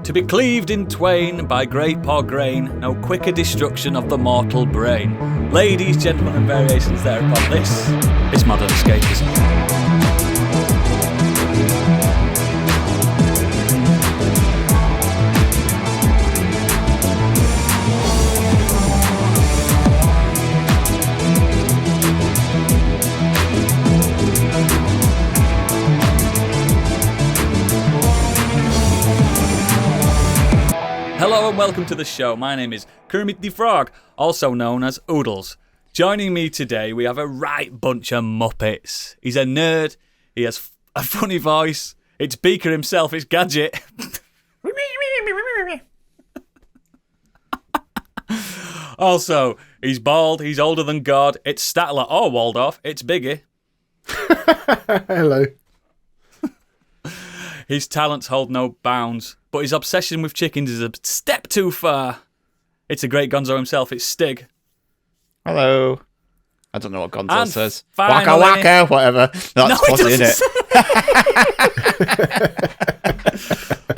To be cleaved in twain by grape or grain, no quicker destruction of the mortal brain. Ladies, gentlemen, and variations thereupon, this is Modern Escapism. Hello and welcome to the show. My name is Kermit the Frog, also known as Oodles. Joining me today, we have a right bunch of Muppets. He's a nerd, he has a funny voice, it's Beaker himself, it's Gadget. Also, he's bald, he's older than God, it's Statler or Waldorf, it's Biggie. Hello. His talents hold no bounds, but his obsession with chickens is a step too far. It's a great gonzo himself, it's Stig. Hello. I don't know what Gonzo And says. finally- Waka waka, whatever. That's what's in it.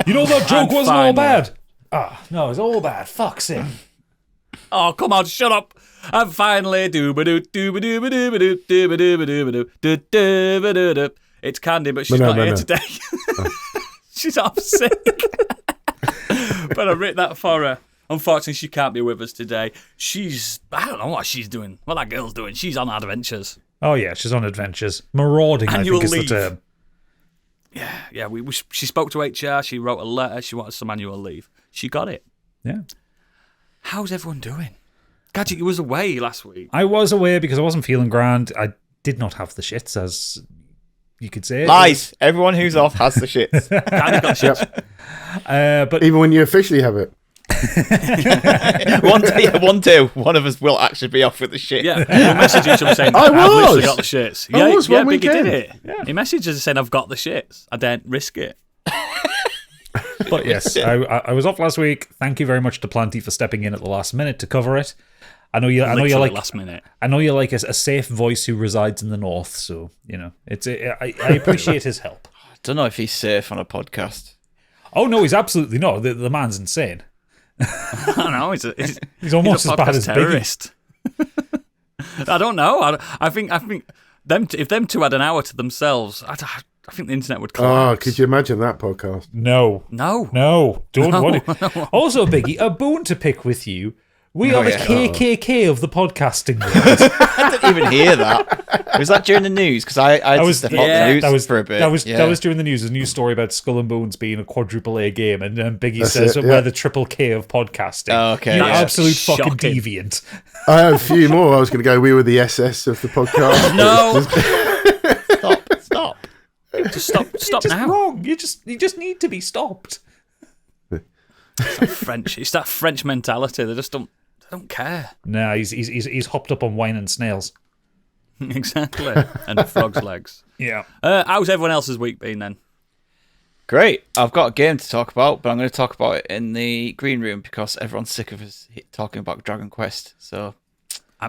You know that joke And wasn't finally- all bad. Ah, no, it's all bad. Fuck's sake. Oh, come on, shut up. And finally, doo-ba-doo-doo-ba-doo-ba-doo-ba-doo-ba-doo-doo-ba-doo-ba-doo. It's Candy, but she's not here today. She's off sick. But I wrote that for her. Unfortunately, she can't be with us today. I don't know what she's doing. What that girl's doing. She's on adventures. Oh, yeah, she's on adventures. Marauding, Annual I think is leave. the term. Yeah. She spoke to HR. She wrote a letter. She wanted some annual leave. She got it. Yeah. How's everyone doing? Gadget, you was away last week. I was away because I wasn't feeling grand. I did not have the shits, as you could say. Lies. Everyone who's off has the shits. Candy got shit. But Even when you officially have it. One day, one of us will actually be off with the shit. Yeah, we messaged each other saying, I I've literally was. got the shits. I was one Biggie did weekend. it. Yeah. He messaged us saying, I've got the shits. I daren't risk it. But yes, I was off last week. Thank you very much to Planty for stepping in at the last minute to cover it. I know you Literally like last minute. I know you're like a safe voice who resides in the north, so you know I appreciate his help. I don't know if he's safe on a podcast. Oh no, he's absolutely not. The man's insane. I don't know. He's almost a as bad podcast as Biggie. terrorist. I don't know. I think if them two had an hour to themselves, I think the internet would Oh, collapse. could you imagine that podcast? No, No. don't No, want it. Also, Biggie, a bone to pick with you. We are the yeah. KKK of the podcasting world. I didn't even hear that. Was that during the news? Because I had to step off the news for a bit. That was during the news. A news story about Skull and Bones being a quadruple A game, and Biggie That's says it, we're yeah. the triple K of podcasting. Oh, okay, You yeah. absolute fucking Shocking. deviant. I have a few more. I was going to go, we were the SS of the podcast. No. Stop. Just stop You're just now. wrong. You just need to be stopped. French. It's that French mentality. They don't care. Nah, he's hopped up on wine and snails. Exactly. And frog's legs. Yeah. How's everyone else's week been then? Great. I've got a game to talk about, but I'm going to talk about it in the green room because everyone's sick of us talking about Dragon Quest. So,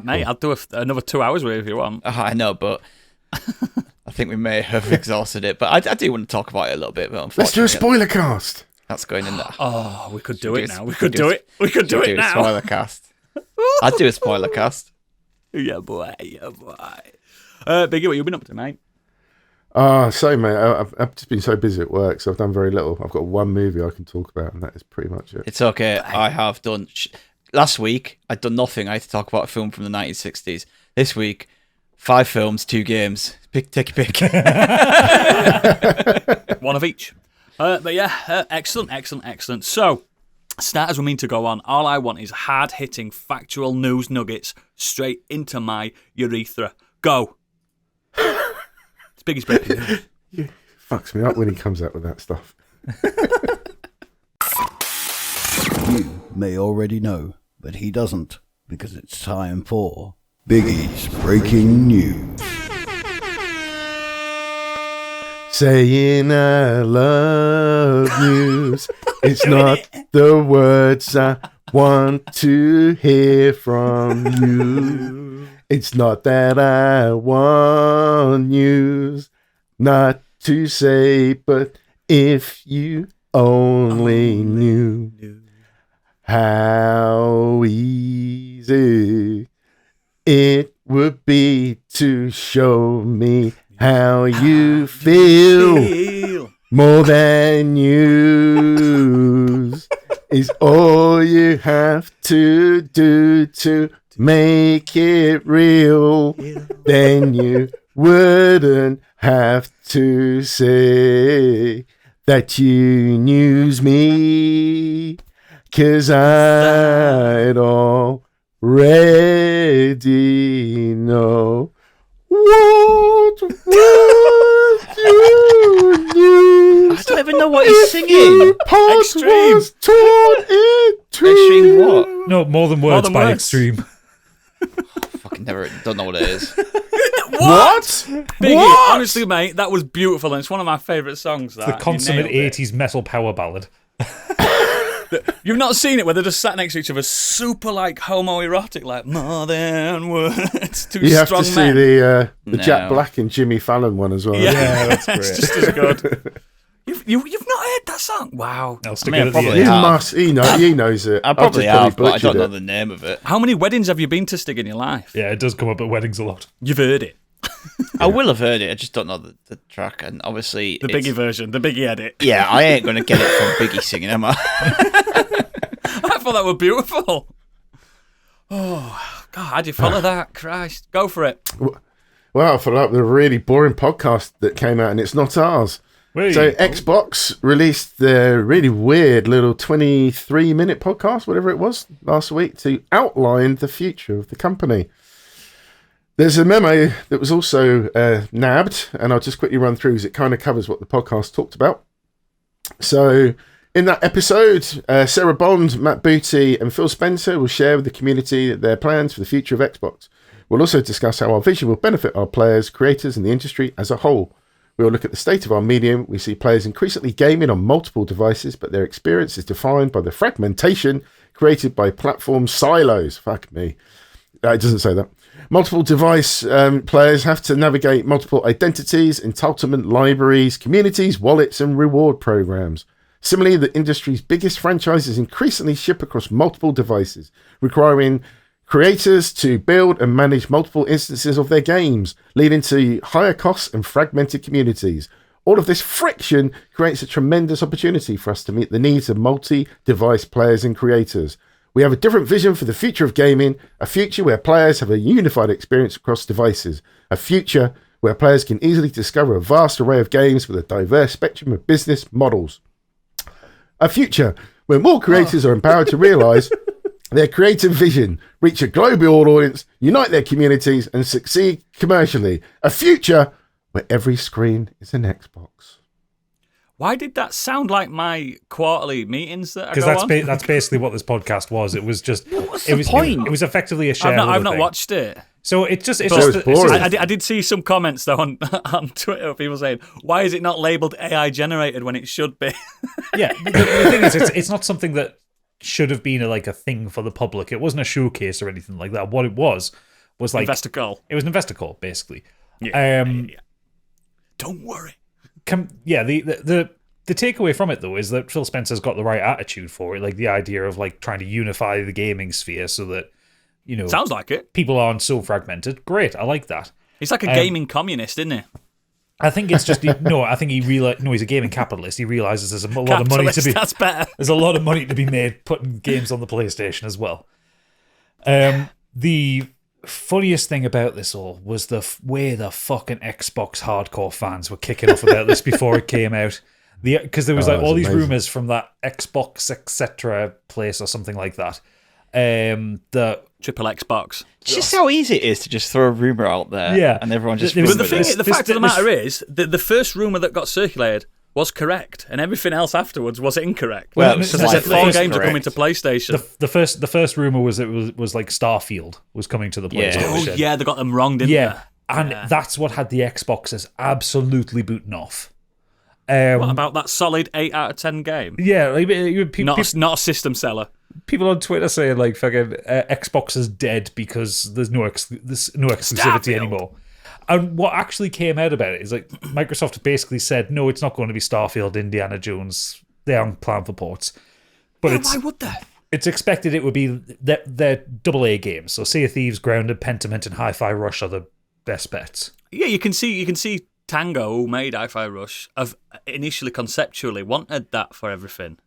Mate, I'll do another 2 hours with you if you want. I know, but I think we may have exhausted it. But I do want to talk about it a little bit. But Let's do a unfortunately, spoiler cast. that's going in there. Oh, we could do Should it do now. a- We should could do it. We could do Should it a now. spoiler cast. I'd do a spoiler cast. Yeah, boy. Biggie, what you been up to, mate? So, mate, I've just been so busy at work, so I've done very little. I've got one movie I can talk about, and that is pretty much it. It's okay. I have done. Last week, I'd done nothing. I had to talk about a film from the 1960s. This week, 5 films, 2 games. Take your pick. One of each. But yeah, excellent. So, start as we mean to go on. All I want is hard-hitting, factual news nuggets straight into my urethra. Go. It's Biggie's breaking news. Fucks me up when he comes out with that stuff. You may already know, but he doesn't, because it's time for Biggie's Breaking News. Saying I love yous. It's not the words I want to hear from you. It's not that I want yous not to say, but if you only knew. how easy it would be to show me how you feel. More than news is all you have to do to make it real. Then you wouldn't have to say that you news me, 'cause I'd already know what would you news. I don't even know what he's singing. Extreme. Was torn into. Extreme what? No, More Than Words Than by Words. Extreme. Fucking don't know what it is. What? Biggie, What? honestly, mate, that was beautiful, and it's one of my favourite songs. The consummate 80s metal power ballad. You've not seen it where they're just sat next to each other, super like homoerotic, like more than words. Two You have strong to see men. the No. Jack Black and Jimmy Fallon one as well. Yeah, that's great. It's just as good. You've not heard that song? Wow. I'll stick I mean, it at the probably He end. have. must. He knows it. I probably I've just have, but I butchered don't know it. the name of it. How many weddings have you been to, Stig, in your life? Yeah, it does come up at weddings a lot. You've heard it. I will have heard it. I just don't know the track, and obviously The Biggie version, the Biggie edit. Yeah, I ain't gonna get it from Biggie singing, am I? I thought that was beautiful. Oh, God, how'd you follow that? Christ. Go for it. Well, I followed up with a really boring podcast that came out, and it's not ours. Wait. So Xbox released their really weird little 23-minute podcast, whatever it was, last week to outline the future of the company. There's a memo that was also nabbed, and I'll just quickly run through as it kind of covers what the podcast talked about. So in that episode, Sarah Bond, Matt Booty, and Phil Spencer will share with the community their plans for the future of Xbox. We'll also discuss how our vision will benefit our players, creators, and the industry as a whole. We'll look at the state of our medium. We see players increasingly gaming on multiple devices, but their experience is defined by the fragmentation created by platform silos. Fuck me. It doesn't say that. Multiple device players have to navigate multiple identities, entitlement libraries, communities, wallets, and reward programs. Similarly, the industry's biggest franchises increasingly ship across multiple devices, requiring creators to build and manage multiple instances of their games, leading to higher costs and fragmented communities. All of this friction creates a tremendous opportunity for us to meet the needs of multi-device players and creators. We have a different vision for the future of gaming, a future where players have a unified experience across devices, a future where players can easily discover a vast array of games with a diverse spectrum of business models. A future where more creators are empowered to realise their creative vision, reach a global audience, unite their communities, and succeed commercially. A future where every screen is an Xbox. Why did that sound like my quarterly meetings that I Because go on? that's basically what this podcast was. It was just What's the point? It was effectively a shareholder I've not thing. watched it. So it's just But it was boring. I did see some comments though on Twitter, people saying, "Why is it not labelled AI generated when it should be?" yeah. The thing is, it's not something that should have been a thing for the public. It wasn't a showcase or anything like that. What it was like Investor call. It was an investor call, basically. Yeah. Don't worry. The takeaway from it though is that Phil Spencer's got the right attitude for it, like the idea of trying to unify the gaming sphere so that Sounds like it. people aren't so fragmented. Great, I like that. He's like a gaming communist, isn't he? I think it's just I think he he's a gaming capitalist. He realizes there's a lot of money to Capitalist, be that's better. there's a lot of money to be made putting games on the PlayStation as well. The funniest thing about this all was the way the fucking Xbox hardcore fans were kicking off about this before it came out. Because there was all these amazing. rumors from that Xbox etc. place or something like that. The Triple Xbox. It's just how easy it is to just throw a rumor out there, Yeah. and everyone just But runs But with the it. fact of the matter is, the first rumour that got circulated was correct, and everything else afterwards was incorrect. Well, because it's they said slightly 4 games are correct. coming to PlayStation. the first rumor was it was like Starfield was coming to the Yeah. PlayStation. Oh yeah, they got them wrong, didn't Yeah, they? and that's what had the Xboxes absolutely booting off. What about that solid 8 out of 10 game? Yeah, Not a system seller. people on Twitter saying fucking Xbox is dead because there's no exclusivity Starfield. anymore. And what actually came out about it is Microsoft basically said, no, it's not going to be Starfield, Indiana Jones. They aren't planned for ports. But Yeah, why would they? it's expected it would be their AA games. So Sea of Thieves, Grounded, Pentiment, and Hi-Fi Rush are the best bets. Yeah, you can see Tango, who made Hi-Fi Rush, have initially conceptually wanted that for everything.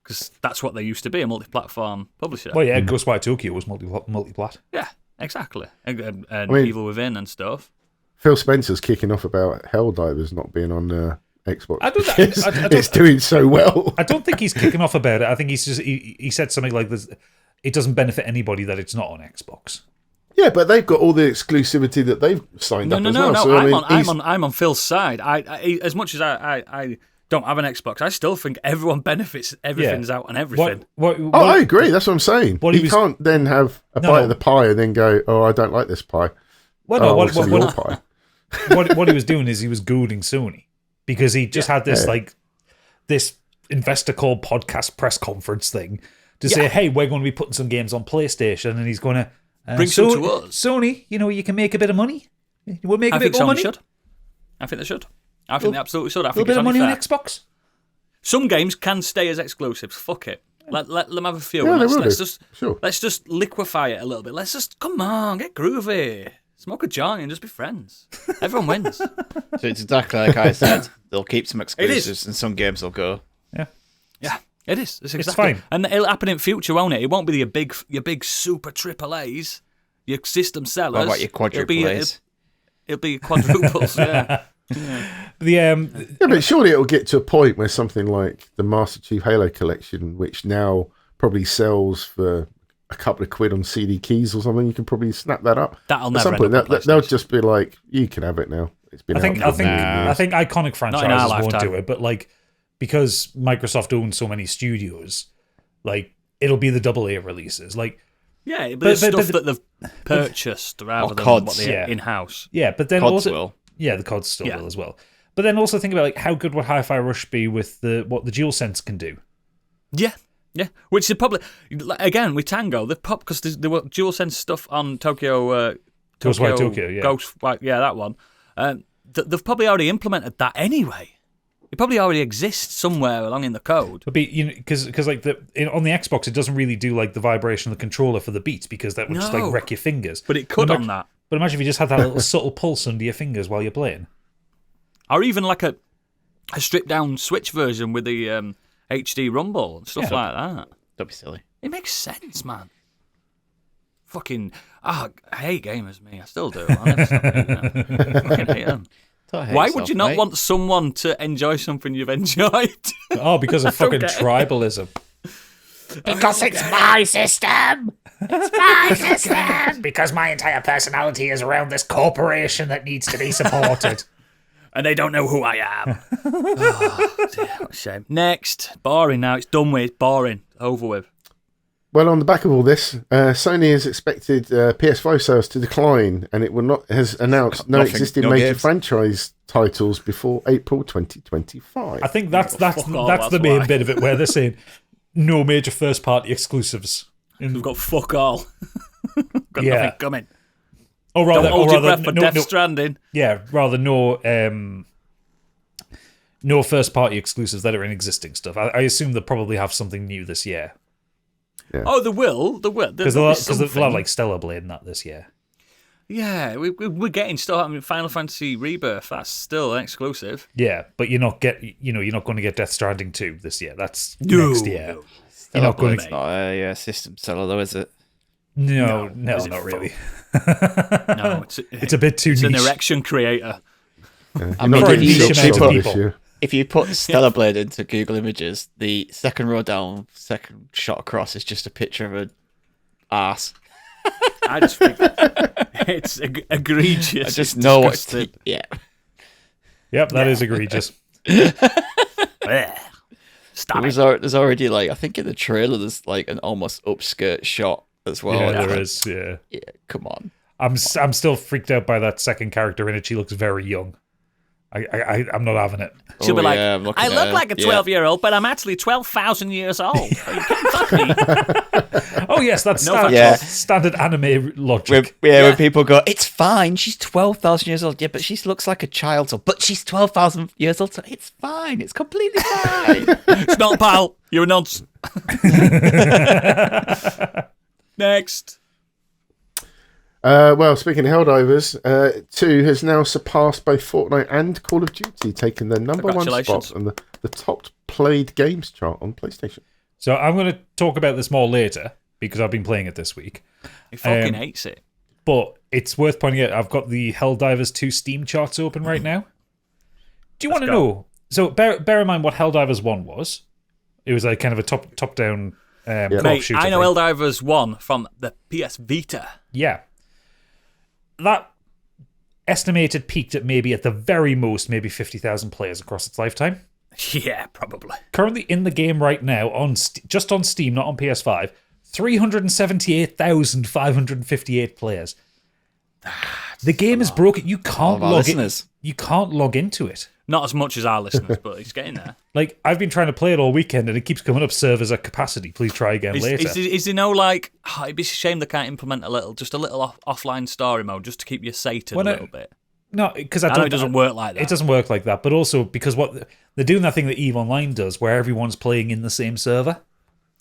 Because that's what they used to be, a multi-platform publisher. Well, yeah, Ghostwire Tokyo was multi-plat. Yeah, exactly. And I mean, Evil Within and stuff. Phil Spencer's kicking off about Helldivers not being on Xbox. I don't- It's doing so well. I don't think he's kicking off about it. I think he's just he said something like this. It doesn't benefit anybody that it's not on Xbox. Yeah, but they've got all the exclusivity that they've signed up as well. No. So, I mean, I'm on Phil's side. I as much as I don't have an Xbox, I still think everyone benefits. Everything's out on everything. I agree. That's what I'm saying. What You he was- can't then have a bite of the pie and then go, "Oh, I don't like this pie." Well, no, What's your pie? what he was doing is he was goading Sony because he just had this this investor call podcast press conference thing to say, hey, we're going to be putting some games on PlayStation, and he's going to Bring some to us. Sony, you can make a bit of money. We'll make a bit more Sony money. should. I think they should. I think they absolutely should. I A little think bit it's of only money fair. on Xbox. Some games can stay as exclusives. Fuck it. Let them have a few. Yeah, and they let's, will let's do. just Sure. let's just liquefy it a little bit. Let's just come on, get groovy, smoke a joint, and just be friends. Everyone wins. So it's exactly like I said. They'll keep some is. exclusives, and some games will go. Yeah, it is. It's exactly. fine. And it'll happen in future, won't it? It won't be your big super triple A's, your system sellers. What about your quadruple A's? It'll be quadruples. Yeah. The Yeah, but surely it'll get to a point where something like the Master Chief Halo Collection, which now probably sells for a couple of quid on CD keys or something, you can probably snap that up. That'll At never some end point, up on they'll PlayStation. just be like, "You can have it now." It's been. I think out for a million years. iconic Not in our franchises won't lifetime. do it, but because Microsoft owns so many studios, it'll be the AA releases. Yeah, but But- it's but- stuff that they've purchased rather than CODs, what they yeah. in-house. Yeah, but then CODs also will. yeah, the CODs still Yeah. will as well. But then also think about how good would Hi-Fi Rush be with what the DualSense can do. Yeah. Which is probably again with Tango, they've popped because there were DualSense stuff on Tokyo. Ghostwire Tokyo, yeah. Ghostwire, yeah, that one. They've probably already implemented that anyway. It probably already exists somewhere along in the code. But because on the Xbox it doesn't really do the vibration of the controller for the beats because that would just No. wreck your fingers. But it could But on that. But imagine if you just had that little subtle pulse under your fingers while you're playing. Or even like a stripped down Switch version with the HD rumble and stuff like that. Don't be silly. It makes sense, man. Fucking, I hate gamers, me. I still do. I never stop hating them. I fucking hate them. Don't hate Why yourself, would you not mate. want someone to enjoy something you've enjoyed? Oh, because of fucking get it. tribalism. Because it's my system. It's my system. Because my entire personality is around this corporation that needs to be supported. And they don't know who I am. Oh, dear, what a shame. Next. Boring now. It's done with. It's boring. Over with. Well, on the back of all this, Sony has expected PS5 sales to decline, and has announced no Nothing, existing no major games. franchise titles before April 2025. I think that's Fuck all, the that's main why. bit of it where they're saying no major first party exclusives. We've got fuck all. got Yeah. nothing coming. Or rather, Don't hold your breath for no, Death no, Stranding. yeah, rather no first party exclusives that are in existing stuff. I assume they'll probably have something new this year Oh, they will. They will. because they'll have Stellar Blade and that this year. Yeah, we're getting stuff. I mean, Final Fantasy Rebirth. That's still an exclusive. Yeah, but you're not going to get Death Stranding 2 this year. That's No, next year. no. You're not going It's to. not a system seller, though, is it? No, is it not really. No, It's a bit too it's an niche. erection creator. I mean, For a if niche you, amount if, of you people. put, if you put Stellar Blade into Google Images, the second row down, second shot across is just a picture of an arse. I just think it's egregious. I just It's know what. disgusting. Yeah. Yep, that is egregious. Blech. Stop it. There's already I think in the trailer there's an almost upskirt shot as well. Yeah, and it's there like, is. Yeah, Yeah, come on. I'm still freaked out by that second character in it. She looks very young. I'm not having it. She'll be like, I'm looking I at look her. like a 12-year-old, but I'm actually 12,000 years old. You can't fuck me. Oh yes, that's No standard, Yeah. standard anime logic. When people go, it's fine, she's 12,000 years old. Yeah, but she looks like a child. But she's 12,000 years old, so it's fine. It's completely fine. It's not, pal. You're a nonce. Next. Well, speaking of Helldivers, 2 has now surpassed both Fortnite and Call of Duty, taking the number 1 Congratulations. spot on the top played games chart on PlayStation. So I'm going to talk about this more later because I've been playing it this week. He fucking hates it. But it's worth pointing out, I've got the Helldivers 2 Steam charts open right now. Do you want to go. know? So bear in mind what Helldivers 1 was. It was like kind of a top-down co-op Mate, shooter I know thing. Helldivers 1 from the PS Vita. Yeah. That estimated peaked at maybe at the very most, maybe 50,000 players across its lifetime. Yeah, probably. Currently in the game right now, just on Steam, not on PS5, 378,558 players. The game is broken. You can't our log in. listeners. You can't log into it. Not as much as our listeners, but it's getting there. Like, I've been trying to play it all weekend and it keeps coming up servers at capacity. Please try again later. Is there no, like, it'd be a shame they can't implement a little offline story mode just to keep you sated a little bit. No, because I know it doesn't work like that. It doesn't work like that, but also because they're doing that thing that EVE Online does, where everyone's playing in the same server.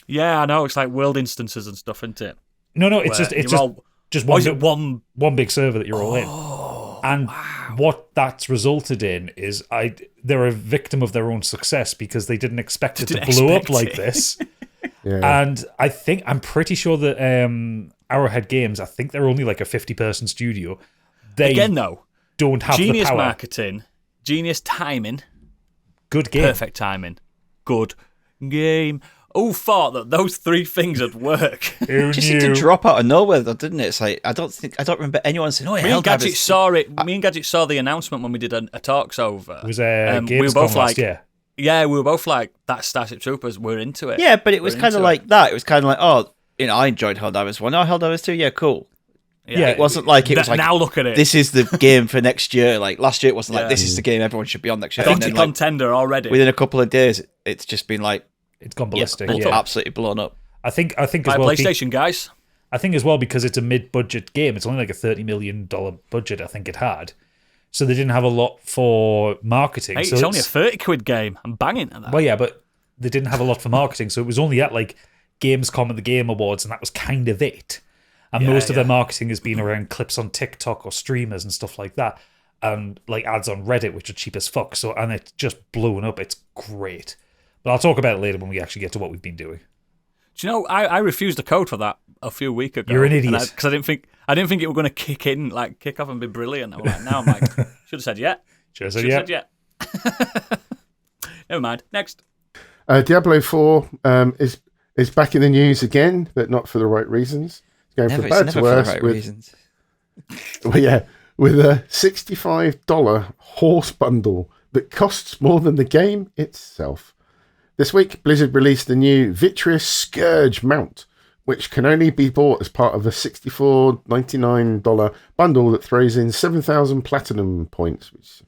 Yeah, I know. It's like world instances and stuff, isn't it? No, it's Where just you're all- one big server that you're all in. And what that's resulted in is they're a victim of their own success because they didn't expect it to blow up expect like it. this. Yeah. And I'm pretty sure that Arrowhead Games, I think they're only like a 50-person studio. They Again, though, don't have genius the power. marketing, genius timing, Good game. perfect timing, good game. Who thought that those three things would work? Who Just seemed knew? to drop out of nowhere, though, didn't it? It's like I don't remember anyone saying, "Oh, yeah, Me and Gadget Helldivers." saw it. Me and Gadget saw the announcement when we did a talks over. It was we were Gamescom both last like, year. yeah, we were both like, that's Starship Troopers. We're into it. Yeah, but it was We're kind of into like that. It was kind of like, oh, I enjoyed Helldivers 1. Oh, Helldivers 2, yeah, cool. Yeah, It wasn't like it was like, now look at it. this is the game for next year. Like last year, it wasn't like this is the game everyone should be on next year. And Donkey then, like, contender already. within a couple of days, it's just been like It's gone ballistic. yeah, Yeah. absolutely blown up. I think as By well. PlayStation, guys. I think as well because it's a mid-budget game. It's only like a $30 million budget. I think it had, so they didn't have a lot for marketing. Hey, so it's only a 30 quid game. I'm banging at that. well, yeah, but they didn't have a lot for marketing, so it was only at like Gamescom and the Game Awards, and that was kind of it. And most of their marketing has been around clips on TikTok or streamers and stuff like that, and like ads on Reddit, which are cheap as fuck. So and it's just blowing up. It's great, but I'll talk about it later when we actually get to what we've bhave been doing. Do you know, I refused a code for that a few weeks ago. You're an idiot. Because I didn't think it was going to kick off and be brilliant. I'm like, now I'm like, should have said yeah. Sure, Should have said yeah. Never mind. Next. Diablo 4 is back in the news again, but not for the right reasons. It's going Never, from it's bad never to for the worse right with, reasons. well, yeah, with a $65 horse bundle that costs more than the game itself. This week, Blizzard released the new Vitreous Scourge mount, which can only be bought as part of a $64.99 bundle that throws in 7,000 platinum points, which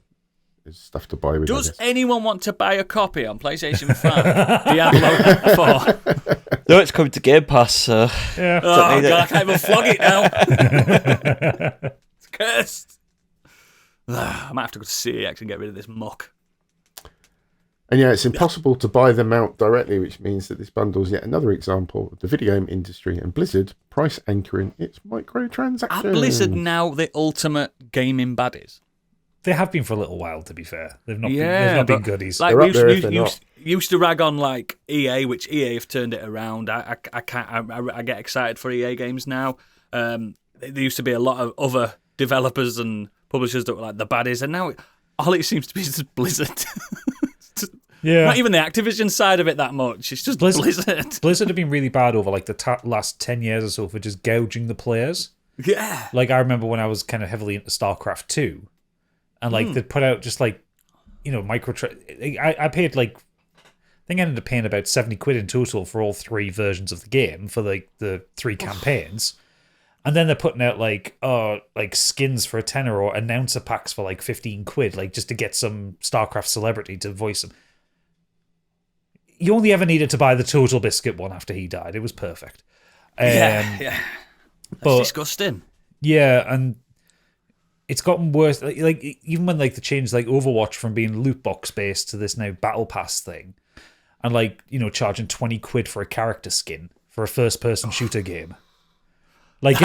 is stuff to buy with. Does anyone want to buy a copy on PlayStation 5? Diablo 4. No, it's coming to Game Pass, so Yeah. Oh, God, I can't even flog it now. It's cursed. I might have to go to CEX and get rid of this muck. And yeah, it's impossible to buy them out directly, which means that this bundle is yet another example of the video game industry and Blizzard price anchoring its microtransactions. Are Blizzard now the ultimate gaming baddies? They have been for a little while, to be fair. They've not Yeah, been but goodies. Like They're we up there if they're used to rag on like EA, which EA have turned it around. I get excited for EA games now. There used to be a lot of other developers and publishers that were like the baddies, and now all it seems to be is just Blizzard. Yeah. Not even the Activision side of it that much. It's just Blizzard. Blizzard have been really bad over like the last 10 years or so for just gouging the players. Yeah. Like I remember when I was kind of heavily into StarCraft 2 and like they'd put out just like, you know, I paid like, I think I ended up paying about 70 quid in total for all three versions of the game for like the three campaigns. And then they're putting out like skins for a tenner or announcer packs for like 15 quid, like just to get some StarCraft celebrity to voice him. You only ever needed to buy the Total Biscuit one after he died. It was perfect. That's disgusting. Yeah, and it's gotten worse. Like even when like they changed like Overwatch from being loot box based to this now battle pass thing, and like charging 20 quid for a character skin for a first person shooter game. Like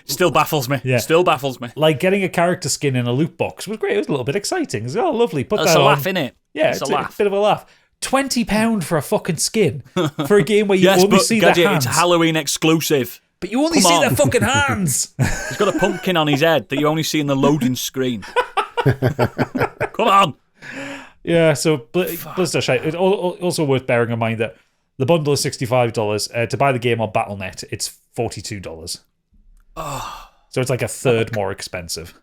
still baffles me. Yeah. Still baffles me. Like getting a character skin in a loot box was great. It was a little bit exciting. It was, lovely. Put It's that a on. laugh, innit? Yeah, it's a laugh. bit of a laugh. £20 for a fucking skin for a game where you only see Gadget, their hands. it's Halloween exclusive. But you only see their fucking hands. He's got a pumpkin on his head that you only see in the loading screen. Come on. Yeah, so Blizzard shite. It's also worth bearing in mind that the bundle is $65. To buy the game on Battle.net, it's $42. Oh. So it's like a third more expensive.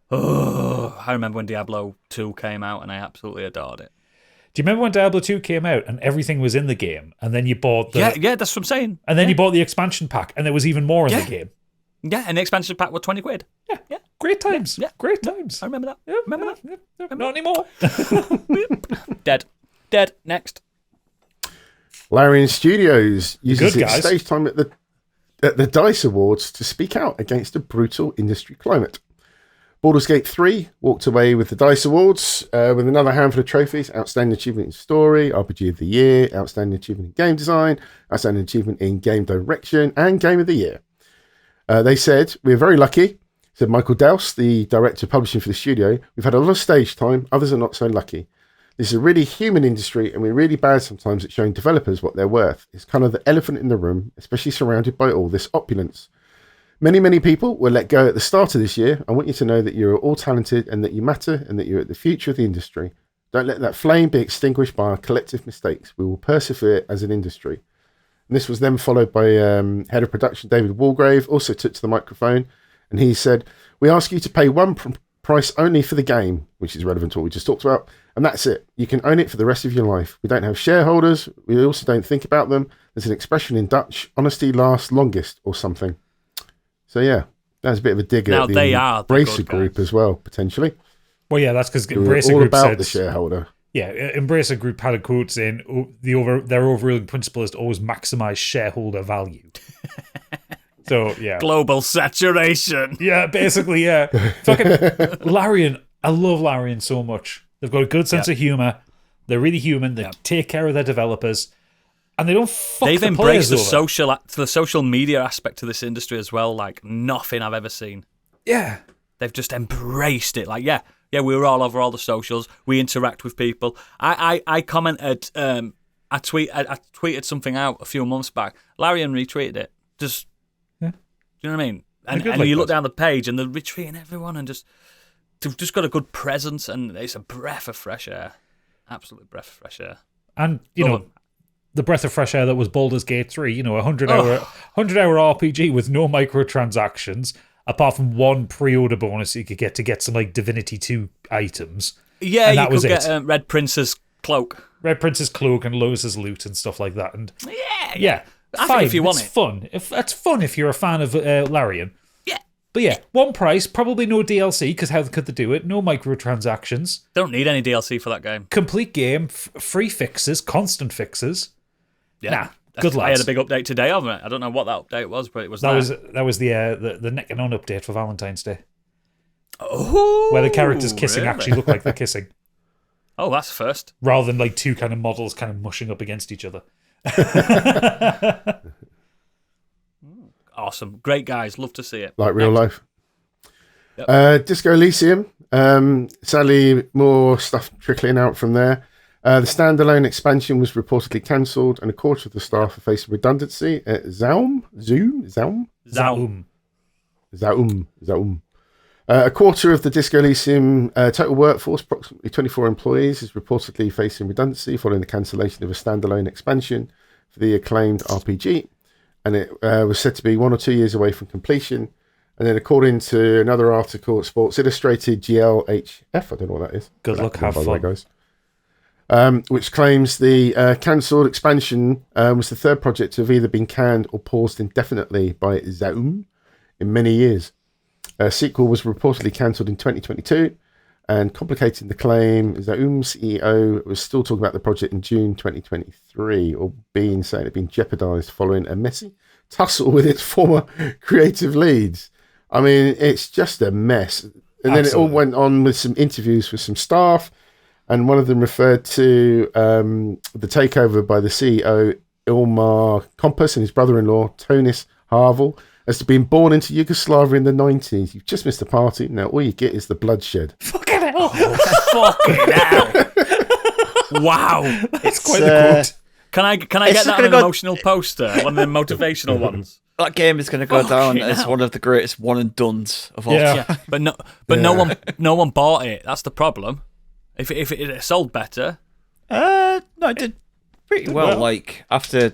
Oh, I remember when Diablo 2 came out and I absolutely adored it. Do you remember when Diablo 2 came out and everything was in the game, and then you bought the Yeah, that's what I'm saying. and then you bought the expansion pack, and there was even more in the game? Yeah, and the expansion pack was 20 quid. Yeah, great times. Yeah. Great times. I remember that. Yeah, remember that? Yeah. Not anymore. Dead. Next. Larian Studios uses Good its guys. stage time at the DICE Awards to speak out against a brutal industry climate. Baldur's Gate 3 walked away with the DICE Awards with another handful of trophies: Outstanding Achievement in Story, RPG of the Year, Outstanding Achievement in Game Design, Outstanding Achievement in Game Direction, and Game of the Year. They said, "We're very lucky," said Michael Dowse, the director of publishing for the studio. "We've had a lot of stage time, others are not so lucky. This is a really human industry, and we're really bad sometimes at showing developers what they're worth. It's kind of the elephant in the room, especially surrounded by all this opulence. Many, many people were let go at the start of this year. I want you to know that you're all talented and that you matter and that you're at the future of the industry. Don't let that flame be extinguished by our collective mistakes. We will persevere as an industry." And this was then followed by head of production David Walgrave, also took to the microphone, and he said, "We ask you to pay one price only for the game," which is relevant to what we just talked about, "and that's it. You can own it for the rest of your life. We don't have shareholders. We also don't think about them. There's an expression in Dutch, honesty lasts longest, or something." So yeah, that's a bit of a dig Now at the they are the Embracer good Group guys. as well, potentially. Well, yeah, that's because Who were Embracer all Group about said the shareholder. Yeah, Embracer Group had a quote saying their overruling principle is to always maximize shareholder value. So yeah, Global saturation. yeah, basically, yeah. Fucking Larian, I love Larian so much. They've got a good sense of humor. They're really human. They take care of their developers, and they don't fuck They've the embraced players over. the social media aspect of this industry as well, like nothing I've ever seen. Yeah, They've just embraced it. Like, yeah, we were all over all the socials. We interact with people. I commented, I tweeted something out a few months back. Larian retweeted it. Just, Yeah. do you know what I mean? And good like you look that. down the page and they're retweeting everyone and they've just got a good presence and it's a breath of fresh air. Absolute breath of fresh air. and Love 'em. the breath of fresh air that was Baldur's Gate 3. 100-hour RPG with no microtransactions, apart from one pre-order bonus you could get to get some like Divinity 2 items. Yeah, And you that was could it. get Red Prince's cloak. Red Prince's cloak and Lois's loot and stuff like that. And Yeah. I fine, think if you want it's it. fun. That's fun if you're a fan of Larian. Yeah. But yeah, one price, probably no DLC, because how could they do it? No microtransactions. Don't need any DLC for that game. Complete game, free fixes, constant fixes. Yeah. Nah, good I had lads. a big update today of it. I don't know what that update was, but it was That was the neck and on update for Valentine's Day, oh, where the characters kissing really? actually look like they're kissing, Oh, that's first. rather than like two kind of models kind of mushing up against each other. Awesome. Great guys. Love to see it. Like real life. Yep. Disco Elysium. Sadly, more stuff trickling out from there. The standalone expansion was reportedly cancelled, and a quarter of the staff are facing redundancy at Zaum. A quarter of the Disco Elysium total workforce, approximately 24 employees, is reportedly facing redundancy following the cancellation of a standalone expansion for the acclaimed RPG, and it was said to be 1 or 2 years away from completion. And then, according to another article at Sports Illustrated, GLHF, I don't know what that is. Good luck, have By the way, fun. guys. which claims the cancelled expansion was the third project to have either been canned or paused indefinitely by Zaum in many years. A sequel was reportedly cancelled in 2022, and complicating the claim, Zaum's CEO was still talking about the project in June 2023, or saying it had been jeopardised following a messy tussle with its former creative leads. I mean, it's just a mess. And then it all went on with some interviews with some staff, and one of them referred to the takeover by the CEO, Ilmar Kompas, and his brother-in-law, Tonis Harvel, as to being born into Yugoslavia in the 90s. You've just missed the party. Now all you get is the bloodshed. Fucking hell. Fucking hell. Wow. It's quite the quote. Can I get that on an emotional poster? One of the motivational ones. That game is going to go down as one of the greatest one and dones of all time. Yeah, but no one bought it. That's the problem. If it sold better, No, it did pretty well. Like after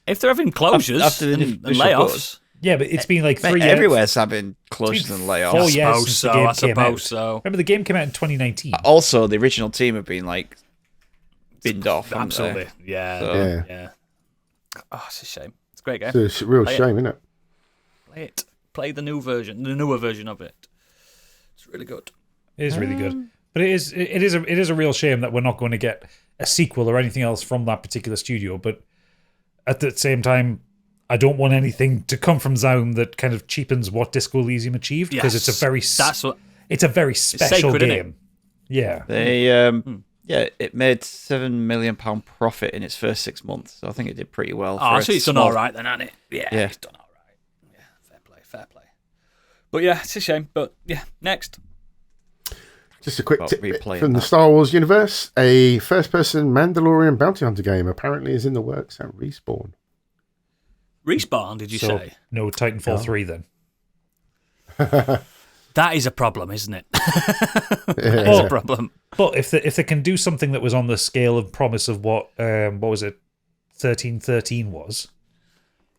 if they're having closures after the and initial layoffs, Yeah, but it's been like 3 years. everywhere's having closures and layoffs. 4 years suppose since so, the game I came out. suppose so. Remember, the game came out in 2019. Also, the original team have been like binned off. haven't they? absolutely, yeah, So- yeah. Oh, it's a shame. It's a great game. It's a real Play it. shame, isn't it? Play it. Play the newer version of it. It's really good. It is really good, but it is a real shame that we're not going to get a sequel or anything else from that particular studio. But at the same time, I don't want anything to come from Zaum that kind of cheapens what Disco Elysium achieved, because Yes, it's a very it's a very special sacred, isn't it? game. Yeah, They it made £7 million profit in its first 6 months. So I think it did pretty well. Oh, for so a it's done small- all right then, hasn't it? Yeah, Yeah. it's done all right. Yeah, fair play. But yeah, it's a shame. But yeah, next. Just a quick About tip replaying from the that. Star Wars universe. A first-person Mandalorian bounty hunter game apparently is in the works at Respawn. Respawn, did you so say? no Titanfall 3 then. That is a problem, isn't it? Yeah. It's a problem. But if they can do something that was on the scale of promise of what was it, 1313 was,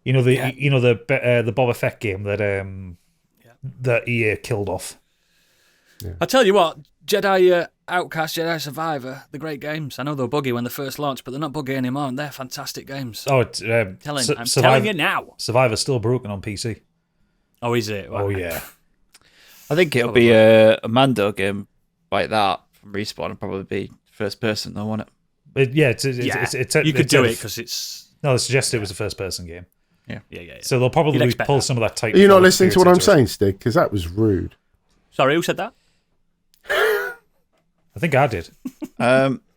the Boba Fett game that EA killed off. I tell you what, Jedi Outcast, Jedi Survivor, the great games. I know they were buggy when they first launched, but they're not buggy anymore, and they're fantastic games. Oh, it's, I'm telling you now. Survivor's still broken on PC. Oh, is it? Oh yeah. I think it'll be a Mando game like that from Respawn. It'll probably be first person, though, won't it? You You could do it because it's... No, they suggested it was a first person game. Yeah. So they'll probably You'd expect pull that. some of that Titanfall. Are you not listening to what I'm experience saying, Stig? Because that was rude. Sorry, who said that? into it. I think I did.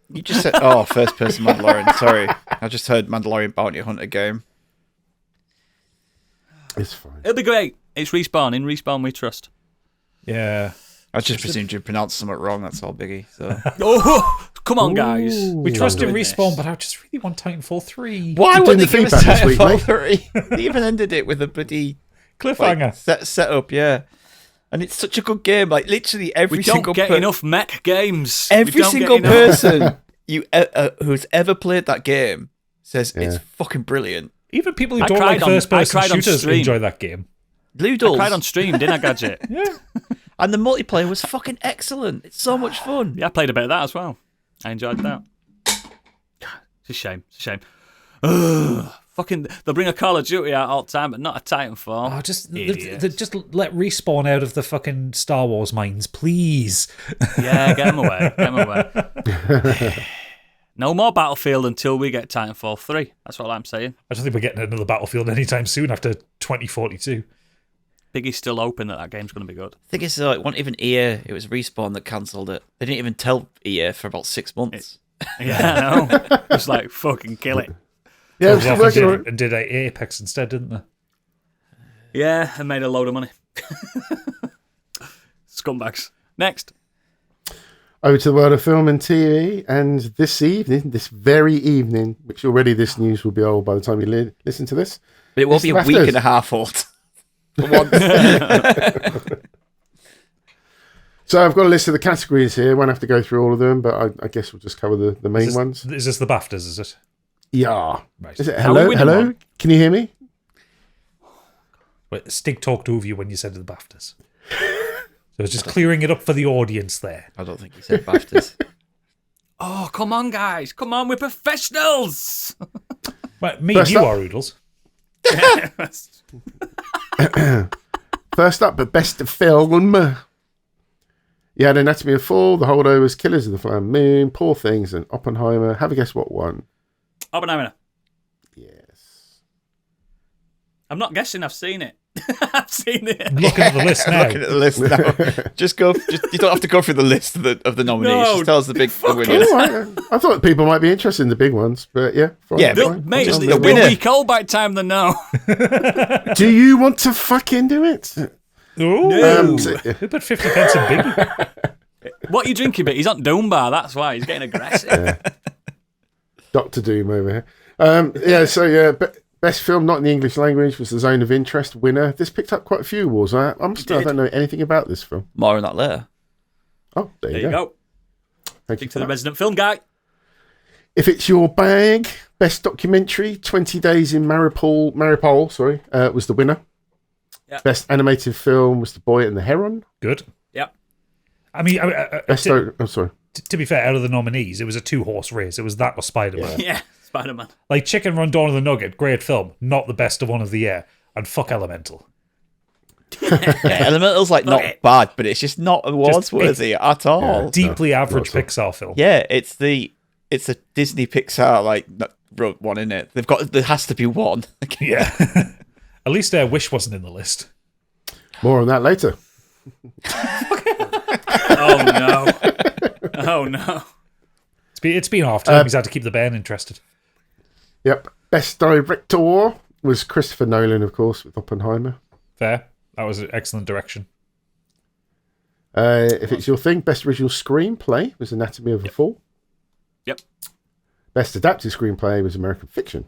You just said, first person Mandalorian. Sorry. I just heard Mandalorian Bounty Hunter game. It's fine. It'll be great. It's Respawn. In Respawn we trust. Yeah. I just presumed you pronounced something wrong. That's all, Biggie. So Oh, come on, guys. We trust in doing Respawn, this. but I just really want Titanfall 3. why doing would they the give us feedback this week, Titanfall 3? They even ended it with a bloody Cliffhanger. set up, yeah. And it's such a good game. Like literally every We don't single get enough mech games. every We don't get single enough. person who's ever played that game says it's Yeah. fucking brilliant. Even people who I don't cried like on- first I person cried on shooters stream. enjoy that game. I Doodles. cried on stream, didn't I, Gadget? Yeah. And the multiplayer was fucking excellent. It's so much fun. Yeah, I played a bit of that as well. I enjoyed that. It's a shame. Ugh, fucking, they'll bring a Call of Duty out all the time, but not a Titanfall. Oh, just Idiots. just let Respawn out of the fucking Star Wars minds, please. Yeah, get them away. No more Battlefield until we get Titanfall 3. That's all I'm saying. I don't think we're getting another Battlefield anytime soon after 2042. Biggie's still hoping that game's going to be good. I think it's like, it wasn't even EA, it was Respawn that cancelled it. They didn't even tell EA for about 6 months. Yeah, I know. It's like, fucking kill it. Yeah, They I'm still often working on it. did Apex instead, didn't they? Yeah, and made a load of money. Scumbags. Next. Over to the world of film and TV, and this very evening, which already this news will be old by the time you listen to this. But it won't It's be the a week BAFTAs. and a half old. For once. So I've got a list of the categories here. Won't have to go through all of them, but I guess we'll just cover the main ones. Is this the BAFTAs, is it? Yeah. Right. Is it How are we hello? winning Hello? one? Can you hear me? Wait, Stig talked over you when you said the BAFTAs. So it's just clearing it up for the audience there. I don't think he said BAFTAs. Oh, come on, guys. Come on, we're professionals. Right, me First and you up. are Oodles. First up, but best film. You had Anatomy of Fall, The Holdovers, Killers of the Flower Moon, Poor Things, and Oppenheimer. Have a guess what won? Oppenheimer. Yes. I'm not guessing. I've seen it. I've seen it. Looking at the list now. Looking at the list now. Just you don't have to go through the list of the nominees. No, just tell us the big winner. All right. I thought people might be interested in the big ones, but yeah. Fine, Yeah, fine. Mate, Just it's the been a winner. week old by the time they know. Do you want to fucking do it? Ooh. So- Who put 50 pence in Biggie? What are you drinking, bit? He's on Doom Bar, that's why. He's getting aggressive. Dr. Doom over here. Best film not in the English language was The Zone of Interest winner. This picked up quite a few awards. I don't know anything about this film. More on that later. Oh, there There you you go. go. Thank you Speak for to the that. resident film guy. If it's your bag, best documentary, 20 Days in Maripol, was the winner. Yeah. Best animated film was The Boy and the Heron. Good. Yep. I mean, Sorry. to be fair, out of the nominees, it was a 2-horse race. It was that or Spider-Man. Yeah, Spider-Man. Like Chicken Run Dawn of the Nugget, great film, not the best of one of the year. And fuck Elemental. Yeah, Elemental's like not it. bad, but it's just not awards worthy at all. Deeply average not at Pixar film. Yeah, it's a Disney Pixar wrote one in it. There has to be one. Yeah. At least Wish wasn't in the list. More on that later. Oh, no. Oh, no. It's been half time. He's had to keep the band interested. Yep. Best director was Christopher Nolan, of course, with Oppenheimer. Fair. That was an excellent direction. If it's your thing, best original screenplay was Anatomy of a Fall. Yep. Best adapted screenplay was American Fiction.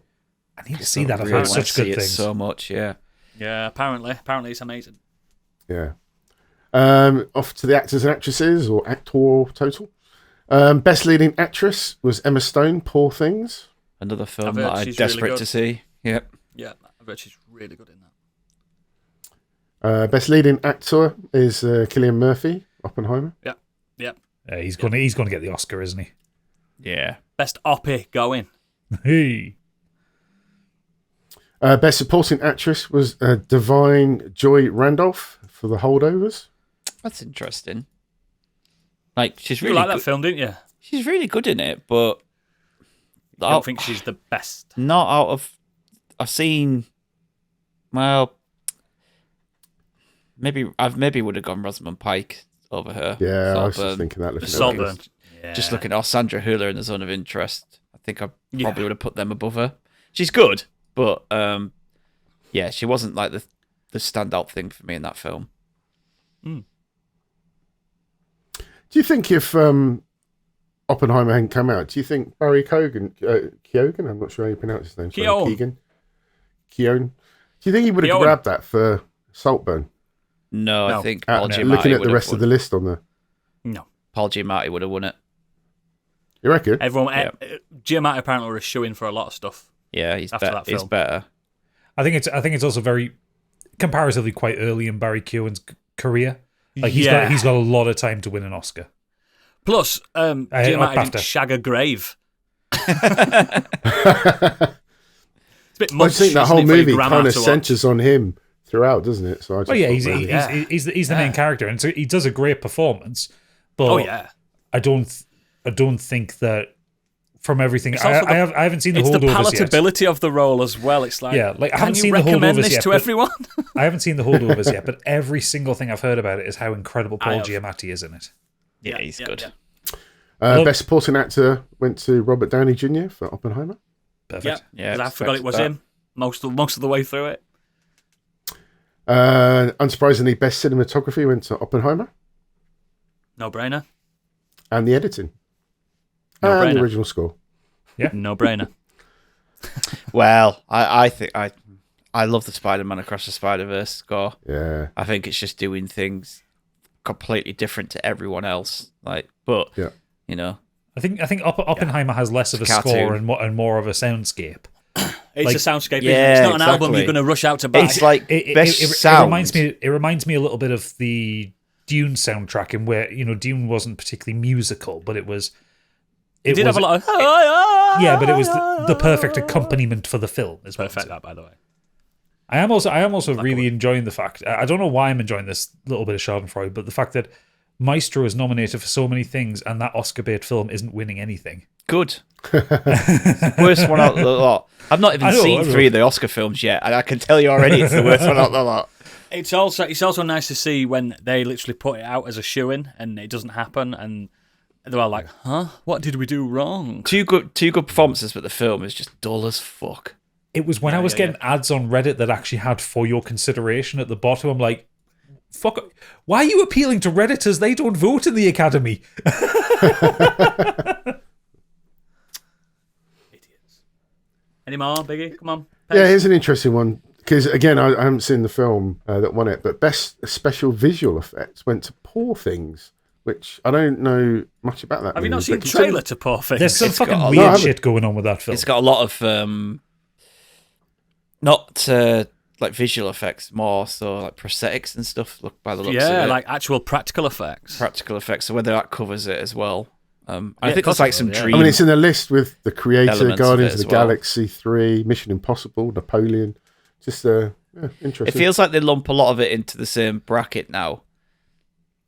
I need to see that. I've Really heard want to such see good it things. so much, yeah. Yeah, apparently it's amazing. Yeah. Off to the actors and actresses, or actor total. Best leading actress was Emma Stone, Poor Things. Another film I've heard that I'm she's desperate really good. to see. Yep. Yeah, I bet she's really good in that. Best leading actor is Cillian Murphy, Oppenheimer. Yep. He's going to get the Oscar, isn't he? Yeah. Best Oppie going. Hey. Best supporting actress was Divine Joy Randolph for The Holdovers. That's interesting. Like she's You really like that good. film, didn't you? She's really good in it, but I don't think she's the best. not out of. I've seen. Well, maybe would have gone Rosamund Pike over her. Yeah, I was Saltburn. just thinking that. The Looking at Saltburn. this. Yeah. Just looking at Sandra Hüller in The Zone of Interest. I think I Yeah. probably would have put them above her. She's good, but yeah, she wasn't like the standout thing for me in that film. Do you think if Oppenheimer hadn't come out, do you think Barry Keoghan, I'm not sure how you pronounce his name. Keoghan. Keoghan. Do you think he would have Keoghan. grabbed that for Saltburn? No, No. I think Paul Looking Giamatti at would the have rest of won. the list on there. No. Paul Giamatti would have won it. You reckon? Everyone, Yeah. Giamatti apparently was showing for a lot of stuff. Yeah, he's After better. that He's film. better. I think it's also very comparatively quite early in Barry Keoghan's career. Like he's Yeah. got a lot of time to win an Oscar. Plus, Giamatti BAFTA. didn't shag a grave. It's a bit I much. just think that isn't whole it, for your movie grandma kind of to watch? centres on him throughout, doesn't it? So I just Well, yeah, thought maybe- he's the main character, and so he does a great performance. But Oh yeah. I don't think that from everything It's also I haven't seen the It's the Holdovers yet. palatability of the role as well. It's like, Yeah, like, I can haven't you seen the recommend Holdovers this yet, to but- everyone? I haven't seen the Holdovers yet, but every single thing I've heard about it is how incredible Paul have. Giamatti is in it. Yeah, he's good. Best supporting actor went to Robert Downey Jr. for Oppenheimer. Perfect. Yeah, 'cause I forgot it was that. him most of the way through it. Unsurprisingly, best cinematography went to Oppenheimer, No brainer. and the editing, No and the brainer. original score. No brainer. Well, I think I love the Spider-Man Across the Spider-Verse score. Yeah, I think it's just doing things completely different to everyone else. But yeah. you know, I think Oppenheimer has less of a It's a cartoon. score and more of a soundscape. It's Like- a soundscape. Yeah, It's not an album exactly. you're going to rush out to buy. it's like best It sound. reminds me a little bit of the Dune soundtrack, in where Dune wasn't particularly musical, but it was It did have a lot of... Yeah, but it was the perfect accompaniment for the film. Is what I'm Perfect, saying. that, by the way. I am also really enjoying the fact. I don't know why I'm enjoying this little bit of Schadenfreude, but the fact that Maestro is nominated for so many things and that Oscar bait film isn't winning anything. Good. Worst one out of the lot. I've not even seen 3 of the Oscar films yet, and I can tell you already it's the worst one out of the lot. It's also nice to see when they literally put it out as a shoo-in and it doesn't happen, and they're all like, "Huh? What did we do wrong?" Two good performances, but the film is just dull as fuck. It was when I was getting ads on Reddit that actually had "for your consideration" at the bottom. I'm like, "Fuck! Why are you appealing to Redditors? They don't vote in the Academy." Idiots. Any more, Biggie? Come on. Yeah, here's an interesting one. Because, again, I haven't seen the film that won it, but Best Special Visual Effects went to Poor Things, which I don't know much about that. Have you not movie, seen but the trailer to Poor Things? There's some It's got fucking a weird lot- shit going on with that film. It's got a lot of not like visual effects, more so like prosthetics and stuff. Look by the looks of Yeah, it. like actual practical effects. Practical effects. So whether that covers it as well. I Yeah, think there's like some possible, yeah. dream. I mean, it's in a list with The Creator, Elements of Guardians it of the as well. Galaxy 3, Mission Impossible, Napoleon. Just interesting. It feels like they lump a lot of it into the same bracket now.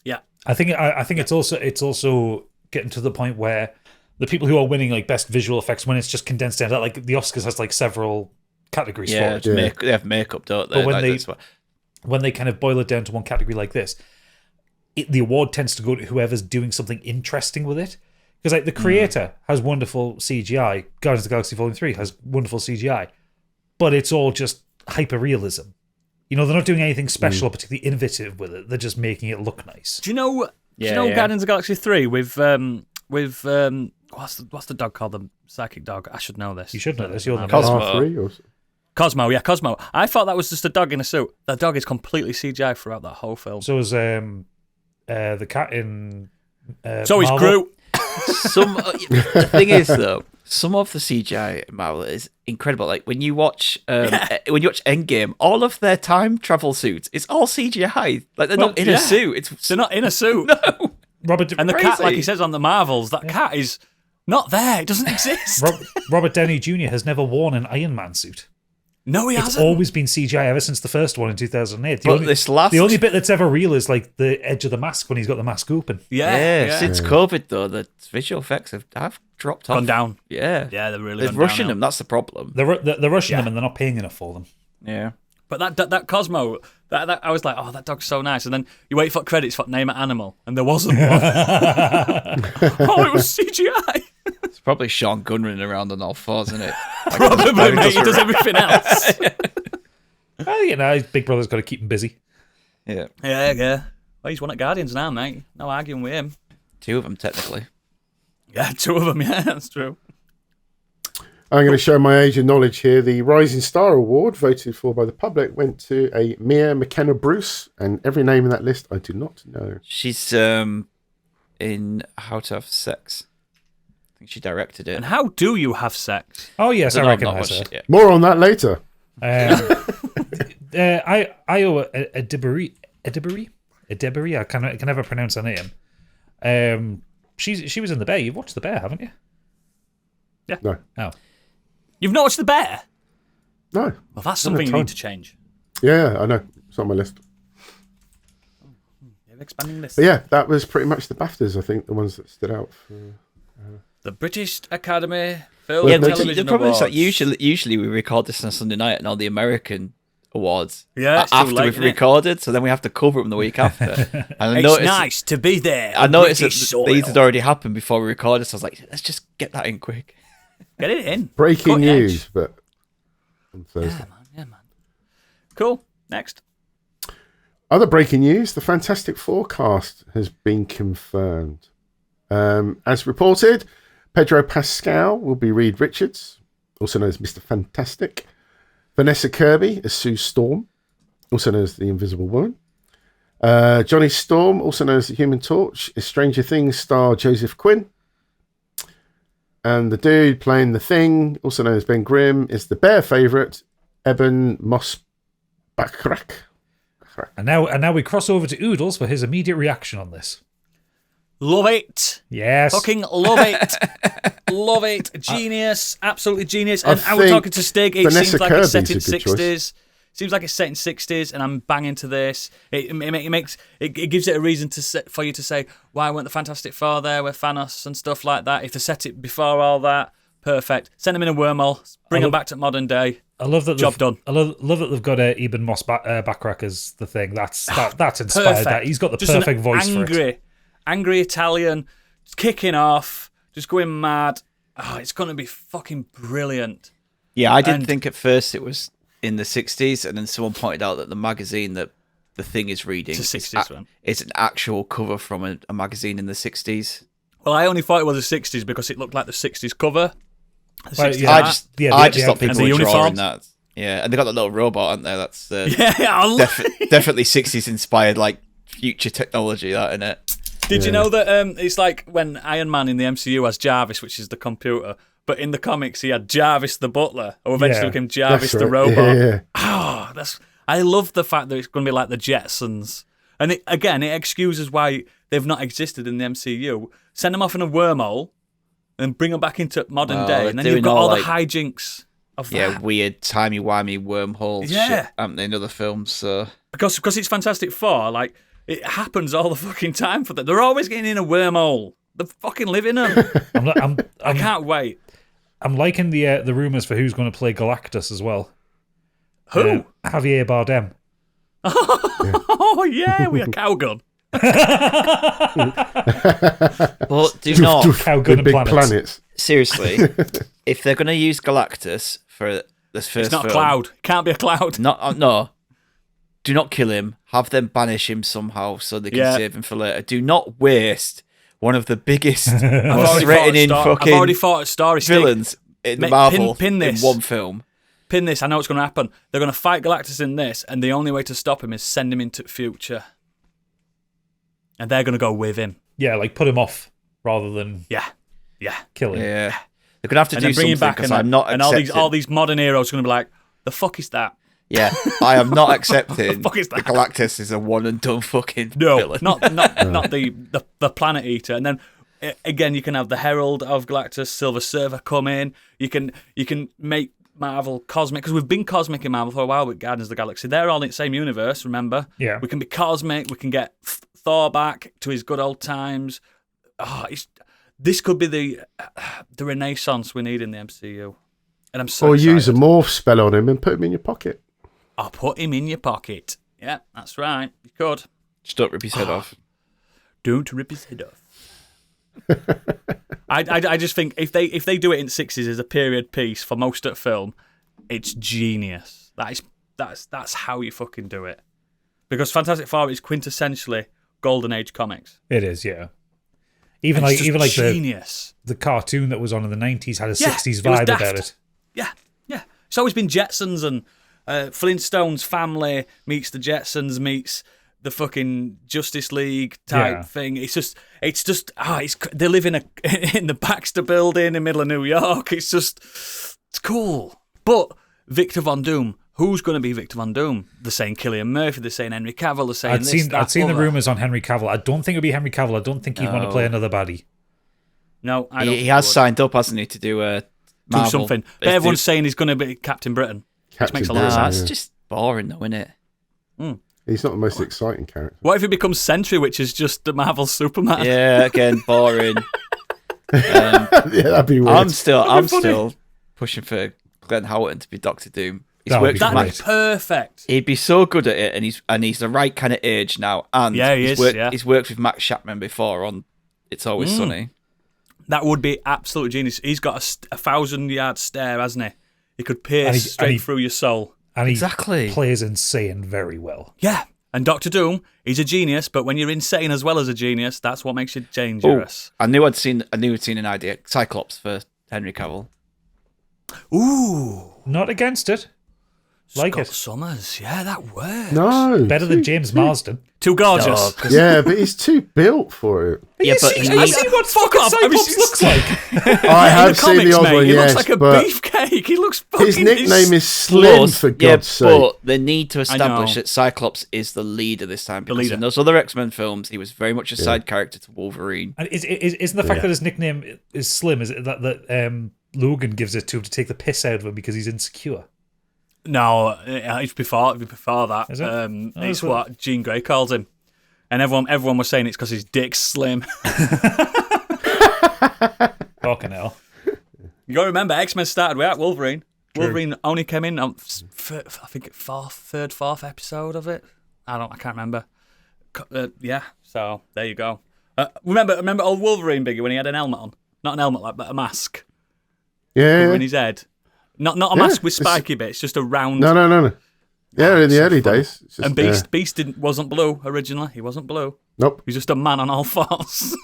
Yeah. I think it's also getting to the point where the people who are winning like best visual effects, when it's just condensed down, like the Oscars has like several categories Yeah, for it. they have makeup, don't they? But when Like, they- that's what- When they kind of boil it down to one category like this, the award tends to go to whoever's doing something interesting with it. Because like the Creator has wonderful CGI, Guardians of the Galaxy Volume 3 has wonderful CGI, but it's all just hyper realism. You know, they're not doing anything special or particularly innovative with it. They're just making it look nice. Do you know Yeah. Guardians of the Galaxy 3 with what's the dog called? The psychic dog. I should know this. You should know this. You're the Cosmo. R3 or Cosmo, yeah, Cosmo. I thought that was just a dog in a suit. That dog is completely CGI throughout that whole film. So is the cat in So is Marvel. Groot. The thing is though, some of the CGI in Marvel is incredible. Like when you watch Endgame, all of their time travel suits, it's all CGI. Like they're not in yeah. a suit. They're not in a suit. No. Robert And the cat, Crazy. like he says on the Marvels, that cat is not there. It doesn't exist. Robert Downey Jr. has never worn an Iron Man suit. No, he It's hasn't. always been CGI ever since the first one in 2008. But this last- the only bit that's ever real is like the edge of the mask when he's got the mask open. Yeah, Since COVID though, the visual effects have dropped off. gone down. Yeah. Yeah, they're really They're gone rushing downhill. them. That's the problem. They're rushing Yeah. them and they're not paying enough for them. Yeah. But that Cosmo, that I was like, oh, that dog's so nice. And then you wait for credits for name an animal, and there wasn't one. Oh, it was CGI. It's probably Sean Gunn running around on all fours, isn't it? Probably, mate. He does everything else. Well, you know, his big brother's got to keep him busy. Yeah. Yeah. Well, he's one at Guardians now, mate. No arguing with him. 2 of them, technically. Yeah, 2 of them. Yeah, that's true. I'm going to show my age and knowledge here. The Rising Star Award, voted for by the public, went to a Mia McKenna Bruce, and every name in that list I do not know. She's in How to Have Sex. I think she directed it. And how do you have sex? Oh, yes, I I've not recognise watched her. it yet. More on that later. I owe a Debris. I can never pronounce her name. She was in The Bear. You've watched The Bear, haven't you? No. Oh. You've not watched The Bear? No. Well, that's something you time. need to change. Yeah, I know. It's on my list. You're expanding this. But yeah, that was pretty much the BAFTAs, I think, the ones that stood out. The British Academy Film Yeah, and the Television The problem is Awards. that usually we record this on a Sunday night and all the American awards Yeah, it's too after late, we've isn't it? recorded, so then we have to cover them the week after. And I It's noticed, nice to be there. I on noticed British that soil. these had already happened before we recorded, so I was like, let's just get that in quick. Get it in. Breaking Cut the edge. news, but on Thursday. Yeah, man. Cool. Next. Other breaking news, the Fantastic Four cast has been confirmed. As reported, Pedro Pascal will be Reed Richards, also known as Mr. Fantastic. Vanessa Kirby as Sue Storm, also known as the Invisible Woman. Johnny Storm, also known as the Human Torch, is Stranger Things star Joseph Quinn. And the dude playing the Thing, also known as Ben Grimm, is the Bear favourite, Eben Mosbachrak. And now we cross over to Oodles for his immediate reaction on this. Love it. Yes. Fucking love it. Love it. Genius. Absolutely genius. And I was think talking to Stig. It Vanessa seems like it's set in Kirby's a good choice. 60s. Seems like it's set in 60s, and I'm banging to this. It gives it a reason for you to say, why weren't the Fantastic Four there with Thanos and stuff like that? If they set it before all that, perfect. Send them in a wormhole. Bring them back to modern day. I love that. Job done. I love that they've got Eben Moss Backrack as the thing. That's inspired Perfect. that. He's got the Just perfect an voice for it. Angry Italian, kicking off, just going mad. Oh, it's going to be fucking brilliant. Yeah, I didn't think at first it was in the 60s, and then someone pointed out that the magazine that the thing is reading It's a 60s one. it's an actual cover from a magazine in the 60s. Well, I only thought it was the 60s because it looked like the 60s cover. The Well, 60s yeah. I art. just Yeah, I the- just the thought outfit. people And were the drawing uniforms. that. Yeah, and they got that little robot, aren't they? That's Yeah, I love it. definitely 60s inspired, like future technology, that in it. Did you know that it's like when Iron Man in the MCU has Jarvis, which is the computer, but in the comics he had Jarvis the butler, or eventually Yeah, became Jarvis That's the right. robot. Yeah. Oh, I love the fact that it's going to be like the Jetsons. And it excuses why they've not existed in the MCU. Send them off in a wormhole and bring them back into modern Well, day. they're And then you've doing got all all, the like- hijinks of Yeah, that. weird timey-wimey wormhole Yeah. shit, haven't they, in other films? So Because it's Fantastic Four, like, it happens all the fucking time for them. They're always getting in a wormhole. They're fucking living them. I can't wait. I'm liking the rumors for who's going to play Galactus as well. Who? Javier Bardem. Oh, yeah, with a cowgun. but do not How good The and big planets. planets. seriously, if they're going to use Galactus for this first It's not a film, cloud. Can't be a cloud. no, do not kill him. Have them banish him somehow so they can Yeah. save him for later. Do not waste one of the biggest, I've most already threatening I've already fucking thought a story. Stig. villains in the Mate, Marvel pin in this. one film. Pin this. I know what's going to happen. They're going to fight Galactus in this, and the only way to stop him is send him into the future. And they're going to go with him. Yeah, like put him off rather than Yeah. kill him. Yeah, they're going to have to And do then bring him something back, because and, I'm not and accepting. all these modern heroes are going to be like, the fuck is that? Yeah, I am not accepting fuck is that that? Galactus is a one and done fucking No, villain. not the Planet Eater. And then again, you can have the Herald of Galactus, Silver Surfer come in. You can make Marvel cosmic, because we've been cosmic in Marvel for a while with Guardians of the Galaxy. They're all in the same universe. Remember? Yeah. We can be cosmic. We can get Thor back to his good old times. Oh, this could be the renaissance we need in the MCU. And I'm so Or excited. use a morph spell on him and put him in your pocket. Or put him in your pocket. Yeah, that's right. You could. Just don't rip his head off. Don't rip his head off. I just think if they do it in the 60s as a period piece for most of the film, it's genius. That's how you fucking do it. Because Fantastic Four is quintessentially Golden Age comics. It is, yeah. Even It's just like genius. the cartoon that was on in the 90s had a Yeah, 60s it was vibe daft. about it. Yeah. It's always been Jetsons and Flintstones family meets the Jetsons meets the fucking Justice League type Yeah. thing. They live in the Baxter Building in the middle of New York. It's cool. But Victor Von Doom, who's going to be Victor Von Doom? They're saying Cillian Murphy. They're saying Henry Cavill. They're saying I'd seen the other. rumors on Henry Cavill. I don't think it'd be Henry Cavill. I don't think he'd want to play another baddie. No, I don't. He has signed up, hasn't he, to do do Marvel. something. But everyone's saying he's going to be Captain Britain. Which makes a lot of Nah, sense. that's just boring, though, isn't it? He's not the most exciting character. What if he becomes Sentry, which is just the Marvel Superman? Yeah, again, boring. Yeah, that'd be weird. I'm still pushing for Glenn Howerton to be Doctor Doom. He's That would worked be with That'd Matt. be perfect. He'd be so good at it, and he's the right kind of age now. And Yeah, he he's is, Worked, yeah. He's worked with Max Chapman before on It's Always Sunny. That would be absolute genius. He's got a 1,000-yard stare, hasn't he? He could And pierce he- straight and he- through your soul. And he Exactly. plays insane very well. Yeah. And Doctor Doom, he's a genius, but when you're insane as well as a genius, that's what makes you dangerous. I knew I'd seen an idea. Cyclops for Henry Cavill. Ooh. Not against it. Like Scott it. Summers, yeah, that works. No. Better than James Marsden. Too gorgeous. Yeah, but he's too built for it. Yeah, but Have you seen what Fuck fucking off. Have you Cyclops seen- looks like? I In have the seen the comics, old mate, one, he yes, looks like a but beefcake. He looks fucking... his nickname is Slim, Plus, for yeah, God's sake. but they need to establish know. that Cyclops is the leader this time, because leader. in those other X-Men films, he was very much a side character to Wolverine. And isn't the fact that his nickname is Slim, is it that Logan gives it to him to take the piss out of him because he's insecure? No, it's before that. Is it? It's what Jean Grey calls him. And everyone was saying it's because his dick's slim. Fucking hell. You got to remember, X-Men started without Wolverine. True. Wolverine only came in on, I think, fourth episode of it. I can't remember. Yeah, so there you go. Remember old Wolverine, Biggie, when he had an helmet on? Not an helmet, but a mask Yeah. covering his head. Not a mask with spiky bits, just a round. No. Yeah, in the so early funny. days. It's just, And Beast wasn't blue originally. He wasn't blue. Nope. He's just a man on all fours.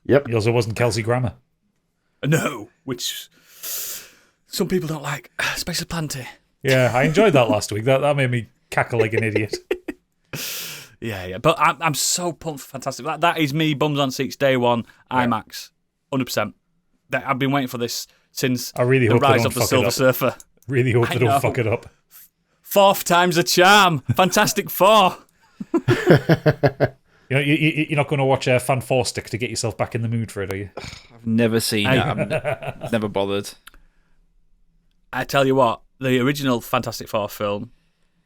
Yep. He also wasn't Kelsey Grammer. No, which some people don't like. Especially Planty. Yeah, I enjoyed that last week. That made me cackle like an idiot. Yeah. But I'm so pumped for Fantastic. That is me, bums on seats, day one, IMAX, 100%. I've been waiting for this since I really the hope they rise don't of the fuck it Silver up. Surfer. Really hope I they know. don't fuck it up. 4th time's a charm. Fantastic Four. You know, you're not going to watch a Fan 4 stick to get yourself back in the mood for it, are you? I've never seen it. I'm never bothered. I tell you what, the original Fantastic Four film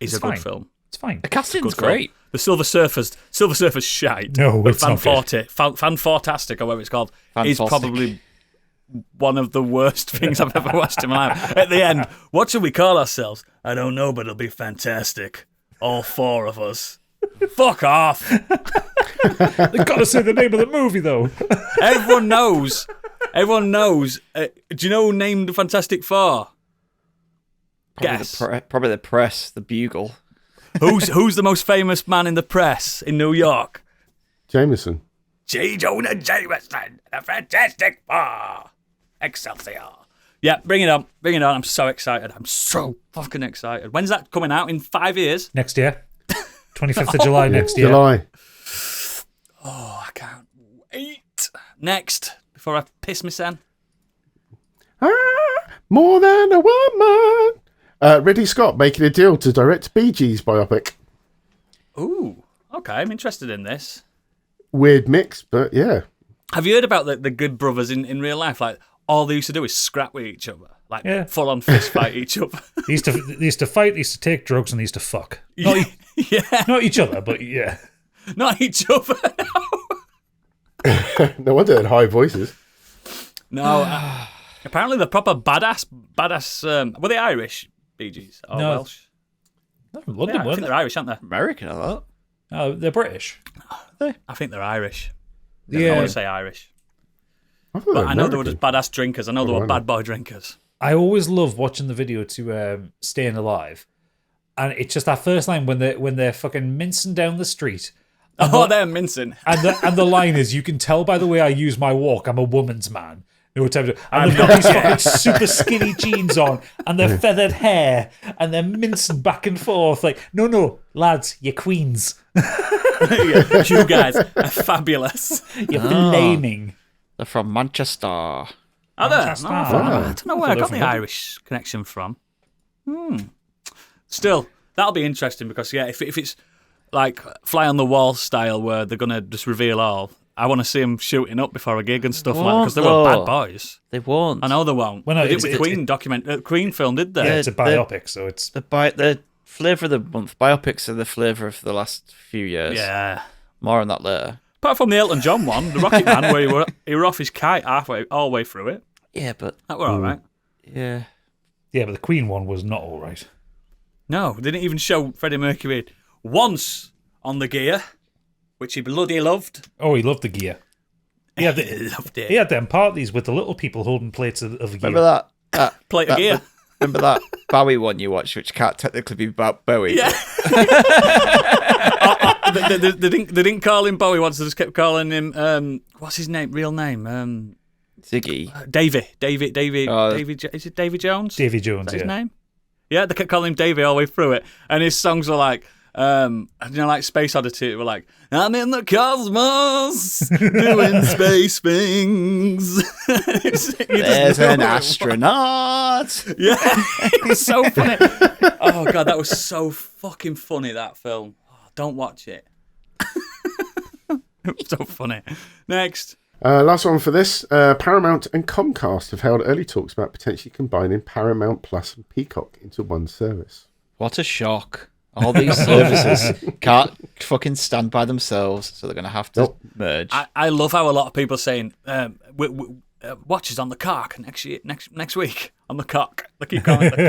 is It's a good fine. film. It's fine. The casting's Good film. great. The Silver Surfer's shite. No, but it's not good. Fantastic, or whatever it's called, is Fantastic. probably one of the worst things I've ever watched in my life. At the end, what should we call ourselves? I don't know, but it'll be fantastic. All 4 of us. Fuck off. They've got to say the name of the movie, though. Everyone knows. Do you know who named the Fantastic Four? Guess. Probably the press, the Bugle. Who's the most famous man in the press in New York? Jameson. J. Jonah Jameson, the Fantastic Four. Excelsior. Yeah, bring it on. I'm so excited. I'm so fucking excited. When's that coming out? In 5 years? Next year. 25th of July next year. July. Oh, I can't wait. Next, before I piss my son. More than a woman. Ridley Scott making a deal to direct Bee Gees biopic. Ooh, okay, I'm interested in this. Weird mix, but yeah. Have you heard about the Good Brothers in real life? Like, all they used to do is scrap with each other. Like, Yeah. full-on fist fight each other. They used to fight, they used to take drugs, and they used to fuck. Not, Yeah, not each other, but yeah. not each other. No wonder they had high voices. No, apparently they're proper badass. Were they Irish, Bee Gees? Or No. Welsh? No, Yeah, London, I weren't think they? they're Irish, aren't they? American, I thought. Oh, they're British. I think they're Irish. I Yeah. want to say Irish. I thought But I know they were American. just badass drinkers. I know they were right. bad boy drinkers. I always love watching the video to Staying Alive. And it's just that first line when they're fucking mincing down the street. Oh, they're mincing. And the line is, you can tell by the way I use my walk, I'm a woman's man. You know what time to, and they've got these fucking super skinny jeans on, and their feathered hair, and they're mincing back and forth. Like, no, lads, you're queens. Yeah, you guys are fabulous. You're flaming. They're from Manchester. Are they? No, Manchester. I don't know where I They're got from the Dublin. Irish connection from. Still, that'll be interesting because, yeah, if it's like fly on the wall style where they're going to just reveal all, I want to see them shooting up before a gig and stuff like that because they were Won't, bad boys. They won't. I know they won't. Well, no, they did it's- with Queen film, did they? Yeah, it's a biopic, so it's... The flavour of the month. Biopics are the flavour of the last few years. Yeah. More on that later. Apart from the Elton John one, the Rocket Man, where he were off his kite all the way through it. Yeah, but That were all right. yeah. Yeah, but the Queen one was not all right. No, they didn't even show Freddie Mercury once on the gear, which he bloody loved. Oh, he loved the gear. He had, He loved it. he had them parties with the little people holding plates of gear. Remember that? Plate of gear. Remember that Bowie one you watched, which can't technically be about Bowie? Yeah. They didn't call him Bowie once. They just kept calling him. What's his name? Real name? Ziggy. Davy. Oh. Is it Davy Jones? Davy Jones, Is that his yeah. name? Yeah, they kept calling him Davey all the way through it. And his songs were like, like Space Oddity, were like, I'm in the cosmos doing space things. There's an astronaut. Yeah, it was so funny. Oh, God, that was so fucking funny, that film. Oh, don't watch it. It was so funny. Next. Last one for this. Paramount and Comcast have held early talks about potentially combining Paramount Plus and Peacock into one service. What a shock. All these services can't fucking stand by themselves, so they're going to have to merge. I love how a lot of people are saying, watch us on the cock next week. On the cock. They keep calling it the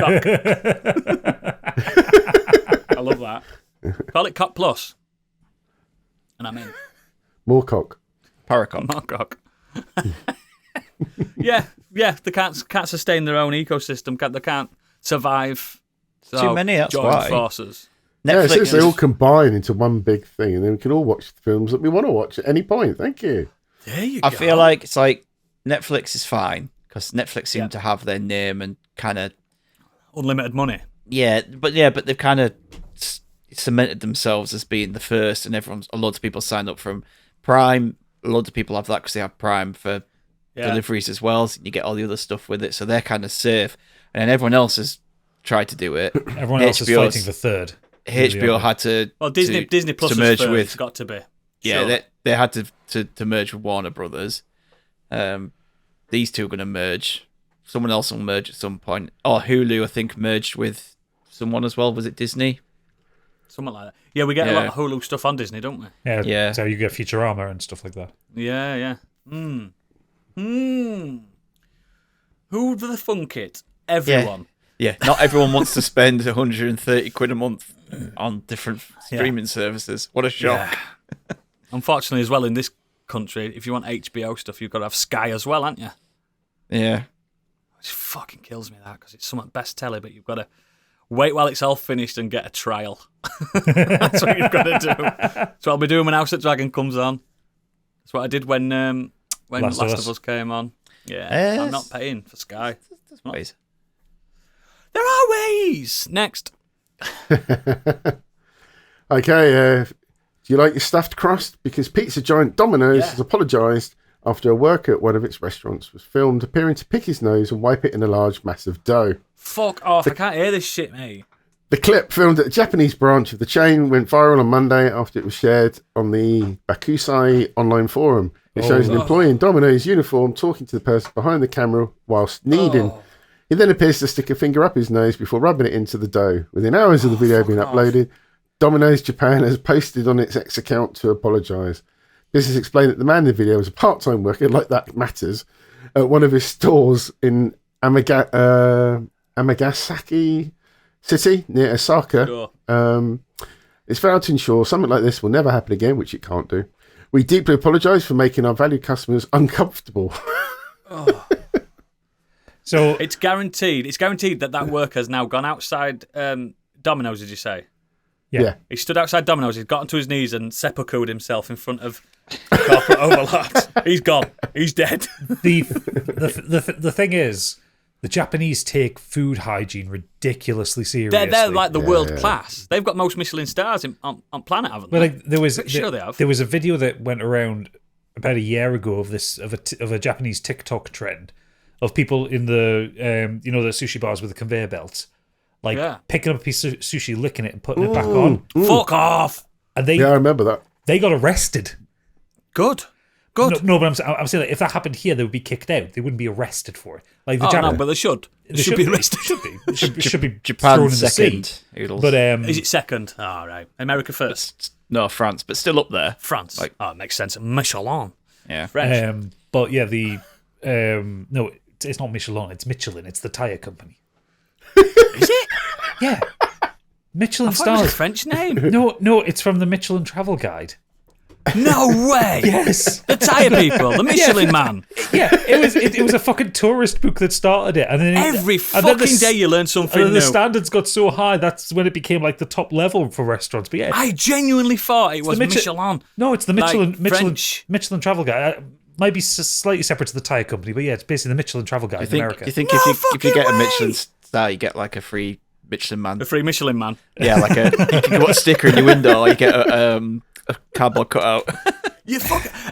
cock. I love that. Call it Cock Plus. And I'm in. More cock. Paracon. More cock. yeah, they can't sustain their own ecosystem. They can't survive. So Too many, that's join why. forces. Netflix Yeah, they all combine into one big thing, and then we can all watch the films that we want to watch at any point. Thank you. There you go. I feel like it's like Netflix is fine because Netflix seem to have their name and kind of unlimited money. Yeah, but they've kind of cemented themselves as being the first, and a lot of people signed up from Prime. A lot of people have that because they have Prime for deliveries as well, so you get all the other stuff with it. So they're kind of safe, and then everyone else has tried to do it. Everyone else is fighting for third. HBO had to. Well, Disney Plus to merge is with. It's got to be. Yeah, Sure. they had to merge with Warner Brothers. These two are going to merge. Someone else will merge at some point. Oh, Hulu, I think, merged with someone as well. Was it Disney? Something like that. Yeah, we get a lot of Hulu stuff on Disney, don't we? Yeah. So you get Futurama and stuff like that. Yeah. Who the funk it? Everyone. Yeah, not everyone wants to spend 130 quid a month on different streaming services. What a shock. Yeah. Unfortunately, as well, in this country, if you want HBO stuff, you've got to have Sky as well, haven't you? Yeah. Which fucking kills me, that, because it's some best telly, but you've got to wait while it's all finished and get a trial. That's what you've got to do. That's what I'll be doing when House of Dragon comes on. That's what I did when Last of Us came on. Yeah, I'm not paying for Sky. There's ways. There are ways. Next. Okay, do you like your stuffed crust? Because pizza giant Domino's has apologised after a worker at one of its restaurants was filmed appearing to pick his nose and wipe it in a large mass of dough. Fuck off, I can't hear this shit, mate. The clip, filmed at a Japanese branch of the chain, went viral on Monday after it was shared on the Bakusai online forum. It shows an employee in Domino's uniform talking to the person behind the camera whilst kneading. He then appears to stick a finger up his nose before rubbing it into the dough. Within hours of the video being uploaded, Domino's Japan has posted on its X account to apologise. Business explained that the man in the video was a part-time worker, like that matters, at one of his stores in Amagasaki City near Osaka. Sure. It's vowed to ensure something like this will never happen again, which it can't do. We deeply apologise for making our valued customers uncomfortable. So it's guaranteed. It's guaranteed that worker's now gone outside Domino's. Did you say? Yeah. He stood outside Domino's. He's got onto his knees and seppuku'd himself in front of the corporate overlords. He's gone. He's dead. The thing is, the Japanese take food hygiene ridiculously seriously. They're like the world class. They've got most Michelin stars on planet, haven't they? But like there was sure they have. There was a video that went around about a year ago of a Japanese TikTok trend of people in the the sushi bars with the conveyor belts, picking up a piece of sushi, licking it, and putting it back on. Fuck off! And I remember that. They got arrested. Good. No, but I'm saying that if that happened here, they would be kicked out. They wouldn't be arrested for it. Like the no, but they should. They should be arrested. Should be Japan thrown in the second. sea. But is it second? All right. America first. No, France, but still up there. France. It makes sense. Michelin. Yeah. French. But yeah, no, it's not Michelin. It's Michelin. It's the tire company. Is it? Yeah. Michelin I thought it was stars. a French name. No, it's from the Michelin Travel Guide. No way. Yes. The tyre people. The Michelin man. Yeah, it was a fucking tourist book that started it, and then Every fucking day you learn something and then new. the standards got so high that's when it became like the top level for restaurants. But yeah, I genuinely thought it was Michelin. No, it's the Michelin French. Michelin Travel Guide. Might be slightly separate to the tire company, but yeah, it's basically the Michelin Travel Guide in America. You think if you get a Michelin star, you get like a free Michelin Man. The free Michelin Man. Yeah, like you can put a sticker in your window, or you get a cardboard cutout. You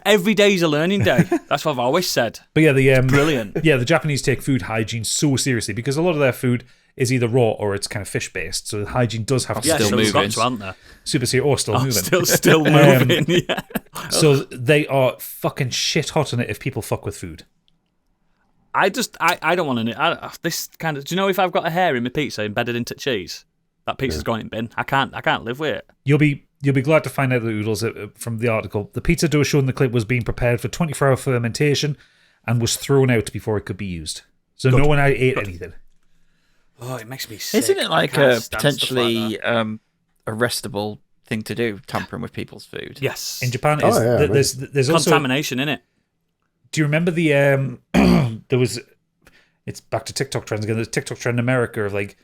every day's a learning day. That's what I've always said. But yeah, Brilliant. Yeah, the Japanese take food hygiene so seriously because a lot of their food is either raw or it's kind of fish based. So hygiene does have to Yeah, Still still moving. got to, aren't there? super serious or still moving. Still moving. Yeah. So they are fucking shit hot on it if people fuck with food. I don't want to. This kind of. Do you know if I've got a hair in my pizza embedded into cheese, that pizza's going in bin. I can't live with it. You'll be glad to find out the oodles from the article. The pizza dough shown in the clip was being prepared for 24-hour fermentation and was thrown out before it could be used. So no one ate anything. Oh, it makes me sick. Isn't it like I can't a stand potentially stuff like that. arrestable thing to do, tampering with people's food? Yes. In Japan, Oh, yeah, there's also. Contamination in it. Do you remember the there was? It's back to TikTok trends again. There's a TikTok trend in America of like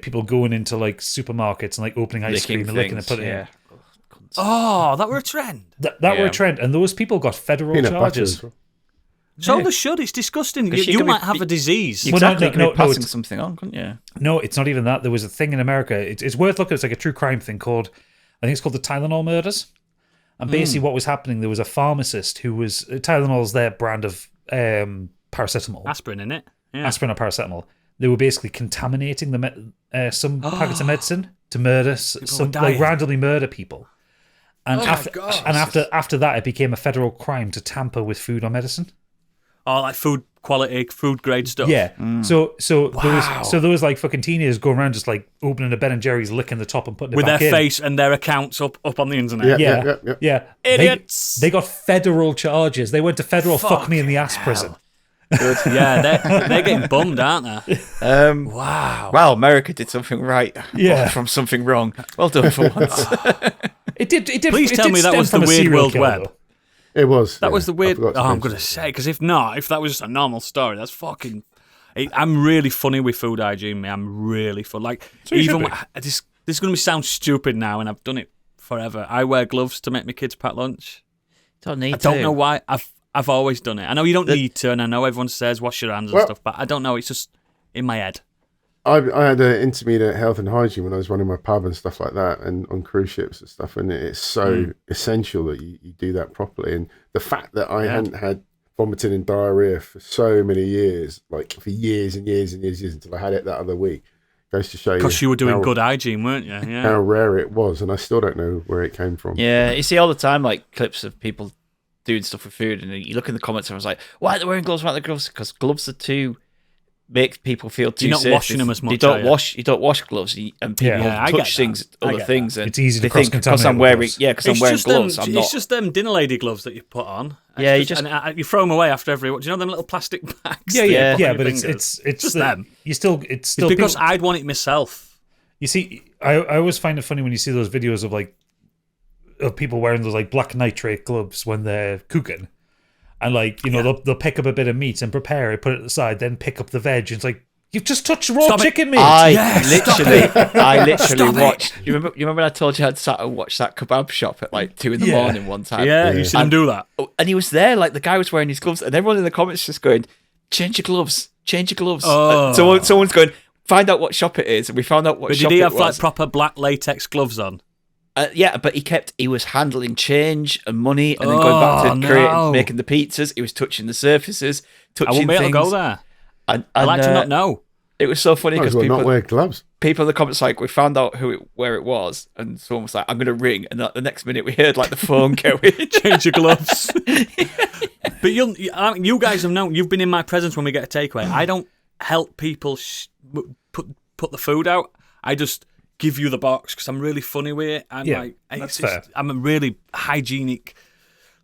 people going into like supermarkets and like opening ice cream and licking and putting it in. Oh, that were a trend. That were a trend, and those people got federal Peanut butter charges. as well. So they should. It's disgusting. 'Cause you You could might be- have a disease. Well, Exactly, no, you could be no, passing it's- something on, couldn't you? No, it's not even that. There was a thing in America. It's worth looking. It's like a true crime thing called, I think it's called the Tylenol murders. And basically, what was happening? There was a pharmacist who was Tylenol's their brand of paracetamol, Aspirin in it. Yeah. aspirin or paracetamol. They were basically contaminating some packets of medicine to murder some, dying. like randomly murder people. And Oh my after God. and after that, it became a federal crime to tamper with food or medicine. Oh, like food quality, food grade stuff. Yeah. So Wow. there was like fucking teenagers going around just like opening a Ben and Jerry's, licking the top and putting it With back their in. face and their accounts up on the internet. Yeah. Idiots. They got federal charges. They went to federal fuck me in the ass prison. Yeah, they're getting bummed, aren't they? Wow. Wow, America did something right. Yeah. From something wrong. Well done for once. It did. Please tell me that stem was the from a weird serial World killer, Web. though. It was. That was the weird. I forgot to I'm mention going to it. say, because if that was just a normal story, that's fucking. I'm really funny with food hygiene, man. I'm really fun. Like, you should even be. this is going to sound stupid now, and I've done it forever. I wear gloves to make my kids pack lunch. Don't need I don't know why. I've always done it. I know you don't need to, and I know everyone says wash your hands and Well- stuff, but I don't know. It's just in my head. I had an intermediate health and hygiene when I was running my pub and stuff like that, and on cruise ships and stuff. And it's so essential that you do that properly. And the fact that I hadn't had vomiting and diarrhea for so many years, like for years and years and years, until I had it that other week, goes to show you Because you were doing how, good hygiene, weren't you? Yeah. how rare it was. And I still don't know where it came from. Yeah, you see all the time like clips of people doing stuff with food, and you look in the comments, and everyone's like, "Why are they wearing gloves? Why aren't they gloves?" Because gloves are too make people feel too You're not safe. washing them as much, You don't are you? wash. You don't wash gloves, and people Yeah, I get touch that. things, I other get things, and It's easy to they think cross-contaminate because I'm with wearing, gloves. yeah, because I'm wearing gloves, I'm not. It's just them dinner lady gloves that you put on. Yeah, you you throw them away after every. Do you know them little plastic bags? Yeah, that you yeah, put yeah. on But your it's fingers? just the- them. It's still It's because people- I'd want it myself. You see, I always find it funny when you see those videos of people wearing those like black nitrate gloves when they're cooking, and like they'll pick up a bit of meat and prepare it, put it aside, then pick up the veg. And it's like you've just touched raw Stop it. chicken meat. Yeah, stop I literally Stop it. watched. You remember when I told you I'd sat and watched that kebab shop at like 2 a.m. morning one time? Yeah, you seen him do that. And he was there, like the guy was wearing his gloves, and everyone in the comments just going, "Change your gloves, change your gloves." Oh. Someone's going, "Find out what shop it is," and we found out what But shop did he it have like was. proper black latex gloves on? Yeah, but he was handling change and money, and then going back to no. making the pizzas. He was touching the surfaces, I touching wouldn't be able to things. go there. And, I like to uh, not know. It was so funny Might because as well not people wear gloves. in the comments like, we found out where it was, and someone was like, "I'm gonna ring," and the next minute we heard like the phone going. Change your gloves. But you guys have known. You've been in my presence when we get a takeaway. I don't help people put the food out. I just give you the box because I'm really funny with it. I'm that's fair. I'm a really hygienic.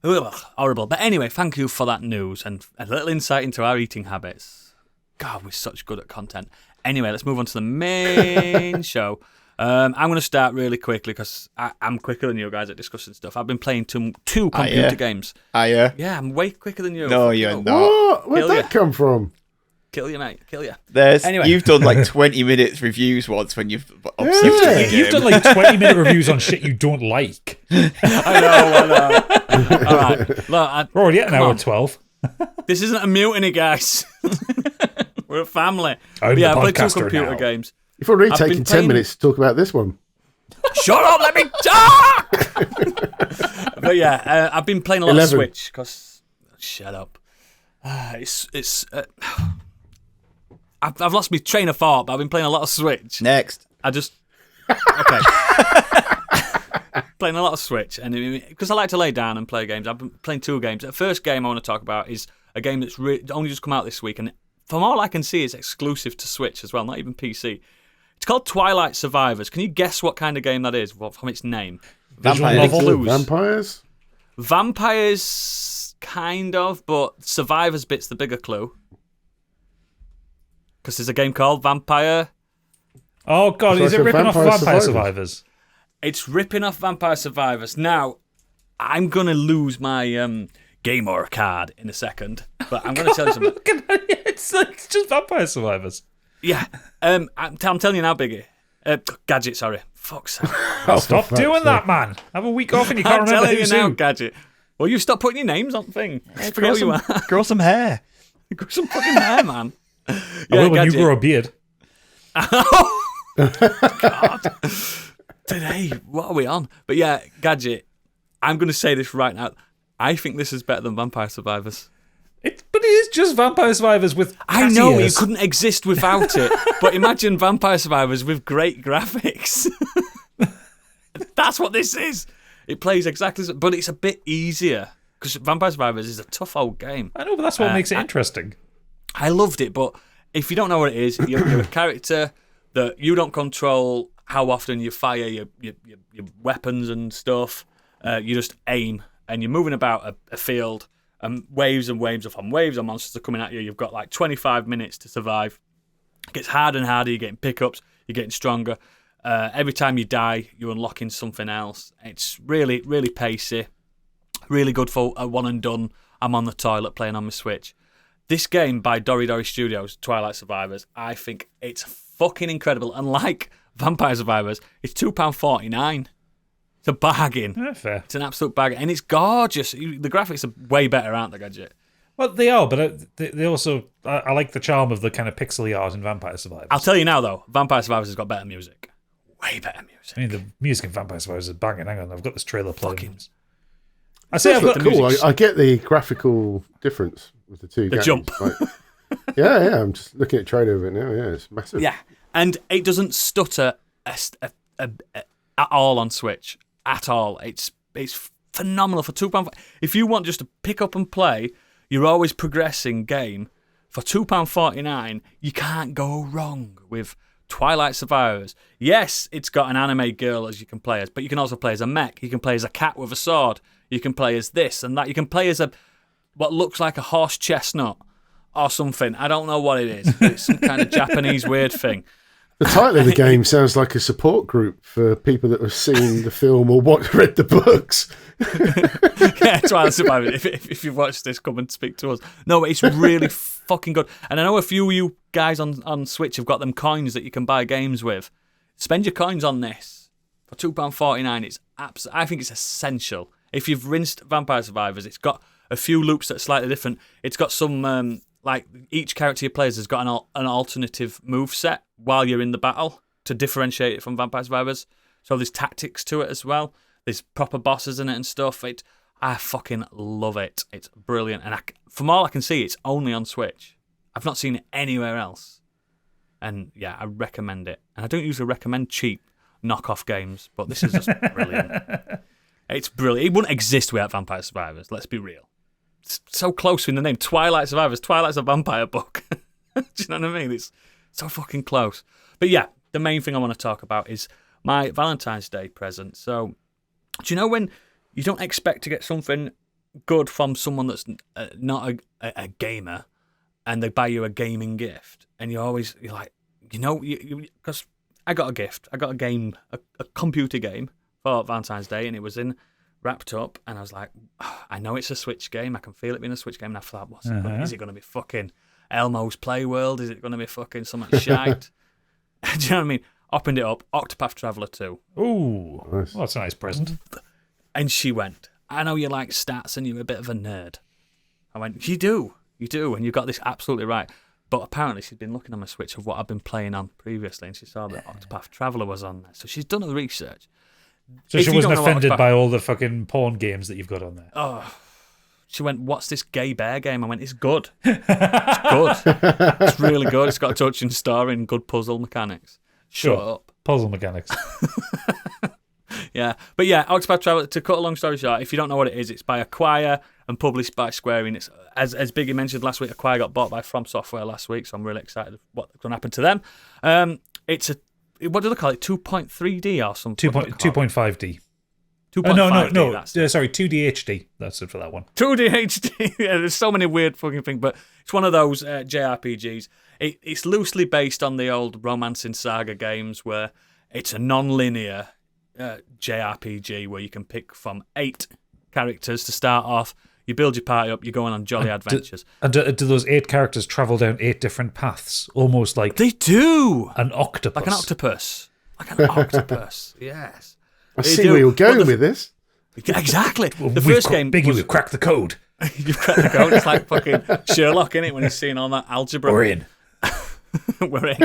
Ugh, horrible. But anyway, thank you for that news and a little insight into our eating habits. God, we're such good at content. Anyway, let's move on to the main show. I'm going to start really quickly because I'm quicker than you guys at discussing stuff. I've been playing two computer games. Yeah. Yeah, I'm way quicker than you. No, you're not. What? Where'd Kill that ya. come from? Kill you, mate. Kill you. Anyway. You've done like 20 minutes reviews once when you've obsessed with the You've game. done like 20-minute reviews on shit you don't like. I know. All right. Look, We're already at an Come hour on. 12. this isn't a mutiny, guys. We're a family. I'm But yeah, the I played two podcaster computer now. games. You've already I've taken been 10 playing- minutes to talk about this one. Shut up, let me talk! But yeah, I've been playing a lot 11. of Switch, because... Shut up. I've lost my train of thought, but I've been playing a lot of Switch. Next. Okay. Playing a lot of Switch, and because I like to lay down and play games, I've been playing 2 games. The first game I want to talk about is a game that's only just come out this week, and from all I can see, it's exclusive to Switch as well, not even PC. It's called Twilight Survivors. Can you guess what kind of game that is from its name? Visual Vampire. novel. Clues. Vampires? Vampires, kind of, but Survivors bit's the bigger clue. Because there's a game called Vampire. Oh God, It's is it like a ripping off Vampire Vampire Survivors. Survivors? It's ripping off Vampire Survivors. Now, I'm going to lose my Gamer card in a second, but I'm going to tell you something. It's just Vampire Survivors. Yeah, I'm telling you now, Biggie. Gadget, sorry. Fuck's sake. Stop doing that, man. Have a week off and you can't I'm remember telling you who's now, who. Gadget. Well, you stop putting your names on thing. Forget Grow who you are. some hair. Grow some fucking hair, man. I will when you grow a beard. God. Today, what are we on? But yeah, Gadget, I'm going to say this right now. I think this is better than Vampire Survivors. But it is just Vampire Survivors with I know cat it ears. couldn't exist without it, but imagine Vampire Survivors with great graphics. That's what this is. It plays exactly, but it's a bit easier because Vampire Survivors is a tough old game. I know, but that's what makes it interesting. I loved it, but if you don't know what it is, you're a character that you don't control how often you fire your weapons and stuff. You just aim, and you're moving about a field, and waves upon waves of monsters are coming at you. You've got like 25 minutes to survive. It gets harder and harder. You're getting pickups. You're getting stronger. Every time you die, you're unlocking something else. It's really, really pacey. Really good for a one and done. I'm on the toilet playing on my Switch. This game by Dory Dory Studios, Twilight Survivors, I think it's fucking incredible. And like Vampire Survivors, it's £2.49. It's a bargain. Yeah, fair. It's an absolute bargain. And it's gorgeous. The graphics are way better, aren't they, Gadget? Well, they are, but they also... I like the charm of the kind of pixely art in Vampire Survivors. I'll tell you now, though, Vampire Survivors has got better music. Way better music. I mean, the music in Vampire Survivors is banging. Hang on, I've got this trailer playing. Fucking- I say I've That's got cool. I get the graphical difference with the two The games. jump. Like, yeah, I'm just looking at a trailer of it now. Yeah, it's massive. Yeah, and it doesn't stutter at all on Switch. At all. It's phenomenal for £2. If you want just to pick up and play, you're always progressing game. For £2.49, you can't go wrong with Twilight Survivors. Yes, it's got an anime girl as you can play as, but you can also play as a mech. You can play as a cat with a sword. You can play as this and that. You can play as what looks like a horse chestnut or something. I don't know what it is. It's some kind of Japanese weird thing. The title of the game sounds like a support group for people that have seen the film or read the books. Yeah, Twilight Survivors. If you've watched this, come and speak to us. No, it's really fucking good. And I know a few of you guys on Switch have got them coins that you can buy games with. Spend your coins on this for £2.49. It's I think it's essential. If you've rinsed Vampire Survivors, it's got a few loops that are slightly different. It's got some like each character you play has got an alternative move set while you're in the battle to differentiate it from Vampire Survivors. So there's tactics to it as well. There's proper bosses in it and stuff. I fucking love it. It's brilliant. And from all I can see, it's only on Switch. I've not seen it anywhere else. And yeah, I recommend it. And I don't usually recommend cheap knockoff games, but this is just brilliant. It's brilliant. It wouldn't exist without Vampire Survivors, let's be real. It's so close in the name. Twilight Survivors. Twilight's a vampire book. Do you know what I mean? It's so fucking close. But yeah, the main thing I want to talk about is my Valentine's Day present. So, do you know when you don't expect to get something good from someone that's not a gamer and they buy you a gaming gift and you're like, because I got a gift. I got a game, a computer game for Valentine's Day, and it was wrapped up, and I was like, I know it's a Switch game. I can feel it being a Switch game. And I thought, is it going to be fucking Elmo's Playworld? Is it going to be fucking something shite? Do you know what I mean? Opened it up, Octopath Traveler 2. Ooh, Nice. well, that's a nice present. And she went, I know you like stats and you're a bit of a nerd. I went, you do, and you got this absolutely right. But apparently she's been looking on my Switch of what I've been playing on previously, and she saw that Octopath Traveler was on there. So she's done the research. So If she you wasn't don't know offended Octopath- by all the fucking porn games that you've got on there. Oh, she went, "What's this gay bear game?" I went, "It's good. It's good. It's really good. It's got a touching story and good puzzle mechanics." Shut up. Puzzle mechanics. Yeah, but yeah, Octopath Traveler. To cut a long story short, if you don't know what it is, it's by Acquire and published by Square Enix. As Biggie mentioned last week, Acquire got bought by From Software last week, so I'm really excited what's going to happen to them. It's a, what do they call it? 2.3D or something? 2.5D. 2.5D. No. That's it. Sorry, 2D HD. That's it for that one. 2D HD. Yeah, there's so many weird fucking things, but it's one of those JRPGs. It's loosely based on the old Romancing Saga games, where it's a non-linear JRPG where you can pick from 8 characters to start off. You build your party up, you're going on jolly adventures. Do those 8 characters travel down 8 different paths? Almost like They do! an octopus. Like an octopus. Like an octopus, yes. I They see do. where you're going But with this. Exactly. The We've first cra- game Biggie, was... we've cracked the code. You've cracked the code. It's like fucking Sherlock, innit, when he's seeing all that algebra. We're in. We're in.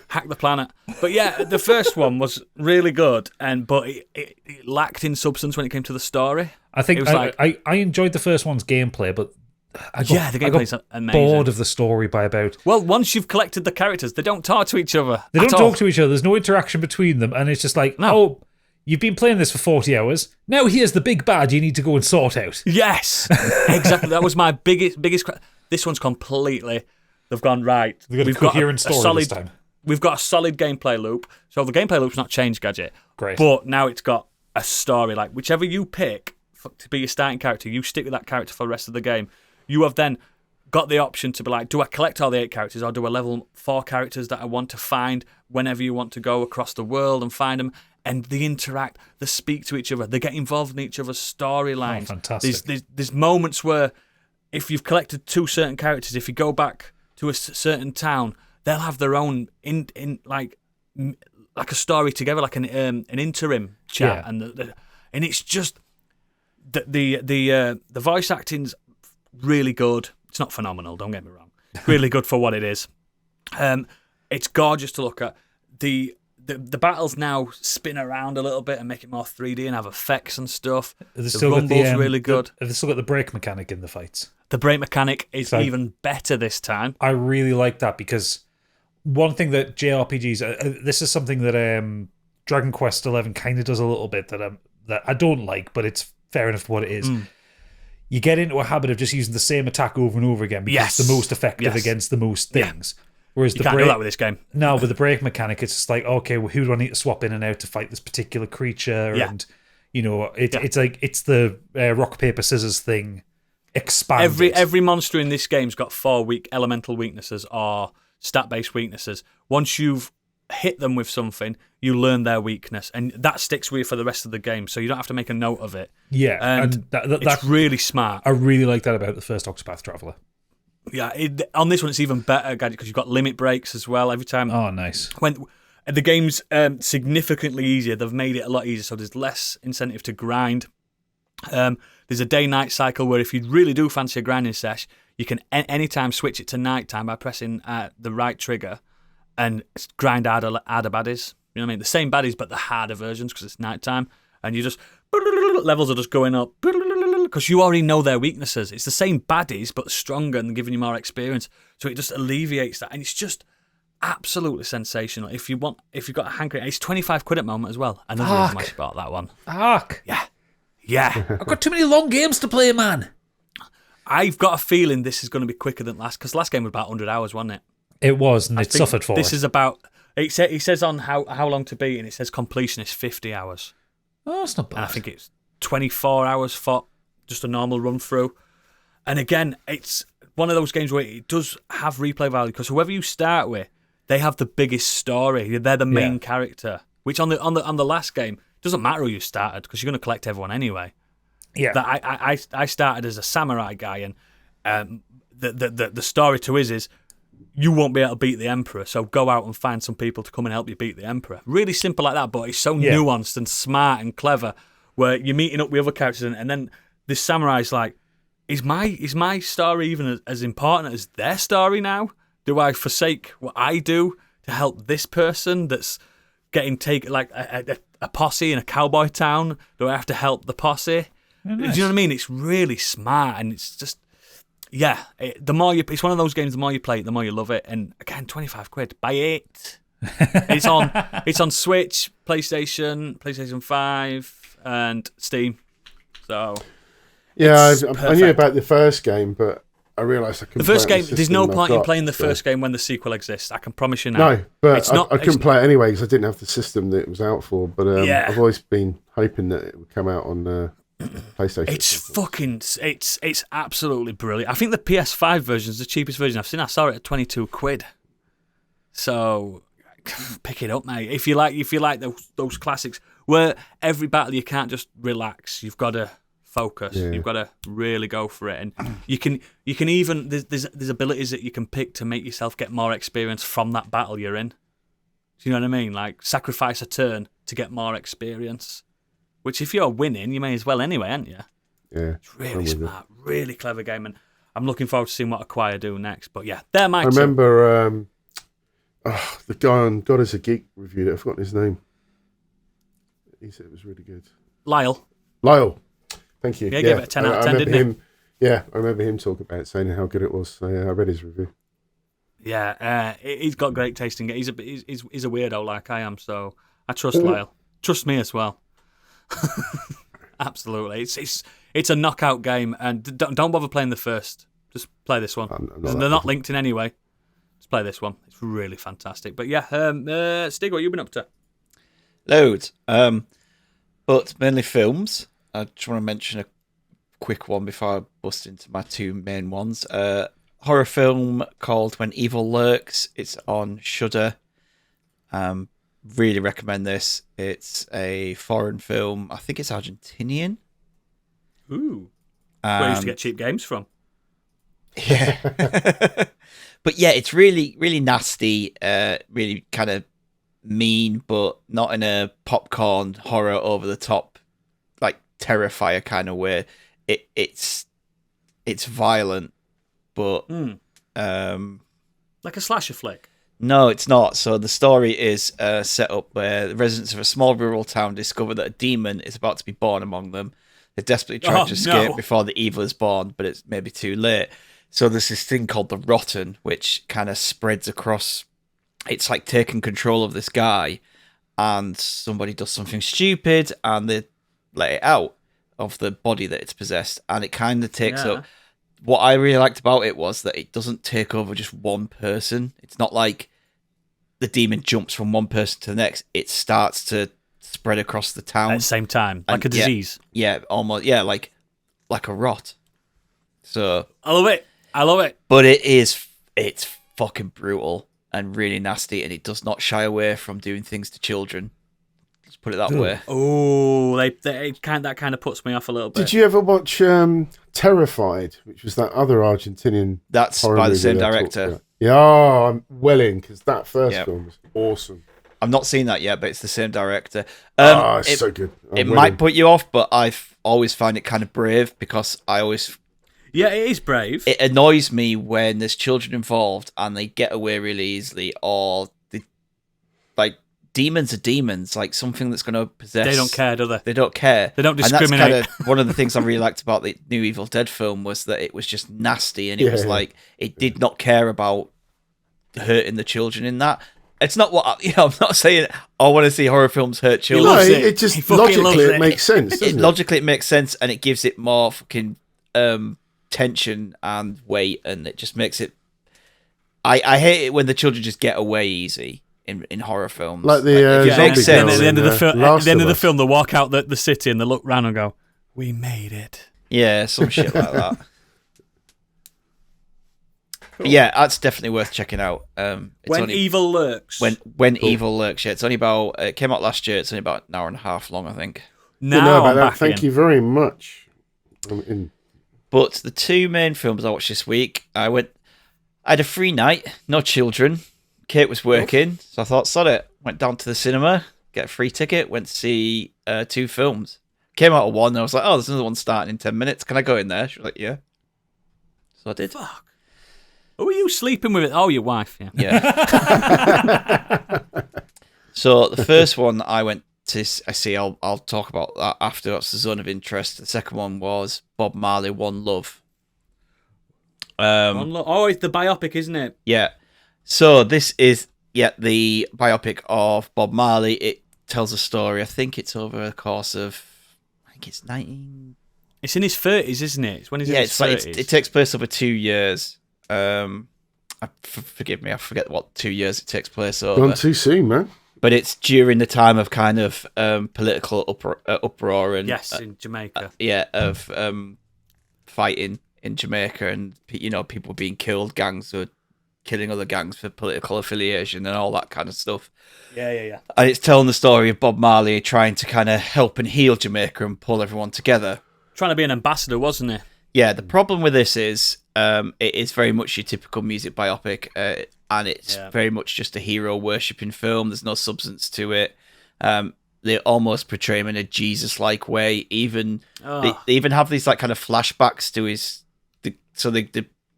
Hack the planet. But yeah, the first one was really good, but it lacked in substance when it came to the story. I think It was I enjoyed the first one's gameplay, but I got, the I gameplay's got amazing. bored of the story by about... Well, once you've collected the characters, they don't talk to each other. They don't at all. talk to each other. There's no interaction between them, and it's just like, No. oh, you've been playing this for 40 hours. Now here's the big bad you need to go and sort out. Yes, exactly. That was my biggest. This one's completely. They've gone right. They've got a coherent story solid, this time. We've got a solid gameplay loop. So the gameplay loop's not changed, Gadget. Great. But now it's got a story. Like whichever you pick to be your starting character, you stick with that character for the rest of the game. You have then got the option to be like, do I collect all the 8 characters, or do I level 4 characters that I want to find whenever you want to go across the world and find them? And they interact, they speak to each other, they get involved in each other's storylines. Oh, fantastic. There's moments where if you've collected 2 certain characters, if you go back to a certain town, they'll have their own like a story together, like an interim chat, Yeah. and it's just the voice acting's really good. It's not phenomenal, don't get me wrong. It's really good for what it is. It's gorgeous to look at. The battles now spin around a little bit and make it more 3D and have effects and stuff. The rumble's really good. Have they still got the break mechanic in the fights? The break mechanic is So- even better this time. I really like that because one thing that JRPGs, this is something that Dragon Quest XI kind of does a little bit that I don't like, but it's fair enough for what it is. You get into a habit of just using the same attack over and over again because Yes. it's the most effective Yes. against the most things. Whereas You the can't break, do that with this game. no, with the break mechanic, it's just like, okay, well, who do I need to swap in and out to fight this particular creature? Yeah. And it's like it's the rock paper scissors thing expanded. Every monster in this game's got 4 weak elemental weaknesses or stat-based weaknesses. Once you've hit them with something, you learn their weakness, and that sticks with you for the rest of the game. So you don't have to make a note of it. Yeah, and that's it's really smart. I really like that about the first Octopath Traveler. Yeah, on this one it's even better, Gadget, because you've got limit breaks as well. Every time Oh, nice. when the game's significantly easier, they've made it a lot easier, so there's less incentive to grind. There's a day-night cycle where if you really do fancy a grinding sesh, you can anytime switch it to nighttime by pressing the right trigger and grind harder baddies. You know what I mean? The same baddies, but the harder versions because it's nighttime, and you just levels are just going up because you already know their weaknesses. It's the same baddies but stronger and giving you more experience, so it just alleviates that, and it's just absolutely sensational. If you've got a hankering, it's £25 at the moment as well. Another reason why I bought that one. Fuck. Yeah. I've got too many long games to play, man. I've got a feeling this is going to be quicker than last, because last game was about 100 hours, wasn't it? It was, and it think suffered for this it. is about. It says on how long to beat, and it says completion is 50 hours, Oh, it's not bad. and I think it's 24 hours for just a normal run through. And again, it's one of those games where it does have replay value because whoever you start with, they have the biggest story. They're the main character. Which on the last game doesn't matter who you started because you're going to collect everyone anyway. Yeah. That I started as a samurai guy, and the story to is you won't be able to beat the Emperor, so go out and find some people to come and help you beat the Emperor. Really simple like that, but it's so nuanced and smart and clever, where you're meeting up with other characters, and then this samurai's like, is my story even as important as their story now? Do I forsake what I do to help this person that's getting taken, like a posse in a cowboy town? Do I have to help the posse? Oh, nice. Do you know what I mean? It's really smart, and it's just, yeah. It's one of those games. The more you play it, the more you love it. And again, £25. Buy it. It's on Switch, PlayStation 5, and Steam. So Yeah, it's I knew perfect. about the first game, but I realised I couldn't. The first play it on game, there's no system point I've in got, playing the so- first game when the sequel exists. I can promise you now. No, but It's not- I couldn't it's- play it anyway because I didn't have the system that it was out for. But Yeah. I've always been hoping that it would come out on PlayStation. It's fucking, it's absolutely brilliant. I think the PS5 version is the cheapest version I've seen. I saw it at £22. So pick it up, mate. If you like those classics where every battle you can't just relax, you've got to focus. Yeah. You've got to really go for it, and you can even there's abilities that you can pick to make yourself get more experience from that battle you're in. Do you know what I mean? Like sacrifice a turn to get more experience. Which, if you're winning, you may as well anyway, aren't you? Yeah, It's I'm really with you. smart, really clever game, and I'm looking forward to seeing what Acquire do next. But yeah, they're my I two. remember the guy on God is a Geek reviewed it. I've forgotten his name. He said it was really good. Lyle. Lyle, thank you. Yeah, gave it a 10 out of 10, remember didn't he? Yeah, I remember him talking about it, saying how good it was. So yeah, I read his review. Yeah, he's got great taste in games. He's a weirdo like I am, so I trust Lyle. Trust me as well. Absolutely, it's a knockout game, and don't bother playing the first. Just play this one. I'm not They're that not bothered. linked in any way. Just play this one. It's really fantastic. But yeah, Stig, what you been up to? Loads. But mainly films. I just want to mention a quick one before I bust into my two main ones. Horror film called When Evil Lurks. It's on Shudder. Really recommend this. It's a foreign film. I think it's Argentinian. Ooh, where I used to Um, get cheap games from. Yeah. But yeah, it's really, really nasty, really kind of mean, but not in a popcorn horror over the top, like Terrifier kind of way. It's violent, but Like a slasher flick. no, it's not. So the story is set up where the residents of a small rural town discover that a demon is about to be born among them. They desperately try Oh, to escape no. before the evil is born, but it's maybe too late. So there's this thing called the Rotten, which kind of spreads across. It's like taking control of this guy, and somebody does something stupid, and they let it out of the body that it's possessed, and it kind of takes Yeah. up. What I really liked about it was that it doesn't take over just one person. It's not like the demon jumps from one person to the next. It starts to spread across the town. At the same time, like a And, yeah, disease. Yeah, almost. Yeah, like a rot. So, I love it. but it's fucking brutal and really nasty, and it does not shy away from doing things to children. Let's put it that way. Oh, that kind of puts me off a little bit. Did you ever watch Terrified, which was that other Argentinian That's horror by the movie same that I talked director. about? Yeah, I'm well in because that first Yep. film was awesome. I've not seen that yet, but it's the same director. It's it so good. I'm it well might in. put you off, but I've always found it kind of brave because Yeah, it is brave. it annoys me when there's children involved and they get away really easily, or like demons are demons, like something that's going to possess. They don't care, do they? They don't care. They don't And discriminate. that's kind of one of the things I really liked about the new Evil Dead film was that it was just nasty, and it was Yeah. like it did not care about hurting the children in that. It's not what I'm not saying. I want to see horror films hurt He children. loves No, it. it just He fucking loves logically it. it makes sense, doesn't it? Logically, it makes sense, and it gives it more fucking tension and weight, and it just makes it. I hate it when the children just get away easy in horror films. Like the if it zombie makes And sense. at the end of the film, Last at the end of of the Us. film, they walk out the city and they look round and go, "We made it." Yeah, some shit like that. But yeah, that's definitely worth checking out. It's When only, evil lurks. when Evil Lurks. Yeah, it's only about. It came out last year. It's only about an hour and a half long, I think. now Didn't know about I'm that. back Thank in. you very much. I'm in. But the two main films I watched this week, I had a free night, no children. Kate was working, so I thought, sod it. Went down to the cinema, get a free ticket, went to see two films. Came out of one, and I was like, oh, there's another one starting in 10 minutes. Can I go in there? She was like, yeah. So I did. Fuck. Who are you sleeping with? Oh, your wife. Yeah. Yeah. So the first one I went to see, I'll talk about that after. That's the zone of interest. The second one was Bob Marley, One Love. Oh, it's the biopic, isn't it? Yeah. So this is the biopic of Bob Marley. It tells a story. I think it's over a course of, it's 19. It's in his 30s, isn't it? It's when he's in his 30s. It takes place over 2 years. Forgive me, I forget what 2 years it takes place over. Gone too soon, man. But it's during the time of kind of political uproar and in Jamaica. Of fighting in Jamaica, and people being killed, gangs were killing other gangs for political affiliation and all that kind of stuff. Yeah. And it's telling the story of Bob Marley trying to kind of help and heal Jamaica and pull everyone together. Trying to be an ambassador, wasn't he? Yeah, the problem with this is it is very much your typical music biopic, and it's very much just a hero worshipping film. There's no substance to it. They almost portray him in a Jesus-like way. They even have these like kind of flashbacks to his. So they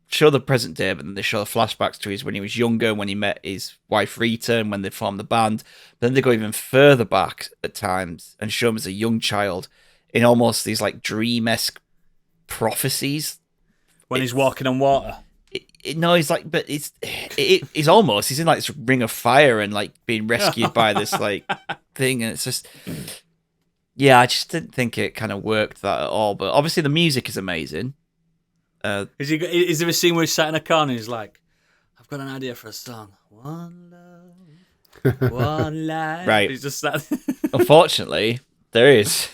show the present day, but then they show the flashbacks to his when he was younger, when he met his wife Rita, and when they formed the band. Then they go even further back at times and show him as a young child in almost these like dream-esque prophecies. When he's walking on water. No, he's like, but he's in like this ring of fire and like being rescued by this like thing, and it's just, I just didn't think it kind of worked that at all. But obviously the music is amazing. Is there a scene where he's sat in a car and he's like, I've got an idea for a song. One love, one life. Right. He's just sat. Unfortunately, there is.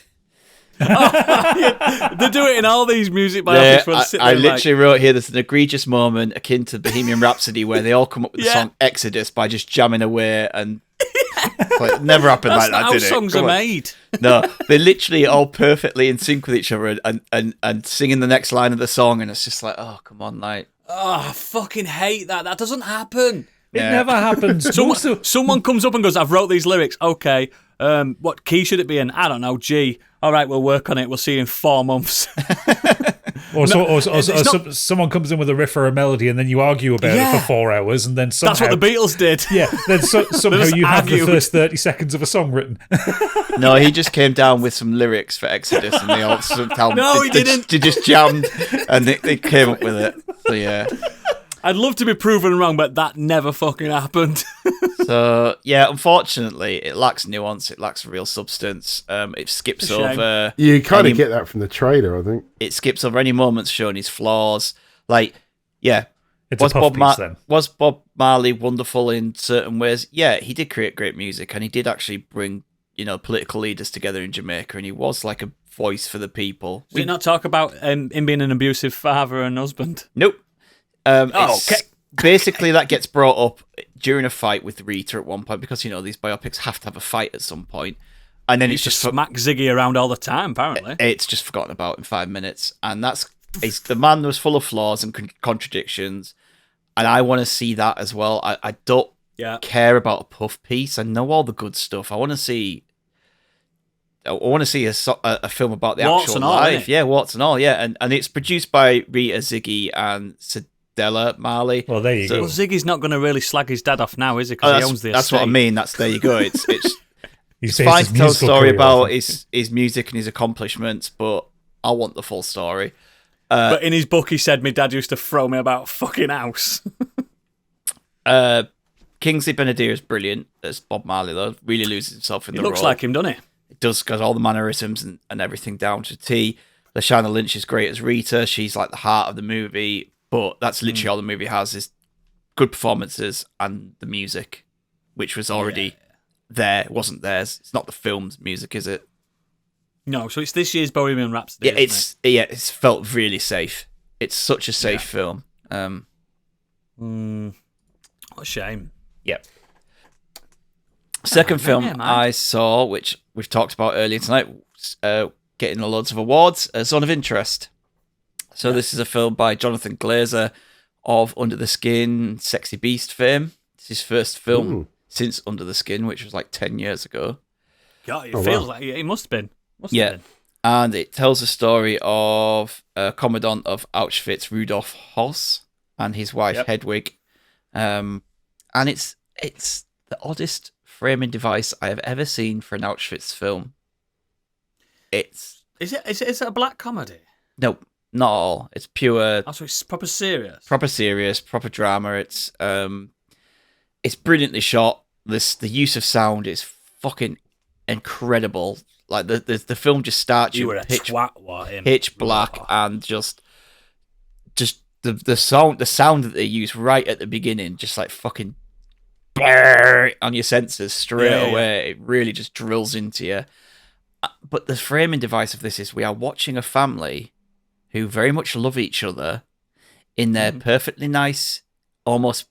They do it in all these music biopics. I literally wrote here, there's an egregious moment akin to Bohemian Rhapsody where they all come up with the song Exodus by just jamming away, and like, never happened like that, did it? That's how songs are made. No, they're literally all perfectly in sync with each other and singing the next line of the song, and it's just like, oh, come on, like. Oh, I fucking hate that. That doesn't happen. It never happens. Someone comes up and goes, I've wrote these lyrics. Okay. What key should it be in? I don't know. G. All right, we'll work on it. We'll see you in 4 months. Or someone comes in with a riff or a melody, and then you argue about it for 4 hours, and then somehow... That's what the Beatles did. Yeah, then somehow you have the first 30 seconds of a song written. No, he just came down with some lyrics for Exodus, and they all somehow... No, he didn't. They just jammed, and they came up with it. So, yeah. I'd love to be proven wrong, but that never fucking happened. So, yeah, unfortunately, it lacks nuance. It lacks real substance. It skips over... You kind of get that from the trailer, I think. It skips over any moments showing his flaws. Like, yeah. Was Bob Marley wonderful in certain ways? Yeah, he did create great music, and he did actually bring, political leaders together in Jamaica, and he was like a voice for the people. Did he not talk about him being an abusive father and husband? Nope. Okay. Basically, that gets brought up during a fight with Rita at one point, because these biopics have to have a fight at some point, and then it's just smack Ziggy around all the time. Apparently, it's just forgotten about in 5 minutes, and the man was full of flaws and contradictions, and I want to see that as well. I don't care about a puff piece. I know all the good stuff. I want to see. A film about the warts actual and all, life. Yeah, warts and all. Yeah, and it's produced by Rita, Ziggy, and Della Marley. Well, there you go. Well, Ziggy's not going to really slag his dad off now, is he? Because he owns the estate. That's what I mean. There you go. It's fine to tell a story about his music and his accomplishments, but I want the full story. But in his book, he said, "My dad used to throw me about a fucking house." Kingsley Ben-Adir is brilliant as Bob Marley, though. Really loses himself in the role. He looks like him, doesn't he? It does, got all the mannerisms and everything down to T. Lashana Lynch is great as Rita. She's like the heart of the movie. But that's literally all the movie has, is good performances and the music, which was already there. It wasn't theirs. It's not the film's music, is it? No, so it's this year's Bohemian Rhapsody. Yeah, it's felt really safe. It's such a safe film. What a shame. Yeah. Second film I saw, which we've talked about earlier tonight, getting loads of awards, Zone of Interest. So this is a film by Jonathan Glazer of Under the Skin, Sexy Beast fame. It's his first film since Under the Skin, which was like 10 years ago. God, it feels like it must have been. And it tells the story of a commandant of Auschwitz, Rudolf Höss. and his wife Hedwig, and it's the oddest framing device I have ever seen for an Auschwitz film. Is it a black comedy? No, not at all. It's pure. Oh, so it's proper serious. Proper drama. It's brilliantly shot. The use of sound is fucking incredible. Like the film just starts You were a twat, pitch black, and just the sound that they use right at the beginning, just like fucking on your senses straight away. It really just drills into you. But the framing device of this is we are watching a family who very much love each other in their perfectly nice, almost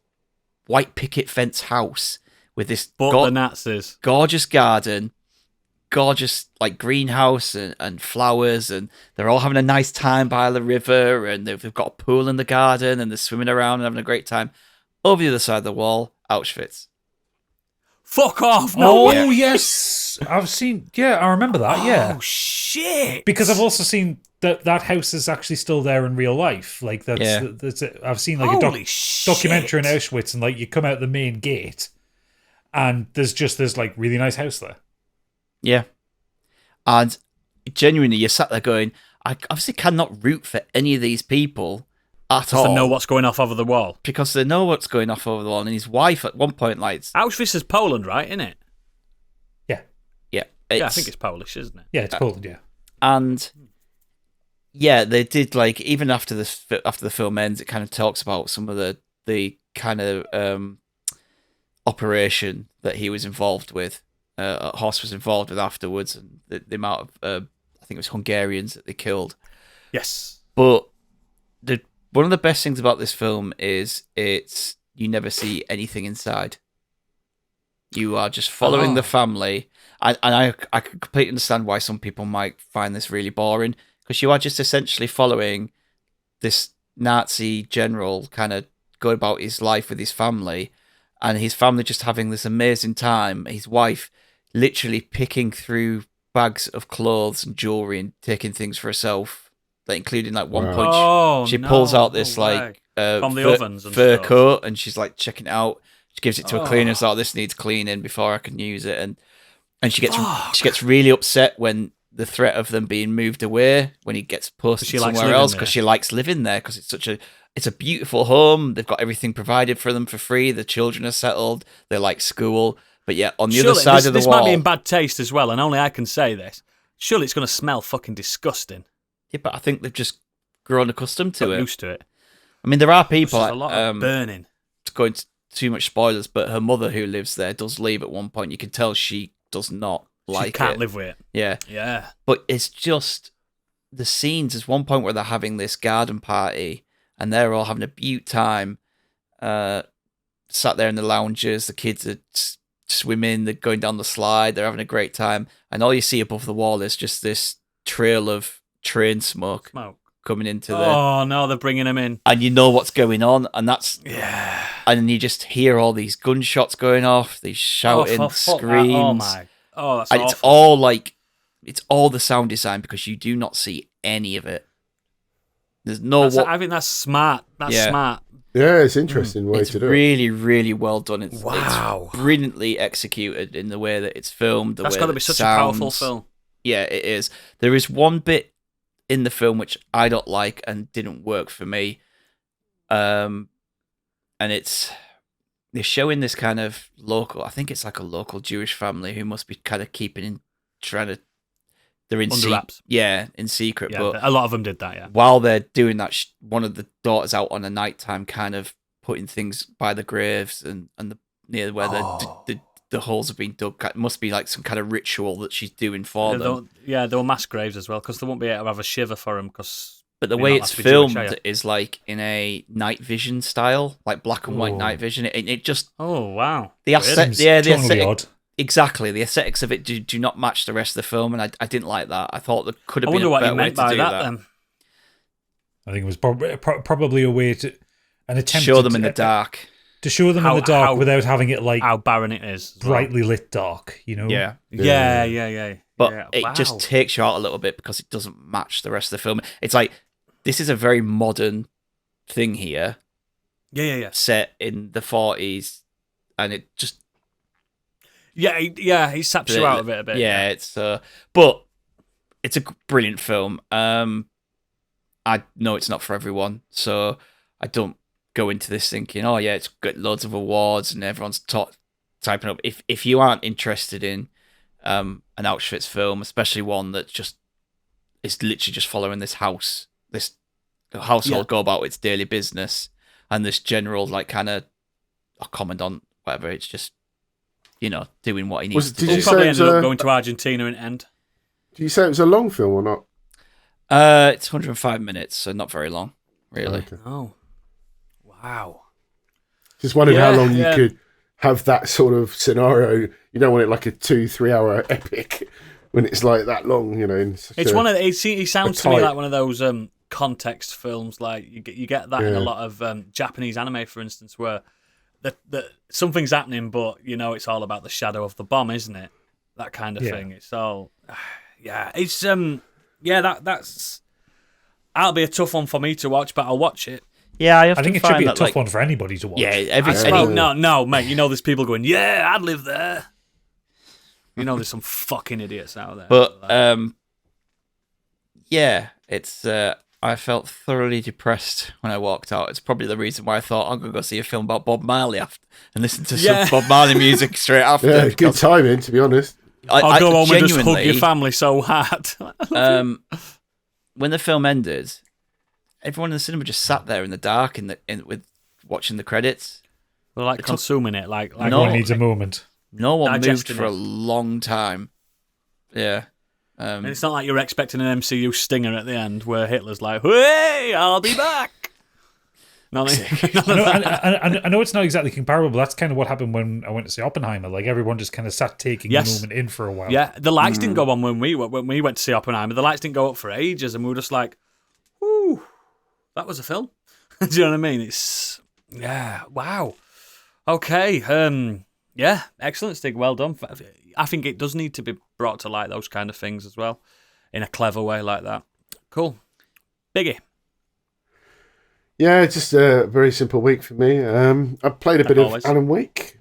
white picket fence house with this the Nazis. Gorgeous garden, gorgeous like greenhouse and flowers, and they're all having a nice time by the river, and they've got a pool in the garden, and they're swimming around and having a great time. Over the other side of the wall, Auschwitz. Fuck off! No. Yes, I've seen. Yeah, I remember that. Yeah. Oh shit! Because I've also seen that house is actually still there in real life. Like I've seen like Holy documentary in shit. Auschwitz, and like you come out the main gate, and there's just this like really nice house there. Yeah, and genuinely, you're sat there going, I obviously cannot root for any of these people at all. They know what's going off over the wall. Because they know what's going off over the wall, and his wife at one point, like... Auschwitz is Poland, right, isn't it? Yeah. Yeah. I think it's Polish, isn't it? Yeah, it's Poland, yeah. And, yeah, they did, like, even after the film ends, it kind of talks about some of the kind of operation that he was involved with, Horst was involved with afterwards, and the amount of, I think it was Hungarians that they killed. Yes. But one of the best things about this film is you never see anything inside. You are just following the family, and I can completely understand why some people might find this really boring, because you are just essentially following this Nazi general kind of going about his life with his family, and his family just having this amazing time. His wife literally picking through bags of clothes and jewelry and taking things for herself. Like including like one punch, she pulls out this like from the ovens and fur stuff. coat, and she's like checking it out. She gives it to a cleaner. So this needs cleaning before I can use it, and she gets really upset when the threat of them being moved away when he gets posted somewhere else, because she likes living there, because it's a beautiful home. They've got everything provided for them for free. The children are settled. They like school, but yeah, on the other side of the wall, this might be in bad taste as well, and only I can say this. Surely it's going to smell fucking disgusting. Yeah, but I think they've just grown accustomed to it. Used to it. I mean, there are people. There's a lot of burning. It's going to too much spoilers, but her mother, who lives there, does leave at one point. You can tell she does not like it. She can't live with it. Yeah, yeah. But it's just the scenes. There's one point where they're having this garden party, and they're all having a beaut time. Sat there in the lounges. The kids are swimming. They're going down the slide. They're having a great time, and all you see above the wall is just this trail of train smoke coming into Oh no, they're bringing him in, and you know what's going on, and that's and you just hear all these gunshots going off, these shouting, screams. That's and awful. it's all the sound design, because you do not see any of it. There's no. I think that's smart. Smart. Yeah, it's interesting way to do it. It's really, really well done. It's Wow. It's brilliantly executed in the way that it's filmed. That's got to be such a powerful film. Yeah, it is. There is one bit in the film which I don't like and didn't work for me, and they're showing this kind of local. I think it's like a local Jewish family who must be kind of they're in Under wraps. in secret. Yeah, but a lot of them did that. Yeah. while they're doing that, one of the daughters out on a nighttime, kind of putting things by the graves and the near where the holes have been dug. It must be like some kind of ritual that she's doing for them. There were mass graves as well, because they won't be able to have a shiver for them. But the way it's filmed is like in a night vision style, like black and white night vision. It just wow. The aesthetic, odd. exactly. The aesthetics of it do not match the rest of the film, and I didn't like that. I thought there could have been a better way to do that. Then. I think it was probably a way to an attempt show them in the dark. To show them in the dark without having it like how barren it is, brightly lit dark, you know? Yeah. But it just takes you out a little bit because it doesn't match the rest of the film. It's like, this is a very modern thing here, Yeah. set in the 40s, and it just He saps you out of it a bit. Yeah, it's but it's a brilliant film. I know it's not for everyone, so I don't go into this thinking, oh yeah, it's got loads of awards and everyone's typing up. If you aren't interested in an Auschwitz film, especially one that just is literally just following this household go about its daily business, and this general like kind of a commandant, whatever, it's just doing what he needs to do. He probably ended up going to Argentina in the end. Did you say it was a long film or not? It's 105 minutes, so not very long, really. Okay. Oh, wow. Just wondering how long you could have that sort of scenario. You don't want it like a 2-3 hour epic when it's like that long, He sounds to me like one of those context films. Like you get that in a lot of Japanese anime, for instance, where something's happening, but it's all about the shadow of the bomb, isn't it? That kind of thing. It's all, it's that's. That'll be a tough one for me to watch, but I'll watch it. Yeah, I think it should be a tough one for anybody to watch. Yeah, no, mate. There's people going, yeah, I'd live there. There's some fucking idiots out there. But it's. I felt thoroughly depressed when I walked out. It's probably the reason why I thought I'm gonna go see a film about Bob Marley after and listen to some Bob Marley music straight after. Yeah, good timing, to be honest. I'll go home and just hug your family so hard. When the film ended, everyone in the cinema just sat there in the dark with watching the credits. They're like consuming it. Like no one needs a moment. No one moved for a long time. Yeah. And it's not like you're expecting an MCU stinger at the end where Hitler's like, "Hey, I'll be back." I know it's not exactly comparable, but that's kind of what happened when I went to see Oppenheimer. Like everyone just kind of sat taking the moment in for a while. Yeah, the lights didn't go on when we went to see Oppenheimer. The lights didn't go up for ages, and we were just like, "Ooh, that was a film." Do you know what I mean? It's wow. Okay, excellent, Stig. Well done. I think it does need to be brought to light, those kind of things as well, in a clever way like that. Cool. Biggie. Yeah, just a very simple week for me. I played a bit of Alan Wake.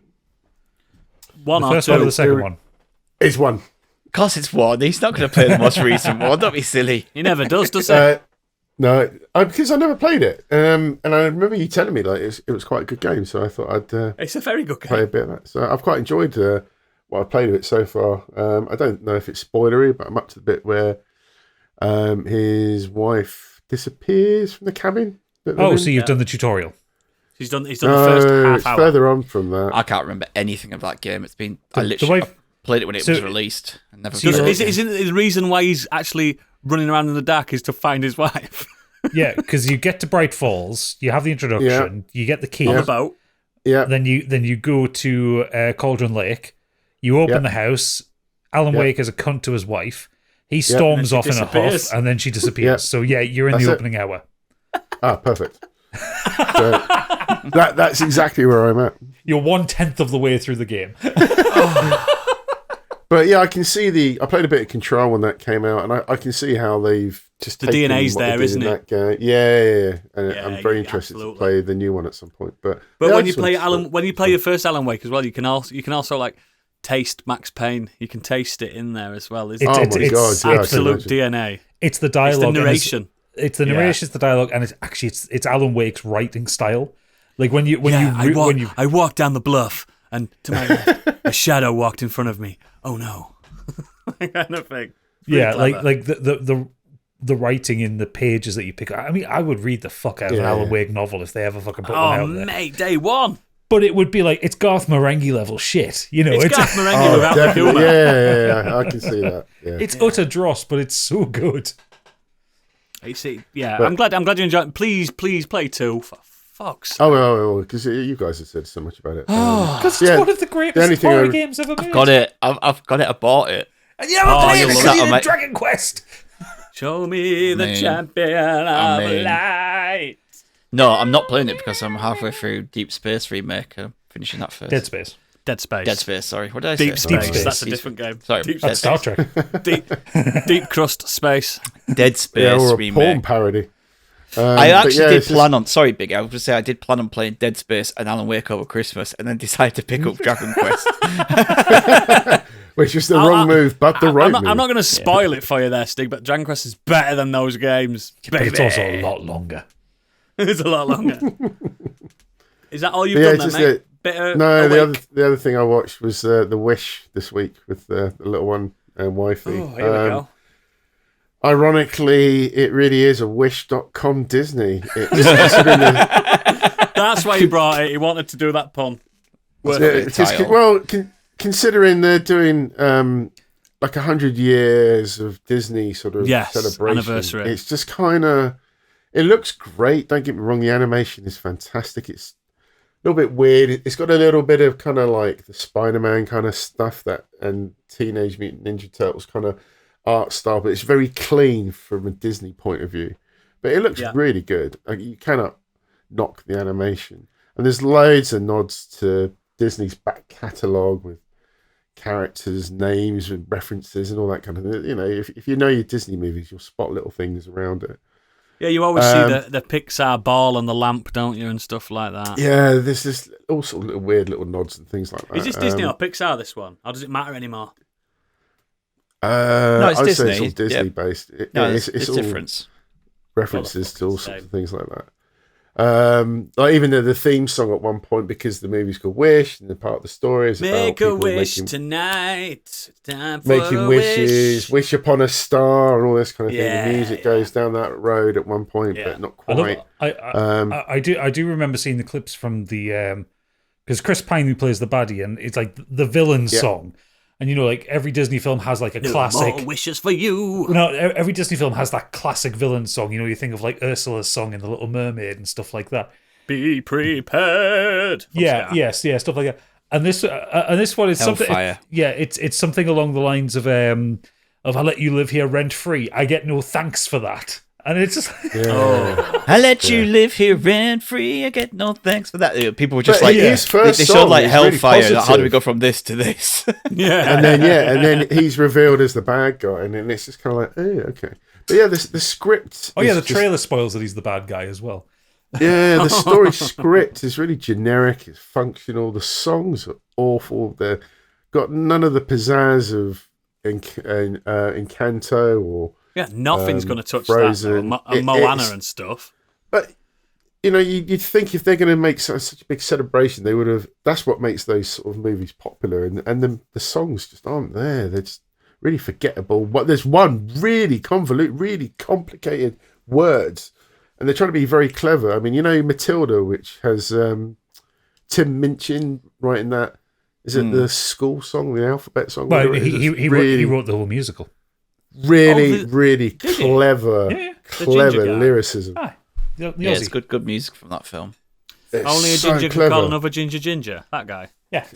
One the or first two. one or the second one? It's one. Of course it's one. He's not going to play the most recent one. Don't be silly. He never does he? No, because I never played it. And I remember you telling me like it was quite a good game, so I thought I'd it's a very good game. Play a bit of that. So I've quite enjoyed what I've played of it so far. I don't know if it's spoilery, but I'm up to the bit where his wife disappears from the cabin. So you've done the tutorial. He's done the first half hour. Further on from that. I can't remember anything of that game. It's been I played it when it was released. And never isn't the reason why he's actually running around in the dark is to find his wife? Yeah, because you get to Bright Falls, you have the introduction, you get the key on the boat. Yeah. Then you go to Cauldron Lake, you open the house. Alan Wake is a cunt to his wife. He storms off in a huff, and then she disappears. So you're in the opening hour. Ah, perfect. So, that's exactly where I'm at. You're 1/10 of the way through the game. But yeah, I can see I played a bit of Control when that came out, and I can see how they've just the DNA's there, isn't it? Yeah. And I'm very interested to play the new one at some point. But when you play your first Alan Wake as well, you can also like taste Max Payne. You can taste it in there as well. It's absolute DNA. It's the dialogue. It's the narration. It's the narration, it's the dialogue, and it's Alan Wake's writing style. Like I walked down the bluff, and to my left, a shadow walked in front of me. Oh no, that kind of thing. Yeah, like the writing in the pages that you pick up. I mean, I would read the fuck out of an Alan Wake novel if they ever fucking put one out there. Mate, day one. But it would be like, it's Garth Marenghi level shit, It's Garth Marenghi without the humor. Yeah, I can see that. Yeah. It's utter dross, but it's so good. You see, I'm glad you enjoyed it. Please play 2, for fuck's sake. Because you guys have said so much about it. Because it's one of the greatest horror games ever made. I've got it. I've got it. I bought it. And you haven't played it because you're in Dragon Quest. Show me the champion of light. No, I'm not playing it because I'm halfway through Deep Space Remake. I'm finishing that first. Dead Space. Dead Space, sorry. What did I say? Deep Space. That's a different game. Sorry. That's Star Trek. Deep Crust Space. Dead Space or a Remake. porn parody. I actually yeah, did plan on. Sorry, Big. I was going to say I did plan on playing Dead Space and Alan Wake over Christmas, and then decided to pick up Dragon Quest. Which is the wrong move, but the right move. I'm not going to spoil it for you there, Stig, but Dragon Quest is better than those games. But it's also a lot longer. It's a lot longer. Is that all you've done then, mate? The other thing I watched was The Wish this week with the little one and wifey. Oh, here we go. Ironically, it really is a Wish.com Disney. That's why he brought it. He wanted to do that pun. Considering they're doing like 100 years of Disney sort of celebration, anniversary. It's just kind of. It looks great. Don't get me wrong. The animation is fantastic. It's a little bit weird. It's got a little bit of kind of like the Spider-Man kind of stuff and Teenage Mutant Ninja Turtles kind of art style, but it's very clean from a Disney point of view. But it looks really good. Like, you cannot knock the animation. And there's loads of nods to Disney's back catalogue with characters, names, and references and all that kind of thing. You know, if you know your Disney movies, you'll spot little things around it. Yeah, you always see the Pixar ball and the lamp, don't you, and stuff like that. Yeah, there's this all sort of little weird little nods and things like that. Is this Disney or Pixar, this one? Or does it matter anymore? No, it's I'd Disney. say it's all Disney based. It's all different. references to all sorts of things like that. Like even the theme song at one point, because the movie's called Wish, and the part of the story is Make about a people wish tonight. Time for making a wishes, wish upon a star, and all this kind of thing. Yeah, The music goes down that road at one point, but not quite. I do remember seeing the clips from the because Chris Pine, who plays the baddie, and it's like the villain song. And, you know, like every Disney film has like a classic. More wishes for you. No, every Disney film has that classic villain song. You know, you think of like Ursula's song in The Little Mermaid and stuff like that. Be prepared. Stuff like that. And this one is Hellfire. something. It's something along the lines of I let you live here rent free. I get no thanks for that. And it's just I let you live here rent free. I get no thanks for that. People were just But like, his first they song showed like is really Hellfire. Like, how do positive. we go from this to this? Yeah. and then he's revealed as the bad guy, and then it's just kind of like, oh, okay. But yeah, the script. the is trailer spoils that he's the bad guy as well. Yeah, the story script is really generic. It's functional. The songs are awful. They've got none of the pizzazz of Encanto or. Yeah, nothing's going to touch Frozen. that. And Moana and stuff. But, you know, you'd think if they're going to make such a big celebration, they would have. That's what makes those sort of movies popular. And the songs just aren't there. They're just really forgettable. But there's one really convoluted, really complicated words. And they're trying to be very clever. I mean, you know, Matilda, which has Tim Minchin writing that. Is it the school song, the alphabet song? Well, he wrote the whole musical. Really clever lyricism. It's good music from that film. It's Only a so ginger clever. can call another ginger. That guy. Yeah.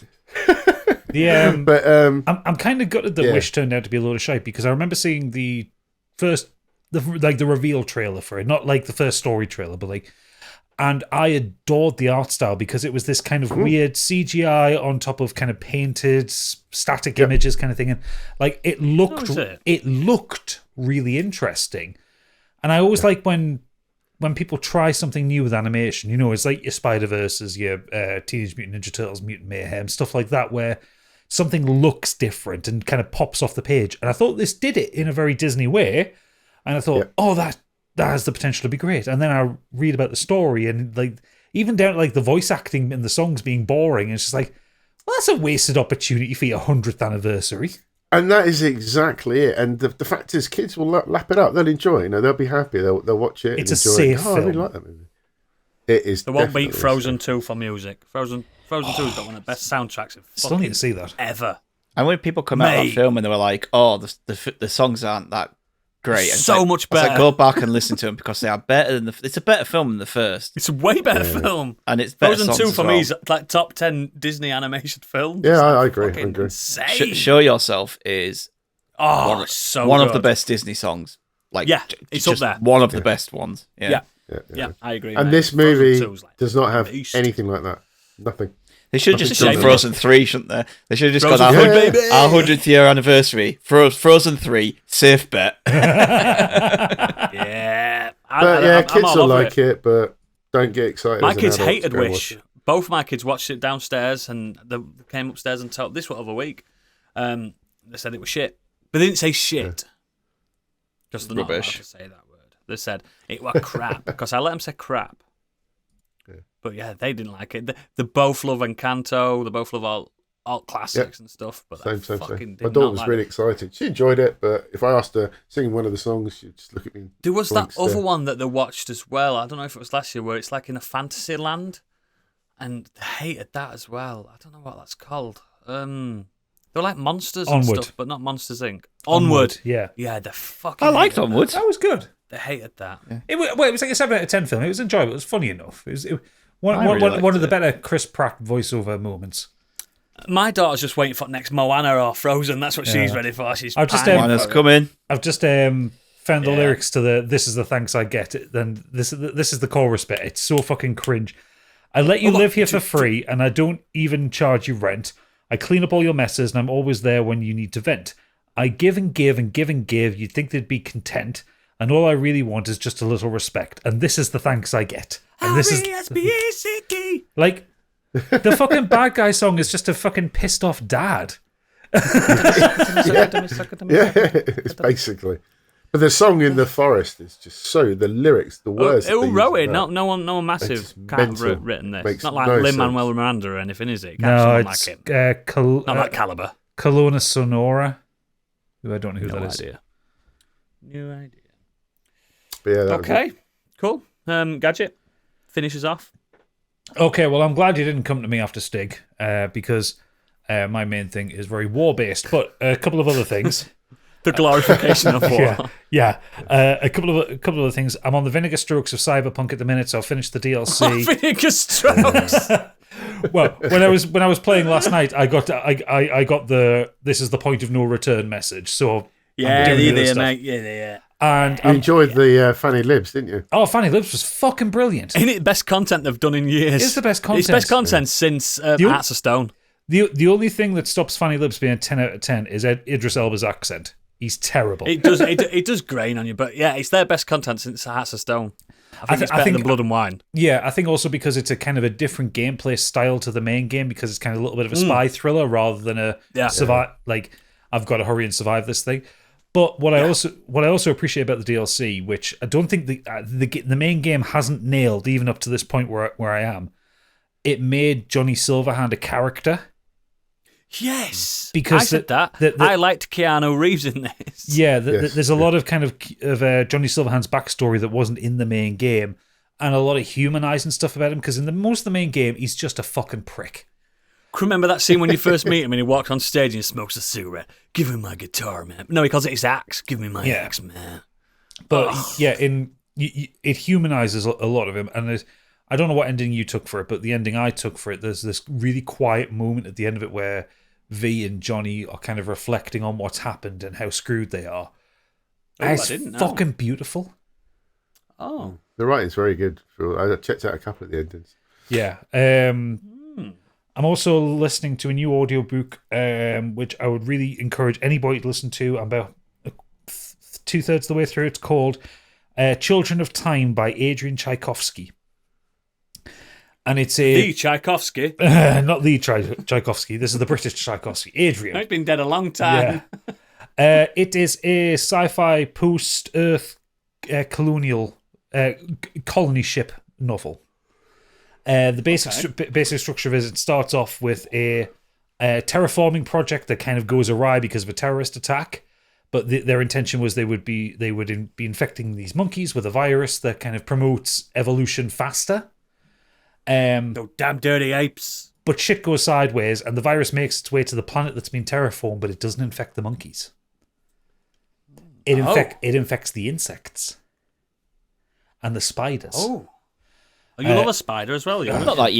But I'm kind of gutted that Wish turned out to be a load of shite, because I remember seeing the reveal trailer for it, not like the first story trailer, but like, and I adored the art style, because it was this kind of weird CGI on top of kind of painted static images kind of thing, and like it looked really interesting. And I always like when people try something new with animation, you know, it's like your Spider-Verses, your Teenage Mutant Ninja Turtles, Mutant Mayhem, stuff like that, where something looks different and kind of pops off the page. And I thought this did it in a very Disney way. And I thought, that has the potential to be great. And then I read about the story, and like even down to like the voice acting and the songs being boring. And it's just like, well, that's a wasted opportunity for your 100th anniversary. And that is exactly it. And the fact is, kids will lap it up. They'll enjoy it. You know, they'll be happy. They'll watch it. It's and a enjoy safe it. film. I really like that movie. It is. They won't beat definitely Frozen 2 for music. Frozen 2's got one of the best soundtracks of Still need to see that. ever. And when people come out of that film and they were like, "Oh, the songs aren't that great," and So much better. Go back and listen to them, because they are better than it's a better film than the first, It's a way better film. and it's better Frozen songs 2 as for well. me is like top 10 Disney animation films. Yeah, It's I agree. fucking insane. Show Yourself is one of the best Disney songs. Like, it's up just there. one of the best ones. Yeah, I agree. And mate. this Frozen movie 2's like does not have beast. anything like that. Nothing. They should have just Nothing done to Frozen 3, shouldn't they? They should have just Frozen got 3, baby! our 100th year anniversary. Frozen 3, safe bet. Yeah, But yeah, I'm kids all will over like it, but don't get excited. My as an kids adult to hated go and Wish. watch it. Both of my kids watched it downstairs, and they came upstairs and told this other week. They said it was shit, but they didn't say shit because they're not allowed Rubbish. to say that word. They said it was crap because I let them say crap. Yeah. But yeah, they didn't like it. They both love Encanto. They both love all classics and stuff. But they Same. fucking did My daughter not was like really it. excited. She enjoyed it, but if I asked her sing one of the songs, she'd just look at me. There was blank that other stare. one that they watched as well. I don't know if it was last year, where it's like in a fantasy land, and they hated that as well. I don't know what that's called. They were like monsters and Onward. stuff, but not Monsters Inc. Onward. Yeah. Yeah, they fucking. I liked hated Onward. That was good. That. They hated that. It was like a 7 out of 10 film. It was enjoyable. It was funny enough. It was one I really of the liked better Chris Pratt voiceover moments. My daughter's just waiting for next Moana or Frozen. That's what she's ready for. She's I've just, pining Moana's for it. coming. I've just found the lyrics to the "This is the thanks I get." Then this is the chorus bit. It's so fucking cringe. I let you live here for free, and I don't even charge you rent. I clean up all your messes, and I'm always there when you need to vent. I give and give and give and give. You'd think they'd be content, and all I really want is just a little respect. And this is the thanks I get. And this is R-E-S-P-E-C-T. like the fucking bad guy song is just a fucking pissed off dad. Yeah, it's basically. But the song in the forest is just so the lyrics, the words. It all that they use wrote in it. that, No one massive just can't have mental. written this. Makes It's not like no Lin-Manuel sense. Miranda or anything, is it? No, Someone it's like him. Not that caliber. Kelowna Sonora. Who I don't know who No that is. idea. No idea. But yeah, that was Okay, cool. Gadget finishes off. Okay, well, I'm glad you didn't come to me after Stig, because my main thing is very war-based, but a couple of other things. The glorification of war. Yeah. A couple of other things. I'm on the Vinegar Strokes of Cyberpunk at the minute, so I'll finish the DLC. Vinegar strokes. Well, when I was playing last night, I got the "this is the point of no return" message. So Yeah, I'm doing the other there, stuff. mate. Yeah. And You enjoyed the Fanny Libs, didn't you? Fanny Libs was fucking brilliant. Ain't it the best content they've done in years? It's the best content. It's best content since Hearts of Stone. The only thing that stops Fanny Libs being a 10 out of 10 is Idris Elba's accent. He's terrible. It does grain on you, but yeah, it's their best content since Hearts of Stone. I think it's better than Blood and Wine. Yeah, I think also because it's a kind of a different gameplay style to the main game, because it's kind of a little bit of a spy thriller rather than a survive. Like, I've got to hurry and survive this thing. But what I also appreciate about the DLC, which I don't think the main game hasn't nailed even up to this point where I am, it made Johnny Silverhand a character. Yes, Because I said that. I liked Keanu Reeves in this. Yeah, Yes. there's a lot of kind of Johnny Silverhand's backstory that wasn't in the main game, and a lot of humanizing stuff about him, because in most of the main game, he's just a fucking prick. Remember that scene when you first meet him and he walks on stage and he smokes a cigarette? Give him my guitar, man. No, he calls it his axe. Give me my axe, man. But it humanizes a lot of him, and I don't know what ending you took for it, but the ending I took for it, there's this really quiet moment at the end of it where V and Johnny are kind of reflecting on what's happened and how screwed they are. I It's didn't know. fucking beautiful. Oh. The writing's very good. I checked out a couple of the endings. Yeah. I'm also listening to a new audiobook, which I would really encourage anybody to listen to. I'm about 2/3 of the way through. It's called Children of Time by Adrian Tchaikovsky. And it's The Tchaikovsky. not the Tchaikovsky. This is the British Tchaikovsky. Adrian. He's been dead a long time. Yeah. It is a sci-fi post-Earth colonial colony ship novel. The basic structure is it starts off with a terraforming project that kind of goes awry because of a terrorist attack. But their intention was they would be infecting these monkeys with a virus that kind of promotes evolution faster. Those damn dirty apes. But shit goes sideways, and the virus makes its way to the planet that's been terraformed, but it doesn't infect the monkeys. It infects the insects and the spiders. Oh. You love a spider as well, you It's not like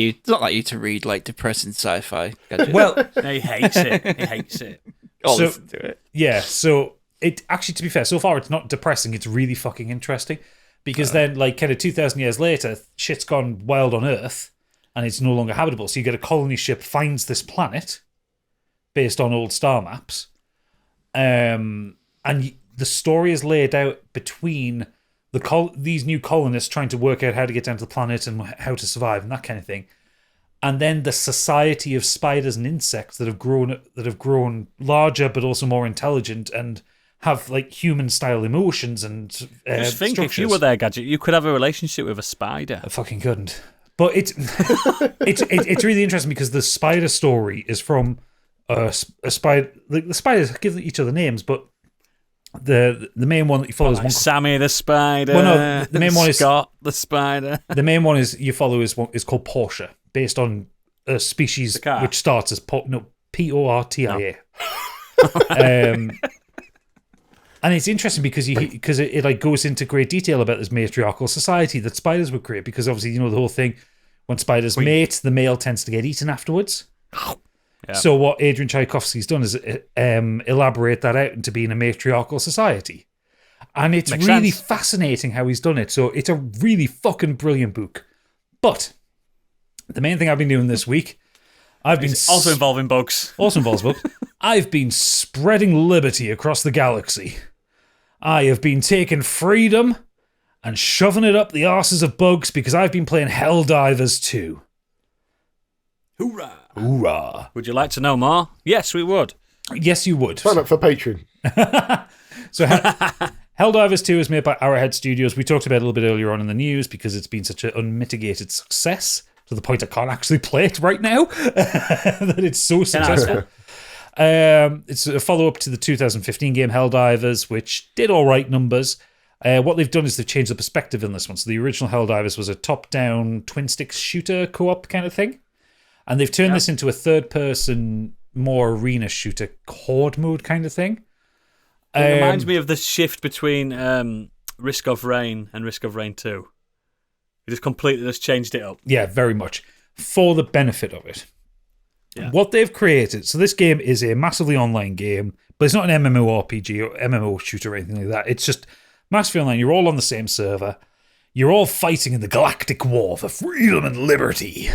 you to read like depressing sci-fi. Gadget. Well, No, he hates it. He hates it. I'll so- listen to it. yeah. So it actually, to be fair, so far it's not depressing. It's really fucking interesting, because then, like, kind of 2,000 years later, shit's gone wild on Earth, and it's no longer habitable. So you get a colony ship finds this planet based on old star maps, and the story is laid out between these new colonists trying to work out how to get down to the planet and how to survive and that kind of thing. And then the society of spiders and insects that have grown larger but also more intelligent and have like human style emotions and Just think, structures. if you were there, Gadget, you could have a relationship with a spider. I fucking couldn't. But it's really interesting because the spider story is from a spider. Like the spiders give each other names, but the main one that you follow is one. Sammy the spider. Well, no, the main one is Scott the spider. The main one is you follow is called Portia, based on a species which starts as Portia. And it's interesting because it like goes into great detail about this matriarchal society that spiders would create, because obviously you know the whole thing, when spiders mate, the male tends to get eaten afterwards. Yeah. So what Adrian Tchaikovsky's done is elaborate that out into being a matriarchal society. And it's really fascinating how he's done it. So it's a really fucking brilliant book. But the main thing I've been doing this week, also involving bugs. Also involves bugs. I've been spreading liberty across the galaxy. I have been taking freedom and shoving it up the arses of bugs because I've been playing Helldivers II. Hoorah! Hoorah! Would you like to know more? Yes, we would. Yes, you would. Sign up for Patreon. So Helldivers 2 is made by Arrowhead Studios. We talked about it a little bit earlier on in the news because it's been such an unmitigated success to the point I can't actually play it right now. That it's so successful. It's a follow-up to the 2015 game Helldivers, which did all right numbers. What they've done is they've changed the perspective in this one. So the original Helldivers was a top-down twin-stick shooter co-op kind of thing. And they've turned this into a third-person, more arena shooter horde mode kind of thing. It reminds me of the shift between Risk of Rain and Risk of Rain 2. It just completely changed it up. Yeah, very much. For the benefit of it. Yeah. What they've created, so this game is a massively online game, but it's not an MMORPG or MMO shooter or anything like that. It's just massively online. You're all on the same server. You're all fighting in the galactic war for freedom and liberty.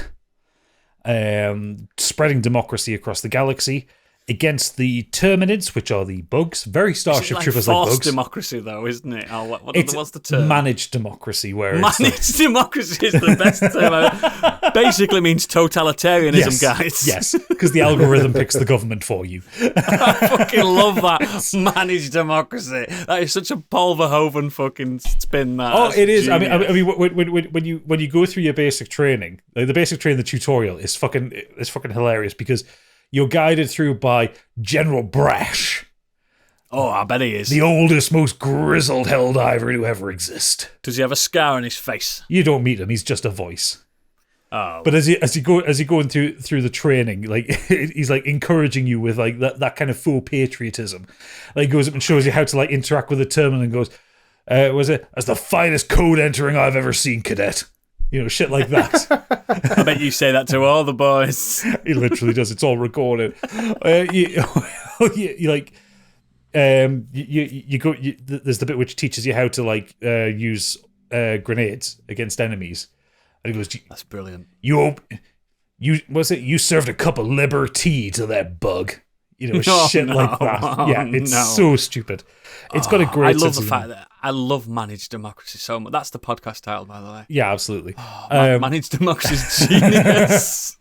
Spreading democracy across the galaxy against the Terminids, which are the bugs. Very Starship Troopers like bugs. Democracy, though, isn't it? What's the term? Managed democracy, where managed democracy is the best term. Basically means totalitarianism, guys. Yes, because the algorithm picks the government for you. I fucking love that. Managed democracy. That is such a Paul Verhoeven fucking spin. That. Oh, That's it is. genius. I mean, when you go through your basic training, like the basic training, the tutorial is fucking hilarious because you're guided through by General Brash. Oh, I bet he is. The oldest, most grizzled Helldiver to ever exist. Does he have a scar on his face? You don't meet him, he's just a voice. Oh. But as you going through the training, like he's like encouraging you with like that kind of full patriotism. Like he goes up and shows you how to like interact with the terminal and goes, was it as the finest code entering I've ever seen, cadet. You know, shit like that. I bet you say that to all the boys. He literally does. It's all recorded. You go. There's the bit which teaches you how to like use grenades against enemies, and he goes, "That's brilliant." You served a cup of liberty to that bug. You know, shit like that. Yeah, it's so stupid. It's got a great. I love the fact that I love managed democracy so much. That's the podcast title, by the way. Yeah, absolutely. Managed democracy is genius.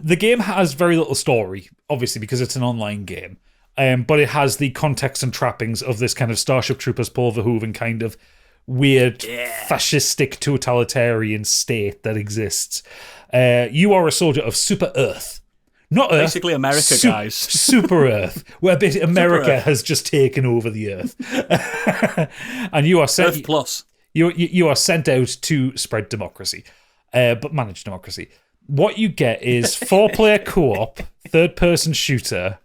The game has very little story, obviously, because it's an online game. But it has the context and trappings of this kind of Starship Troopers, Paul Verhoeven kind of weird, fascistic, totalitarian state that exists. You are a soldier of Super Earth. Not Earth. Basically America, guys. Super Earth, where basically America has just taken over the Earth. And you are sent... Earth Plus. You are sent out to spread democracy, but manage democracy. What you get is 4-player co-op, third-person shooter.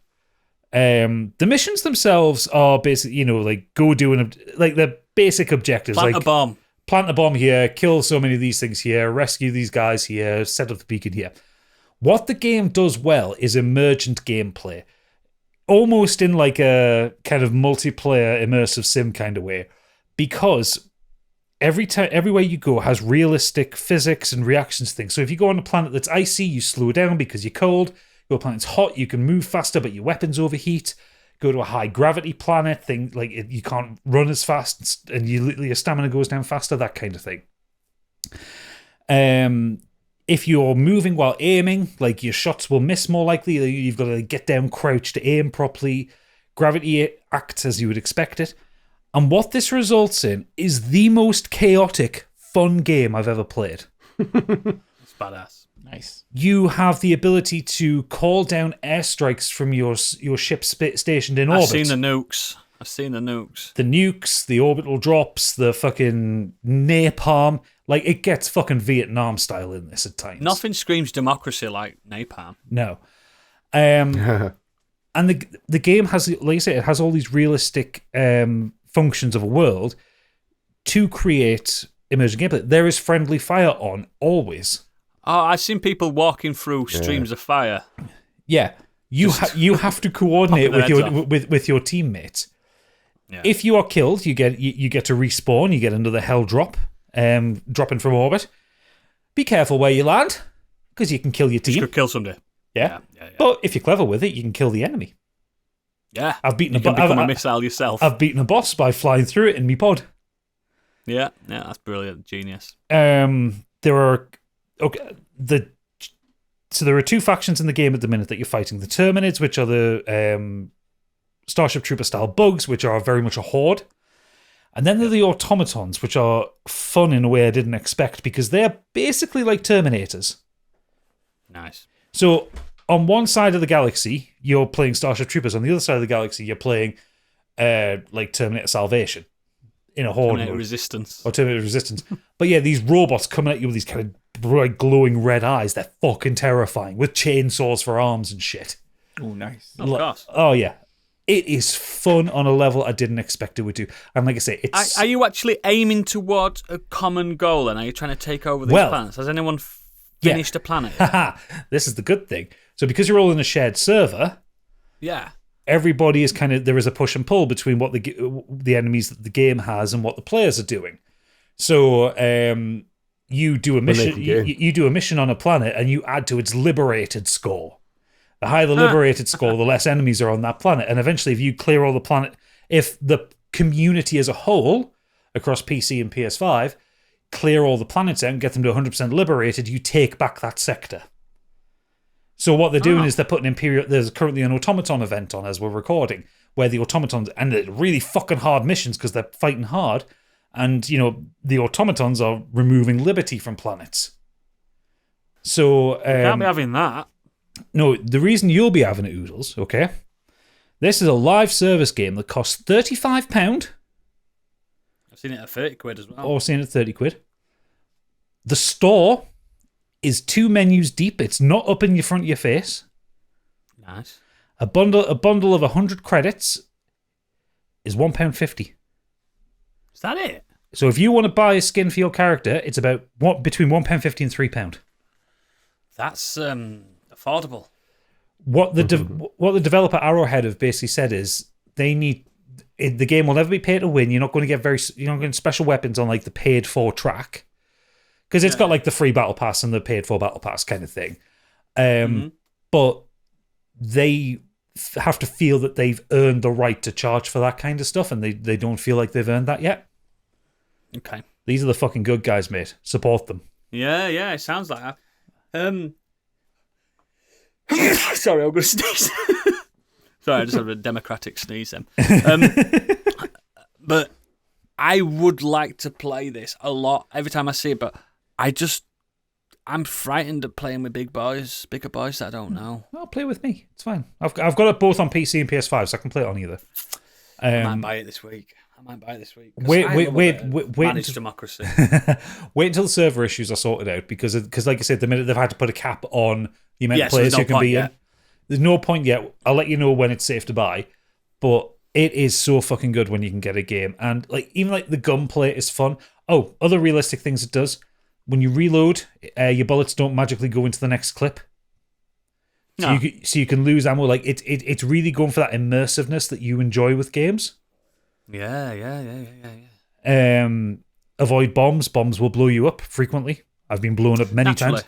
The missions themselves are basically, you know, like go doing like the basic objectives. Plant like a bomb. Plant a bomb here, kill so many of these things here, rescue these guys here, set up the beacon here. What the game does well is emergent gameplay, almost in like a kind of multiplayer immersive sim kind of way, because everywhere you go has realistic physics and reactions to things. So if you go on a planet that's icy, you slow down because you're cold. You go on a planet that's hot, you can move faster, but your weapons overheat. go to a high gravity planet, you can't run as fast, and your stamina goes down faster, that kind of thing. If you're moving while aiming, like your shots will miss more likely. You've got to get down crouch to aim properly. Gravity acts as you would expect it. And what this results in is the most chaotic, fun game I've ever played. It's badass. Nice. You have the ability to call down airstrikes from your ship stationed in orbit. I've seen the nukes. The nukes, the orbital drops, the fucking napalm. Like, it gets fucking Vietnam style in this at times. Nothing screams democracy like napalm. No. And the game has, like I say, it has all these realistic functions of a world to create immersive gameplay. There is friendly fire on, always. Oh, I've seen people walking through streams of fire. Yeah. You have to coordinate with your teammates. Yeah. If you are killed, you get to respawn. You get another hell drop, dropping from orbit. Be careful where you land, because you can kill your team. You could kill somebody. Yeah. But if you're clever with it, you can kill the enemy. Yeah. I've beaten become a missile yourself. I've beaten a boss by flying through it in me pod. Yeah, that's brilliant, genius. There are there are two factions in the game at the minute that you're fighting: the Terminids, which are the Starship Trooper style bugs, which are very much a horde. And then there are the automatons, which are fun in a way I didn't expect, because they're basically like Terminators. Nice. So on one side of the galaxy, you're playing Starship Troopers. On the other side of the galaxy, you're playing like Terminator Salvation in a horde Terminator mode. Resistance. Or Terminator Resistance. But yeah, these robots coming at you with these kind of bright glowing red eyes, they're fucking terrifying, with chainsaws for arms and shit. Oh, nice. Of course. Oh, yeah. It is fun on a level I didn't expect it would do. And like I say, it's... Are you actually aiming towards a common goal, and are you trying to take over these planets? Has anyone finished a planet? This is the good thing. So because you're all in a shared server... Yeah. Everybody is kind of... There is a push and pull between what the enemies that the game has and what the players are doing. So you do a mission... You do a mission on a planet, and you add to its liberated score. The higher the liberated score, the less enemies are on that planet. And eventually, if you clear all the planet... If the community as a whole, across PC and PS5, clear all the planets out and get them to 100% liberated, you take back that sector. So what they're doing is they're putting Imperial... There's currently an automaton event on as we're recording, where the automatons... And they're really fucking hard missions because they're fighting hard. And, you know, the automatons are removing liberty from planets. So... Can't be having that. No, the reason you'll be having it, Oodles, okay? This is a live service game that costs £35. I've seen it at 30 quid as well. Or seen it at 30 quid. The store is 2 menus deep. It's not up in your front of your face. Nice. A bundle of 100 credits is £1.50. Is that it? So if you want to buy a skin for your character, it's about between £1.50 and £3. That's affordable. What the developer Arrowhead have basically said is the game will never be pay to win. You're not going to get special weapons on like the paid for track, because it's got like the free battle pass and the paid for battle pass kind of thing. But they have to feel that they've earned the right to charge for that kind of stuff, and they don't feel like they've earned that yet. Okay. These are the fucking good guys, mate. Support them. Yeah, it sounds like that. Sorry, I'm going to sneeze. Sorry, I just had a democratic sneeze then. But I would like to play this a lot every time I see it, but I'm frightened of playing with bigger boys that I don't know. Well, play with me. It's fine. I've got it both on PC and PS5, so I can play it on either. I might buy it this week. Wait. Managed democracy. Wait until the server issues are sorted out, because like I said, the minute they've had to put a cap on the amount of players you can be in, there's no point yet. I'll let you know when it's safe to buy, but it is so fucking good when you can get a game, and even the gunplay is fun. Oh, other realistic things it does: when you reload, your bullets don't magically go into the next clip. So you can lose ammo. Like it's really going for that immersiveness that you enjoy with games. Yeah. Avoid bombs. Bombs will blow you up frequently. I've been blown up many times.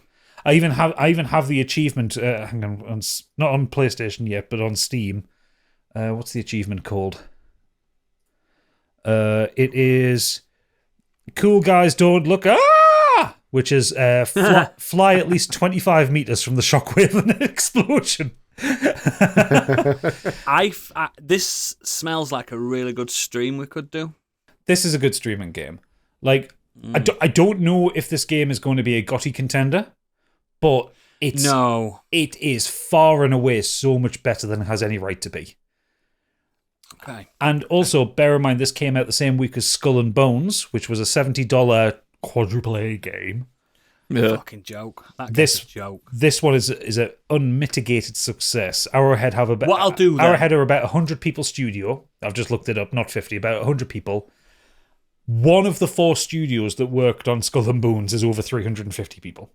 I even have the achievement. Hang on, not on PlayStation yet, but on Steam. what's the achievement called? It is Cool Guys Don't Look, which is fly at least 25 meters from the shockwave of an explosion. This smells like a really good stream we could do. This is a good streaming game. Like, I don't know if this game is going to be a GOTY contender, but it is far and away so much better than it has any right to be. Okay. And also, bear in mind, this came out the same week as Skull and Bones, which was a $70 quadruple A game. Fucking joke. This joke. This one is an unmitigated success. Arrowhead have about what I'll do then. Arrowhead are about 100 people studio. I've just looked it up, not 50, about 100 people. One of the 4 studios that worked on Skull and Bones is over 350 people.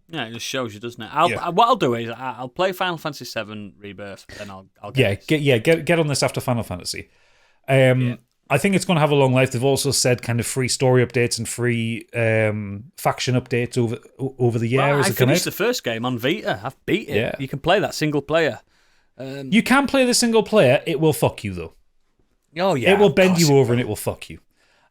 Yeah, it just shows you, doesn't it? What I'll do is I'll play Final Fantasy VII Rebirth, then I'll get get on this after Final Fantasy. I think it's going to have a long life. They've also said kind of free story updates and free faction updates over the year. Well, I finished the first game on Vita. I've beat it. Yeah. You can play that single player. You can play the single player. It will fuck you though. Oh yeah, it will bend you over and it will fuck you.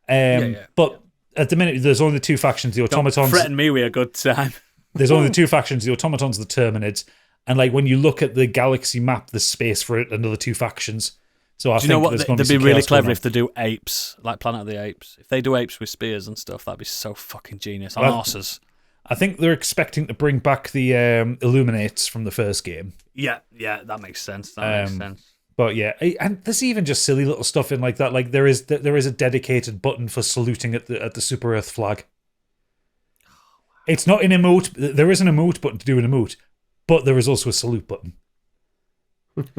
But at the minute, there's only the 2 factions: the automatons. Don't threaten me with a good time. There's only the 2 factions: the automatons, the Terminids. And like when you look at the galaxy map, there's space for another 2 factions. So I think you know what? They'd be really clever if they do apes, like Planet of the Apes. If they do apes with spears and stuff, that'd be so fucking genius. On horses. I think they're expecting to bring back the Illuminates from the first game. Yeah, that makes sense. That makes sense. But yeah, and there's even just silly little stuff in like that. Like there is a dedicated button for saluting at the Super Earth flag. It's not an emote. There is an emote button to do an emote, but there is also a salute button.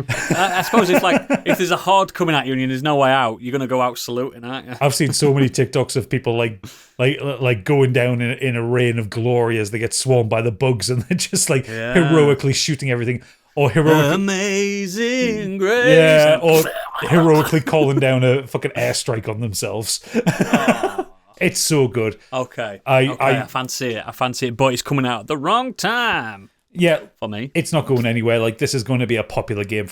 I suppose if there's a horde coming at you and there's no way out, you're gonna go out saluting, aren't you? I've seen so many TikToks of people like going down in a rain of glory as they get swarmed by the bugs, and they're just heroically shooting everything, or heroically amazing grace, or heroically calling down a fucking airstrike on themselves. It's so good. Okay, I fancy it, but it's coming out at the wrong time. Yeah, for me, it's not going anywhere. Like this is going to be a popular game.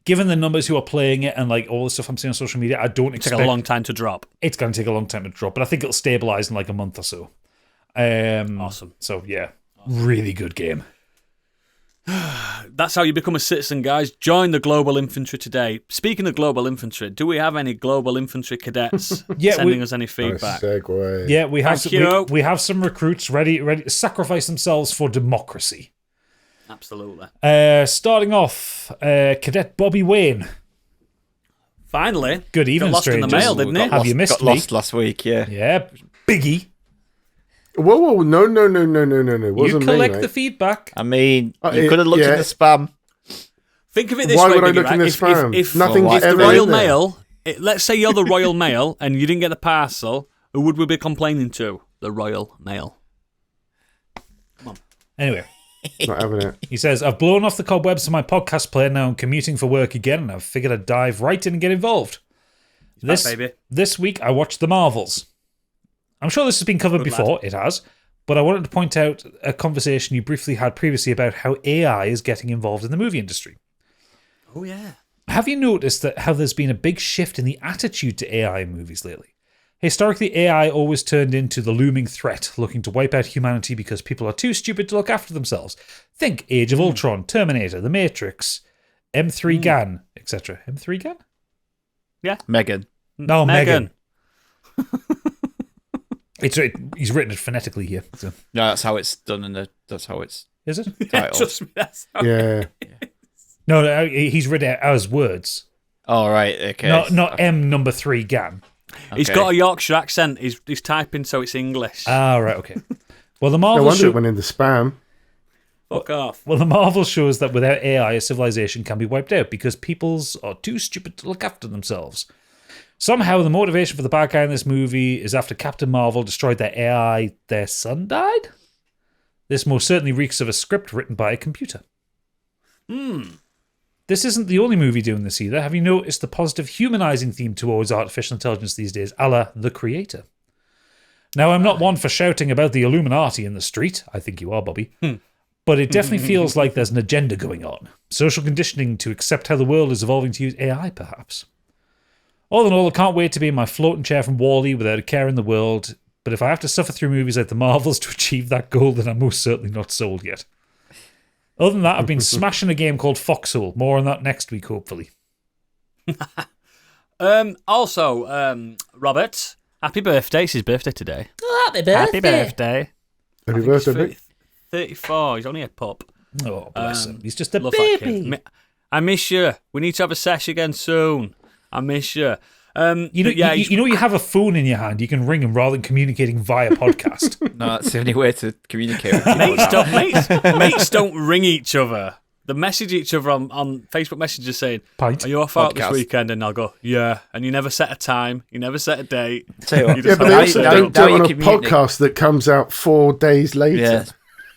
Given the numbers who are playing it and like all the stuff I'm seeing on social media, I don't expect take a long time to drop. It's going to take a long time to drop, but I think it'll stabilize in like a month or so. Awesome. So yeah, really good game. That's how you become a citizen, guys. Join the Global Infantry today. Speaking of Global Infantry, do we have any Global Infantry cadets sending us any feedback? Nice segue. Yeah, we have some recruits ready to sacrifice themselves for democracy. Absolutely. Starting off, Cadet Bobby Wayne. Finally. Good evening, got lost strangers. in the mail, didn't it? Have you missed got me? Lost last week, yeah. Yeah, Biggie. Whoa, no. Wasn't You collect me, the feedback. I mean, you could have looked in the spam. Think of it this Why way, would I Biggie, look in right? the spam? Nothing's If the ever Royal in there. Mail, let's say you're the Royal Mail and you didn't get the parcel, who would we be complaining to? The Royal Mail. Come on. Anyway. Not having it. He says, I've blown off the cobwebs of my podcast player now. I'm commuting for work again, and I've figured I'd dive right in and get involved. This week, I watched The Marvels. I'm sure this has been covered before. It has. But I wanted to point out a conversation you briefly had previously about how AI is getting involved in the movie industry. Oh, yeah. Have you noticed that how there's been a big shift in the attitude to AI in movies lately? Historically, AI always turned into the looming threat, looking to wipe out humanity because people are too stupid to look after themselves. Think Age of Ultron, Terminator, The Matrix, M3 GAN, etc. M3 GAN? Yeah. Megan. No, Megan. He's written it phonetically here. So. No, that's how it's done that's how it's Is it? titled. Trust me, that's how Yeah. No, he's written it as words. Oh, right, okay. Not M number 3 GAN. He's got a Yorkshire accent. He's typing so it's English. Ah, right, okay. Well, the No Marvel wonder it went into spam. Fuck off. Well, the Marvel shows that without AI, a civilization can be wiped out because peoples are too stupid to look after themselves. Somehow, the motivation for the bad guy in this movie is after Captain Marvel destroyed their AI, their son died? This most certainly reeks of a script written by a computer. This isn't the only movie doing this either. Have you noticed the positive humanizing theme towards artificial intelligence these days, a la The Creator? Now, I'm not one for shouting about the Illuminati in the street. I think you are, Bobby. But but it definitely feels like there's an agenda going on. Social conditioning to accept how the world is evolving to use AI, perhaps. All in all, I can't wait to be in my floating chair from Wall-E without a care in the world, but if I have to suffer through movies like The Marvels to achieve that goal, then I'm most certainly not sold yet. Other than that, I've been smashing a game called Foxhole. More on that next week, hopefully. Also, Robert, happy birthday. It's his birthday today. Oh, happy birthday. Happy birthday. Happy birthday, Nick. 34. He's only a pup. Oh, bless him. He's just a Love that baby. kid. I miss you. We need to have a sesh again soon. I miss you. You know, you have a phone in your hand. You can ring him rather than communicating via podcast. No, that's the only way to communicate with people. mates don't ring each other. They message each other on Facebook Messenger saying, Pint. "Are you off out this Podcast. weekend?" And I'll go, "Yeah." And you never set a time. You never set a date. Tell you what, You Yeah, just but have they a also now- don't now do it you on a communicate. podcast that comes out 4 days later. Yeah.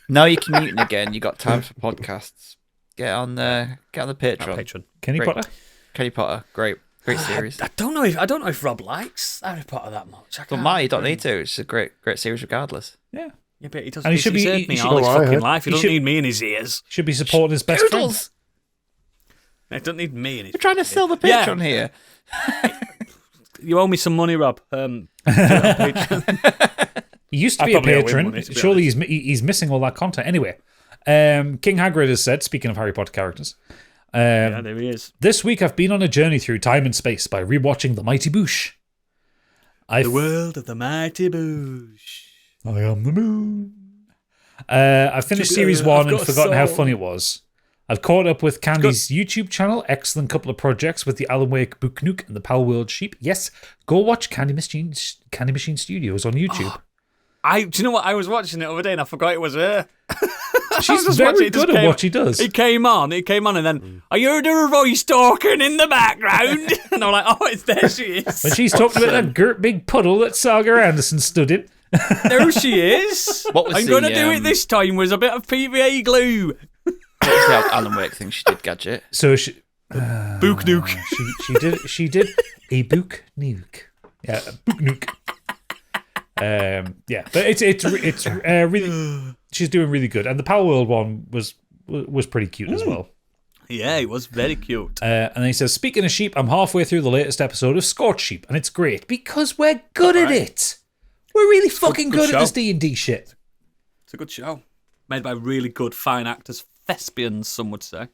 Now you're commuting again. You got time for podcasts. Get on the Patreon. patron. Kenny Great. Potter? Kenny Potter, great series. I don't know if Rob likes Harry Potter that much. But Matt, you don't need to. It's a great series regardless. Yeah. Yeah, but he doesn't. And he He's should be- heard he me should- all his Oh, I fucking heard. life. He He doesn't should- need me in his ears. Should be supporting his best friend. Doodles! He doesn't need me in his. You're trying to sell the Yeah. Patreon here. You owe me some money, Rob. He used to I be a probably owe him patron. money, to be Surely he's missing all that content. Anyway, King Hagrid has said, speaking of Harry Potter characters, Yeah, there he is. this week I've been on a journey through time and space by rewatching The Mighty Boosh. The world of the mighty bush. I am the moon. I finished series I've 1 got and a forgotten how song. funny it was. I've caught up with Candy's YouTube channel. Excellent couple of projects with the Alan Wake Book Nook and the Pal World Sheep. Yes, go watch Candy Machine Studios on YouTube. Do you know what? I was watching it the other day and I forgot it was her. She's just very watching it, good at what she does. It came on, and then I heard her voice talking in the background, and I'm like, "Oh, it's there she is." When she's talking about that girt big puddle that Saga Anderson stood in. There she is. What was I'm the, going to do it this time with a bit of PVA glue. What was the Alan Wake thing she did, Gadget? So she Book nuke. she did a book nuke. Yeah, a book nuke. Yeah, but it's really, she's doing really good, and the Pal World one was pretty cute as well. Yeah, it was very cute. And he says, speaking of sheep, I'm halfway through the latest episode of Scorched Sheep, and it's great because we're good at it. We're really fucking good good at this show. D&D shit. It's a good show, made by really good, fine actors, thespians, some would say.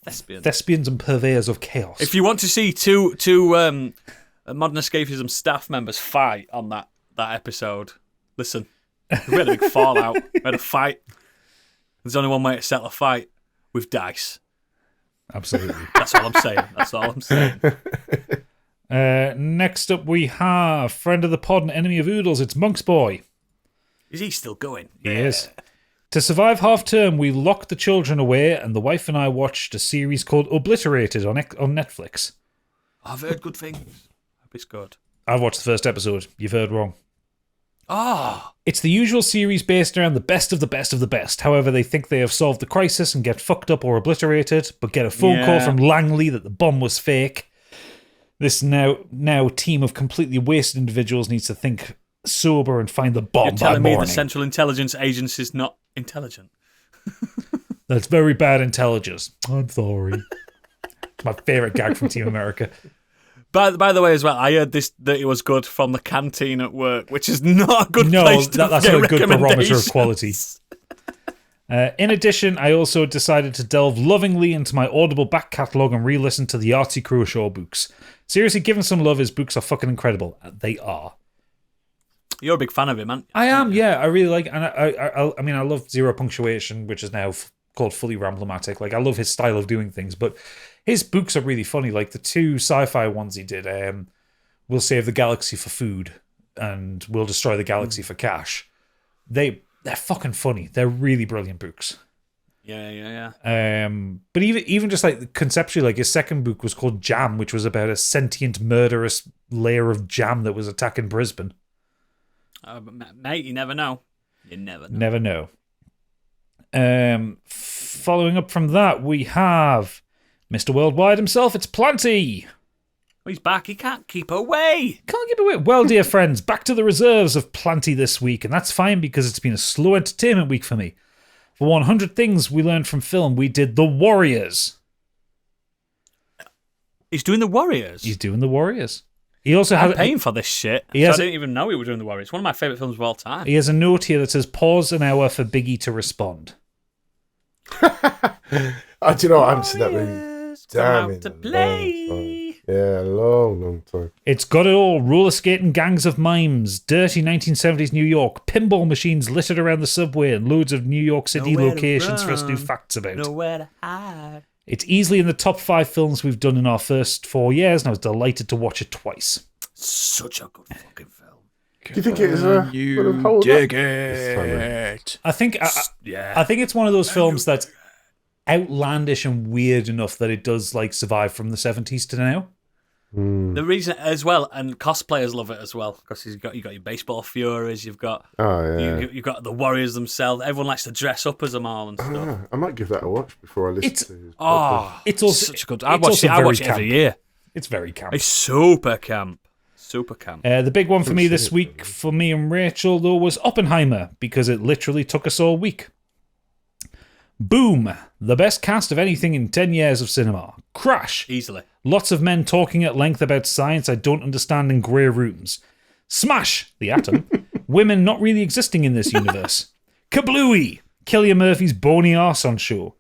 Thespians and purveyors of chaos. If you want to see two Modern Escapism staff members fight on that episode, listen, we had a big fallout. We had a fight. There's only one way to settle a fight, with dice. Absolutely. That's all I'm saying. Next up, we have friend of the pod and enemy of Oodles. It's Monk's Boy. Is he still going? He is. To survive half term, we locked the children away, and the wife and I watched a series called Obliterated on Netflix. I've heard good things. Hope it's good. I've watched the first episode. You've heard wrong. Ah, It's the usual series based around the best of the best of the best. However, they think they have solved the crisis and get fucked up or obliterated, but get a phone call Yeah. from Langley that the bomb was fake. This now team of completely wasted individuals needs to think sober and find the bomb you're by telling me morning. the Central Intelligence Agency's not intelligent? That's very bad intelligence. I'm sorry. It's my favourite gag from Team America. By the way, as well, I heard that it was good from the canteen at work, which is not a good No, place to that's get not a good barometer of recommendations. quality. In addition, I also decided to delve lovingly into my Audible back catalogue and re-listen to the Artsy Croshaw books. Seriously, give him some love. His books are fucking incredible. They are. You're a big fan of him, man. I am, yeah. I really like, and I mean, I love Zero Punctuation, which is now called Fully Ramblematic. Like, I love his style of doing things, but his books are really funny. Like the two sci-fi ones he did, We'll Save the Galaxy for Food and We'll Destroy the Galaxy for Cash. They're fucking funny. They're really brilliant books. Yeah. But even just like conceptually, like his second book was called Jam, which was about a sentient murderous layer of jam that was attacking Brisbane. Mate, you never know. You never know. Never know. Following up from that, we have Mr. Worldwide himself. It's Planty. Oh, he's back. He can't keep away. Can't give away. Well, dear friends, back to the reserves of Planty this week, and that's fine because it's been a slow entertainment week for me. For 100 things we learned from film, we did The Warriors. He's doing The Warriors. He's doing The Warriors. He also I'm had paying for this shit. I didn't even know he was doing The Warriors. One of my favourite films of all time. He has a note here that says, pause an hour for Biggie to respond. Do you know what? I haven't seen that movie. Come Damn out to it. play. Yeah, long time. It's got it all. Roller skating gangs of mimes, dirty 1970s New York, pinball machines littered around the subway, and loads of New York City Nowhere to locations for us to do run, facts about. Nowhere to hide. It's easily in the top 5 films we've done in our first 4 years, and I was delighted to watch it twice. Such a good fucking film. Do you think it is a would have hold up this time around? I think I think it's one of those films that's outlandish and weird enough that it does like survive from the 70s to now. The reason as well, and cosplayers love it as well, because you got your baseball furies, you've got you've got the Warriors themselves. Everyone likes to dress up as them all and stuff. I might give that a watch before I listen to his podcast. Oh, It's also such a good. I watch it every year. It's very camp. It's super camp. Super camp. The big one for me this week, for me and Rachel, though, was Oppenheimer, because it literally took us all week. Boom! The best cast of anything in 10 years of cinema. Crash! Easily. Lots of men talking at length about science I don't understand in grey rooms. Smash! The atom. Women not really existing in this universe. Kablooey! Cillian Murphy's bony arse on show.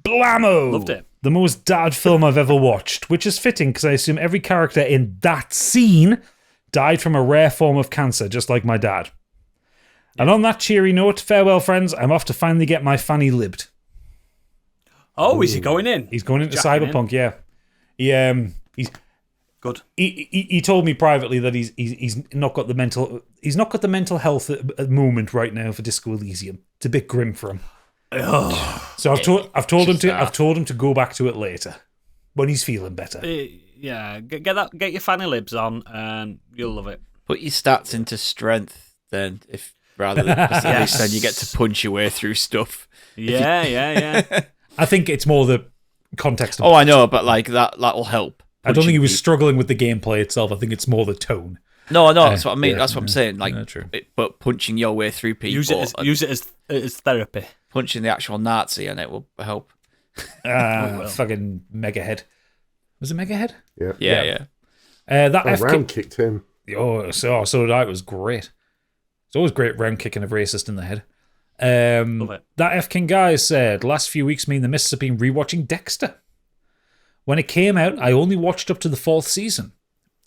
Blammo! Loved it. The most dad film I've ever watched, which is fitting because I assume every character in that scene died from a rare form of cancer, just like my dad. And on that cheery note, farewell, friends. I'm off to finally get my fanny libbed. Oh, is he going in? He's going into Jacking Cyberpunk, yeah. He's good. He told me privately that he's not got the mental health at the moment right now for Disco Elysium. It's a bit grim for him. So I've told him to go back to it later when he's feeling better. Yeah, get your fanny libs on, and you'll love it. Put your stats into strength, then, if rather than yes. Then you get to punch your way through stuff. Yeah. I think it's more the context. I know, but like that'll help. I don't think he was struggling with the gameplay itself. I think it's more the tone. No, that's what I mean. That's what I'm saying. Like, true. But punching your way through people, use it as therapy. Punching the actual Nazi, and it will help. Fucking Megahead. Was it Megahead? Yeah. That round kicked him. So did I. It was great. It's always great round kicking a racist in the head. Love it. That F King guy said, last few weeks me and the missus have been rewatching Dexter. When it came out, I only watched up to the 4th season.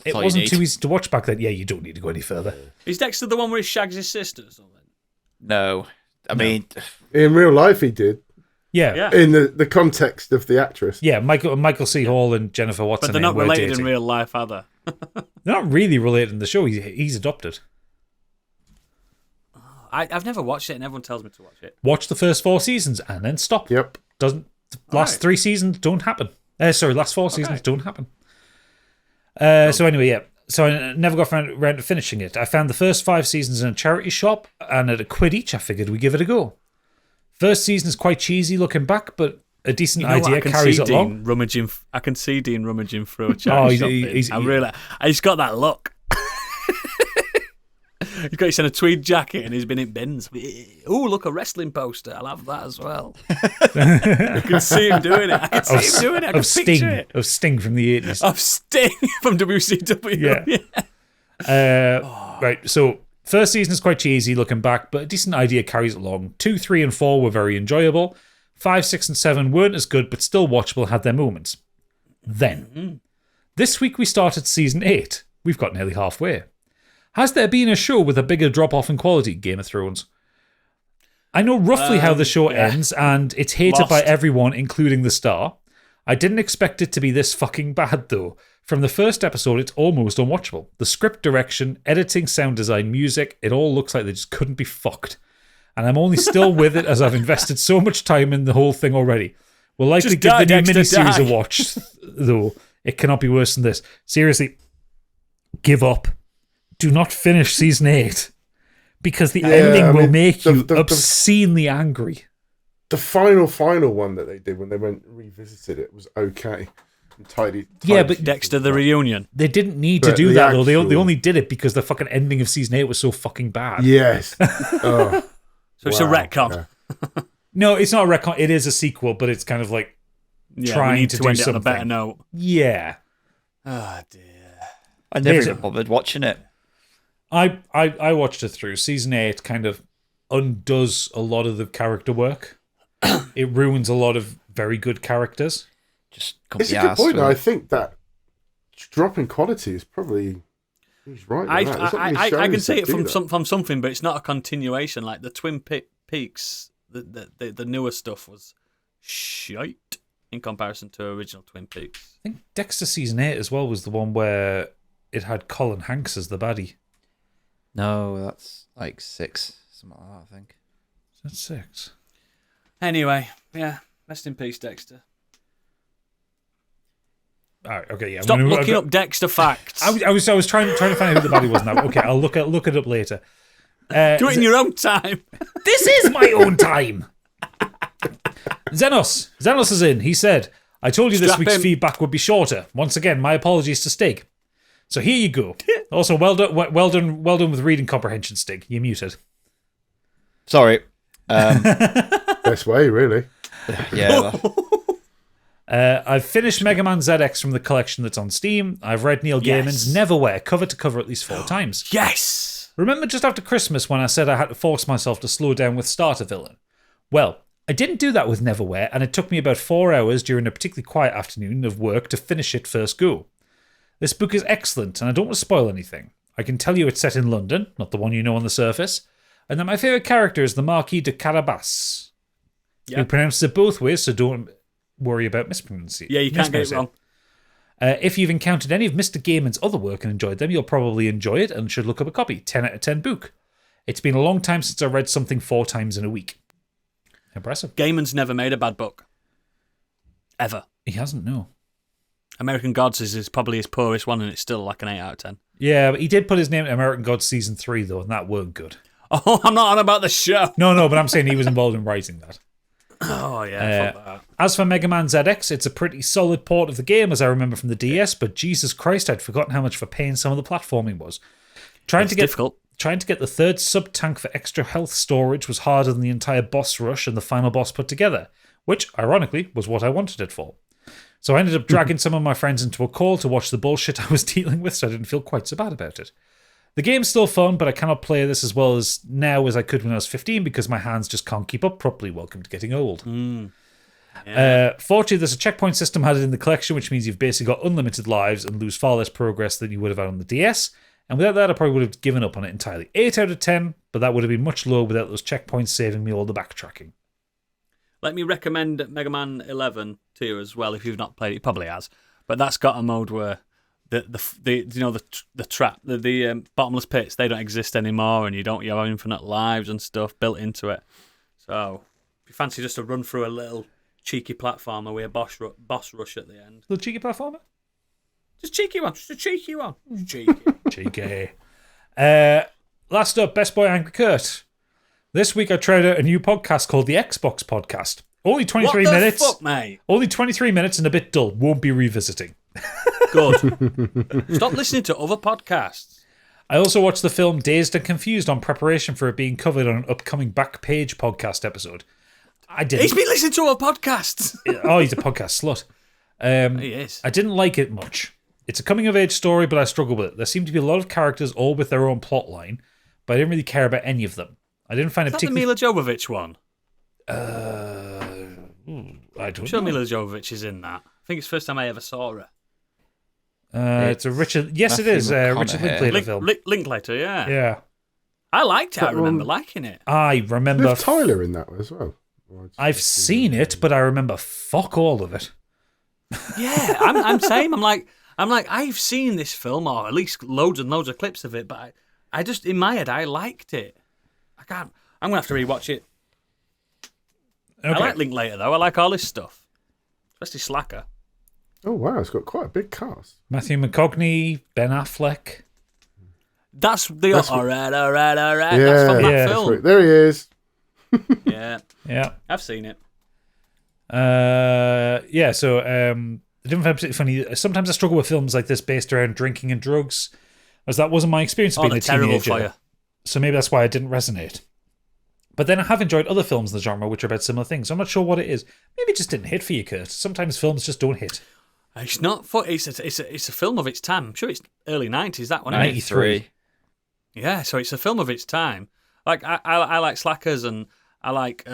It wasn't too easy to watch back then. Yeah, you don't need to go any further. Is Dexter the one where he shags his sister or something? No. I mean... In real life, he did. Yeah. In the context of the actress. Yeah, Michael C. Hall and Jennifer Watson. But they're not related dating. in real life, are they? They're not really related in the show. He's adopted. I've never watched it, and everyone tells me to watch it. Watch the first 4 seasons and then stop. Yep. Last 3 seasons don't happen. Last 4 seasons don't happen. So anyway, yeah. So I never got around to finishing it. I found the first 5 seasons in a charity shop, and at £1 each, I figured we'd give it a go. First season is quite cheesy looking back, but a decent idea carries it along. I can see Dean rummaging through a charity shop. He's got that look. He's got his in a tweed jacket and he's been in bins. Oh, look, a wrestling poster. I'll have that as well. I can see him doing it. I can picture it. Of Sting from the 80s. Of Sting from WCW. Yeah. Right, so first season is quite cheesy looking back, but a decent idea carries it along. 2, 3, and 4 were very enjoyable. 5, 6, and 7 weren't as good, but still watchable, had their moments. Then, this week we started season 8. We've got nearly halfway. Has there been a show with a bigger drop-off in quality, Game of Thrones? I know roughly how the show ends, and it's hated by everyone, including the star. I didn't expect it to be this fucking bad, though. From the first episode, it's almost unwatchable. The script direction, editing, sound design, music, it all looks like they just couldn't be fucked. And I'm only still with it as I've invested so much time in the whole thing already. We'll likely give the new miniseries a watch, though. It cannot be worse than this. Seriously, give up. Do not finish season 8 because the ending will make you obscenely angry. The final one that they did when they revisited it was okay. Tidy. Yeah, but Dexter the reunion. They didn't need to do that though. They only did it because the fucking ending of season 8 was so fucking bad. Yes. So it's a retcon. No, it's not a retcon. It is a sequel, but it's kind of like Yeah, trying we need to to do end it on a something. better note. Yeah. Oh, dear. I never Here's even a- bothered watching it. I watched it through. Season 8 kind of undoes a lot of the character work. It ruins a lot of very good characters. Just couldn't It's be a good arsed point. with I it. think that drop in quality is probably. He's right. I with that. There's not many can shows say that it do from that. from something, but it's not a continuation. Like the Twin Peaks, the newer stuff was shite in comparison to original Twin Peaks. I think Dexter Season 8 as well was the one where it had Colin Hanks as the baddie. No, that's like 6, something like that, I think. That's 6. Anyway, yeah, rest in peace, Dexter. All right, okay, yeah. Stop looking up Dexter facts. I was trying to find out who the baddie was now. Okay, I'll look it up later. Do it in your own time. This is my own time. Zenos is in. He said, I told you this Strap week's in. feedback would be shorter. Once again, my apologies to Stig. So here you go. Also, well done with reading comprehension, Stig. You're muted. Sorry. Best way, really. Yeah. I've finished Mega Man ZX from the collection that's on Steam. I've read Neil Gaiman's Yes. Neverwhere cover to cover at least 4 times. Yes. Remember just after Christmas when I said I had to force myself to slow down with Starter Villain? Well, I didn't do that with Neverwhere, and it took me about 4 hours during a particularly quiet afternoon of work to finish it first go. This book is excellent, and I don't want to spoil anything. I can tell you it's set in London, not the one you know on the surface, and that my favourite character is the Marquis de Carabas. Yeah. He pronounces it both ways, so don't worry about mispronunciation. Yeah, you can't get it wrong. If you've encountered any of Mr. Gaiman's other work and enjoyed them, you'll probably enjoy it and should look up a copy. 10 out of 10 book. It's been a long time since I read something 4 times in a week. Impressive. Gaiman's never made a bad book. Ever. He hasn't, no. American Gods is probably his poorest one, and it's still like an 8 out of 10. Yeah, but he did put his name in American Gods Season 3, though, and that weren't good. Oh, I'm not on about the show. No, but I'm saying he was involved in writing that. Oh, yeah. fuck that. As for Mega Man ZX, it's a pretty solid port of the game, as I remember from the DS, but Jesus Christ, I'd forgotten how much of a pain some of the platforming was. It's difficult. Trying to get the third sub-tank for extra health storage was harder than the entire boss rush and the final boss put together, which, ironically, was what I wanted it for. So I ended up dragging some of my friends into a call to watch the bullshit I was dealing with, so I didn't feel quite so bad about it. The game's still fun, but I cannot play this as well as now as I could when I was 15 because my hands just can't keep up properly. Welcome to getting old. Fortunately, there's a checkpoint system added in the collection, which means you've basically got unlimited lives and lose far less progress than you would have had on the DS. And without that, I probably would have given up on it entirely. 8 out of 10, but that would have been much lower without those checkpoints saving me all the backtracking. Let me recommend Mega Man 11 to you as well if you've not played it. It probably has, but that's got a mode where the bottomless pits, they don't exist anymore, and you have infinite lives and stuff built into it. So if you fancy just a run through a little cheeky platformer with a boss rush at the end, Little cheeky platformer? just a cheeky one. Cheeky. Cheeky. Last up, Best Boy Angry Kurt. This week I tried out a new podcast called the Xbox Podcast. Only 23 what the minutes. fuck, mate? Only 23 minutes and a bit dull. Won't be revisiting. Good. Stop listening to other podcasts. I also watched the film Dazed and Confused on preparation for it being covered on an upcoming Backpage podcast episode. I didn't. He's been listening to other podcasts. Oh, he's a podcast slut. He is. I didn't like it much. It's a coming-of-age story, but I struggle with it. There seem to be a lot of characters, all with their own plot line, but I didn't really care about any of them. I didn't find it Is that the particularly... Mila Jovovich one? I don't I'm sure know. Mila Jovovich is in that. I think it's the first time I ever saw her. It's a Richard... Yes, it Matthew is. Richard McConaughey. Linklater film. Linklater, yeah. Yeah. I liked it. I That remember one- liking it. I remember... Liv Tyler in that as well. I've seen it, but I remember fuck all of it. Yeah, I'm same. I'm like, I've seen this film, or at least loads and loads of clips of it, but I just, in my head, I liked it. I'm going to have to rewatch it. Okay. I like Linklater, though. I like all his stuff. Especially Slacker. Oh, wow. It's got quite a big cast. Matthew McConaughey, Ben Affleck. That's the... That's all what- right. That's from that Yeah. film. There he is. Yeah, Yeah. I've seen it. Yeah, so I didn't find it particularly funny. Sometimes I struggle with films like this based around drinking and drugs, as that wasn't my experience of Oh, being they're a terrible teenager. for you. So maybe that's why it didn't resonate. But then I have enjoyed other films in the genre which are about similar things. So I'm not sure what it is. Maybe it just didn't hit for you, Kurt. Sometimes films just don't hit. It's not. It's a film of its time. I'm sure it's early 90s. That one. 93. Yeah, so it's a film of its time. Like I like Slackers and I like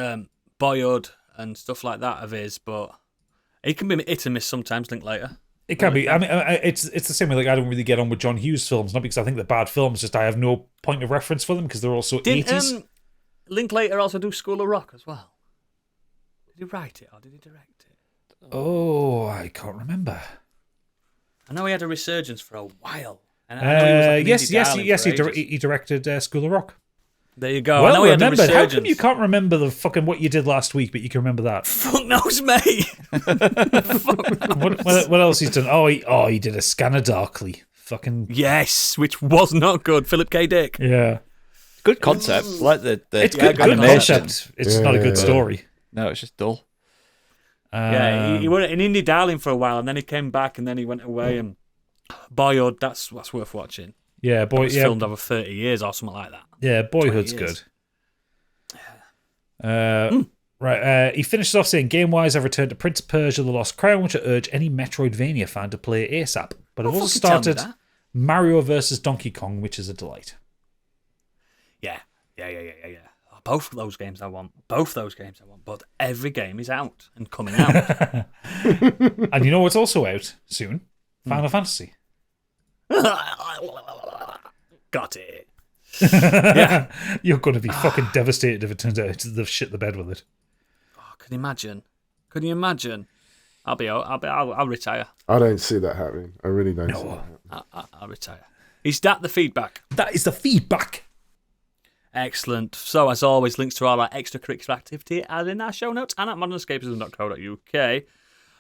Boyhood and stuff like that of his, but it can be hit and miss sometimes. Linklater. It can be. I mean, it's the same way. Like I don't really get on with John Hughes films, not because I think they're bad films, just I have no point of reference for them because they're also 80s. Linklater also do School of Rock as well? Did he write it or did he direct it? Oh, I can't remember. I know he had a resurgence for a while. And I know he was like an indie darling for ages. He directed School of Rock. There you go. Well I know he had a remembered. How resurgence. come you can't remember the fucking what you did last week, but you can remember that? Fuck knows, mate. What else he's done? He did A Scanner Darkly. Fucking Yes, which was not good. Philip K. Dick. yeah. Good concept. Like the It's good animation. concept. It's not a good story. No, it's just dull. Yeah, he went an indie darling for a while, and then he came back, and then he went away. And Boyhood, that's worth watching. Yeah, It was filmed over 30 years or something like that. Yeah, Boyhood's 20 good. years. Right, he finishes off saying, game-wise, I've returned to Prince of Persia: The Lost Crown, which I urge any Metroidvania fan to play ASAP. But I've also fucking tell me started that. Mario vs. Donkey Kong, which is a delight. Yeah. Oh, both of those games I want. But every game is out and coming out. And you know what's also out soon? Final Fantasy. Got it. You're going to be fucking devastated if it turns out they've shit the bed with it. Oh, can you imagine? I'll retire. I don't see that happening. I really don't see that happening. I'll retire. Is that the feedback? That is the feedback. Excellent. So, as always, links to all our extracurricular activity are in our show notes and at modernescapism.co.uk.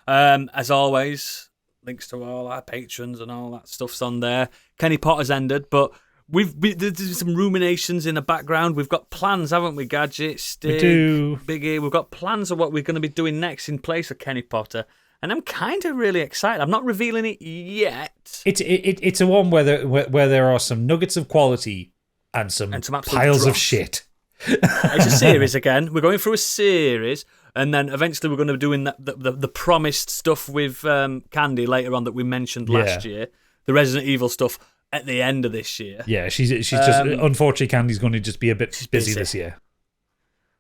As always, links to all our patrons and all that stuff's on there. Kenny Potter's ended, but there's some ruminations in the background. We've got plans, haven't we, Gadget, Stig, We do. Biggie? We've got plans of what we're going to be doing next in place of Kenny Potter. And I'm kind of really excited. I'm not revealing it yet. It's a one where there are some nuggets of quality and some absolute piles of dross. shit. It's a series again. We're going through a series, and then eventually we're going to be doing the promised stuff with Candy later on that we mentioned last year. The Resident Evil stuff at the end of this year. Yeah, she's just unfortunately Candy's going to just be a bit busy this year.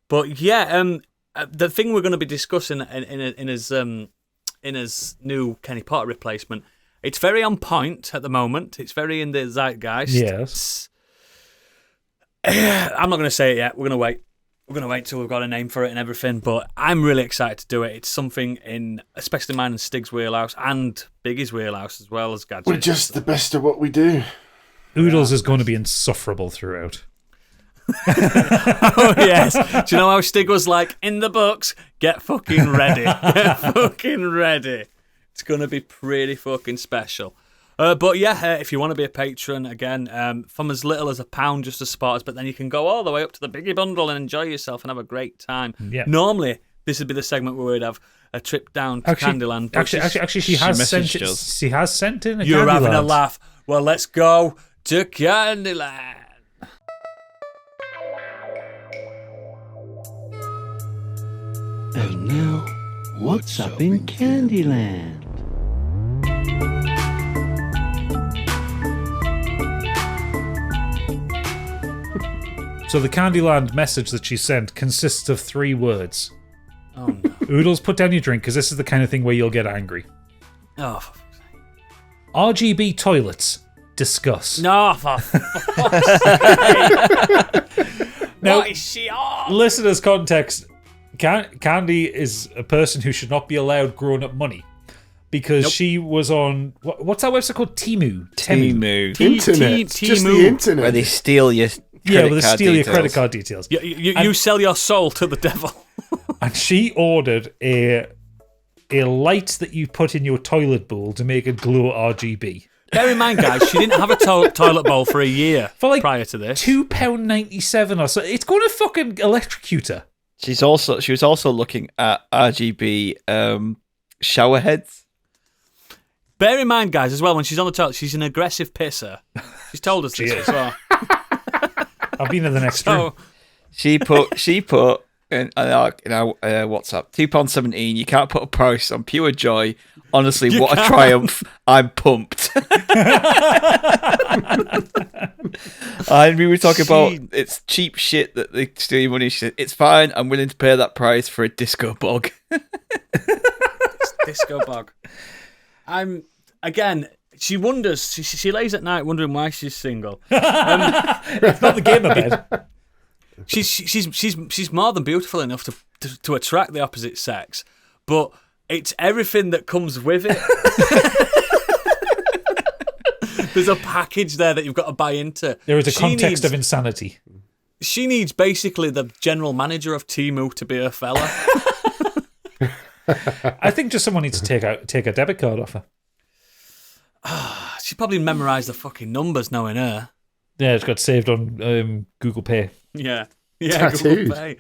But yeah, the thing we're going to be discussing in his new Kenny Potter replacement, it's very on point at the moment. It's very in the zeitgeist. Yes. I'm not going to say it yet. We're going to wait. We're going to wait till we've got a name for it and everything. But I'm really excited to do it. It's something in, especially mine and Stig's wheelhouse and Biggie's wheelhouse as well as Gadget. We're just the best at what we do. Oodles is going to be insufferable throughout. Oh, yes. Do you know how Stig was like, in the books, get fucking ready. Get fucking ready. It's going to be pretty fucking special. But yeah, if you want to be a patron, again, from as little as £1 just to support us, but then you can go all the way up to the Biggie Bundle and enjoy yourself and have a great time. Yeah. Normally, this would be the segment where we'd have a trip down to Candyland. but Actually, she has sent in a You're having a Candyland. laugh. Well, let's go to Candyland. And now, what's up in Candyland? So the Candyland message that she sent consists of 3 words. Oh, no. Oodles, put down your drink, because this is the kind of thing where you'll get angry. Oh, for fuck's sake. RGB toilets. Discuss. No, for fuck's sake. Now, What is she on? listeners' context, Candy is a person who should not be allowed grown-up money. Because she was on... What's that website called? Temu. Temu. Internet. Just the internet. Where they steal your Yeah, credit well, they card steal your details. credit card details. You sell your soul to the devil. And she ordered a light that you put in your toilet bowl to make it glow RGB. Bear in mind, guys, she didn't have a toilet bowl for a year For like prior to this. £2.97 or so. It's going to fucking electrocute her. She was also looking at RGB shower heads. Bear in mind, guys, as well, when she's on the toilet, she's an aggressive pisser. She's told us this as well. I've been in the next room. She put in our WhatsApp £2.17. You can't put a price on pure joy. Honestly, what a triumph! I'm pumped. And we were talking about it's cheap shit that they steal your money. She said, it's fine. I'm willing to pay that price for a disco bog. Disco bog. Again. She wonders. She lays at night wondering why she's single. It's not the game of bed. She's more than beautiful enough to attract the opposite sex, but it's everything that comes with it. There's a package there that you've got to buy into. There is a context of insanity. She needs basically the general manager of Temu to be her fella. I think just someone needs to take a debit card off her. She probably memorised the fucking numbers knowing her. Yeah, it's got saved on Google Pay. Yeah, Tattooed. Google Pay.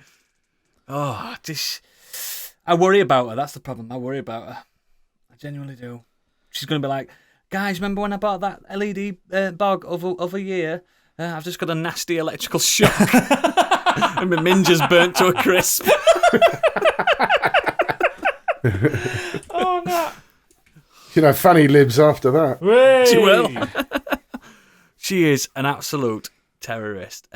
I worry about her. That's the problem. I worry about her. I genuinely do. She's going to be like, guys, remember when I bought that LED bog of a year? I've just got a nasty electrical shock. And my minger's burnt to a crisp. Oh, no. You know, funny libs after that. She will. She is an absolute terrorist,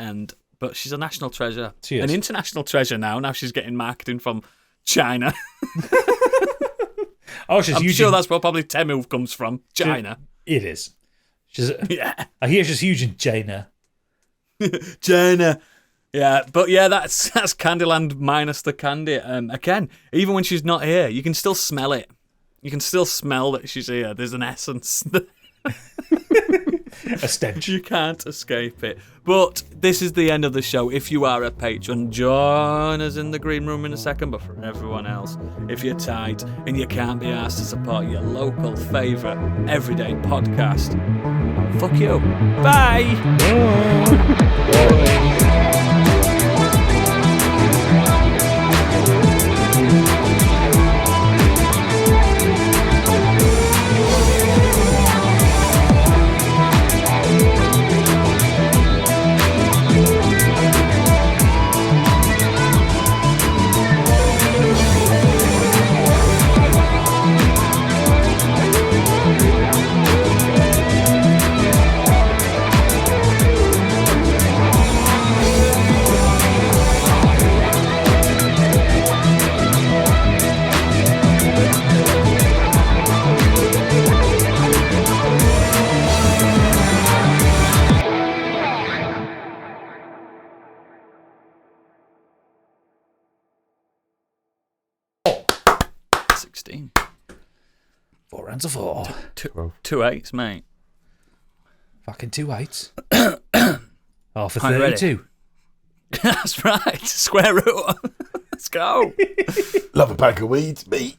but she's a national treasure. She is. An international treasure now. Now she's getting marketing from China. Oh, she's I'm huge. sure that's where probably Temu comes from. China. It is. Yeah. I hear she's huge in China. China. Yeah, but yeah, that's Candyland minus the candy. Again, even when she's not here, you can still smell it. You can still smell that she's here. There's an essence. A stench. You can't escape it. But this is the end of the show. If you are a patron, join us in the green room in a second. But for everyone else, if you're tight and you can't be asked to support your local favourite everyday podcast, fuck you. Bye. Four rounds of four. Two eights, mate. Fucking 2 8s. Oh, for Are you ready? 32. That's right. Square root. Let's go. Love a bag of weeds, mate.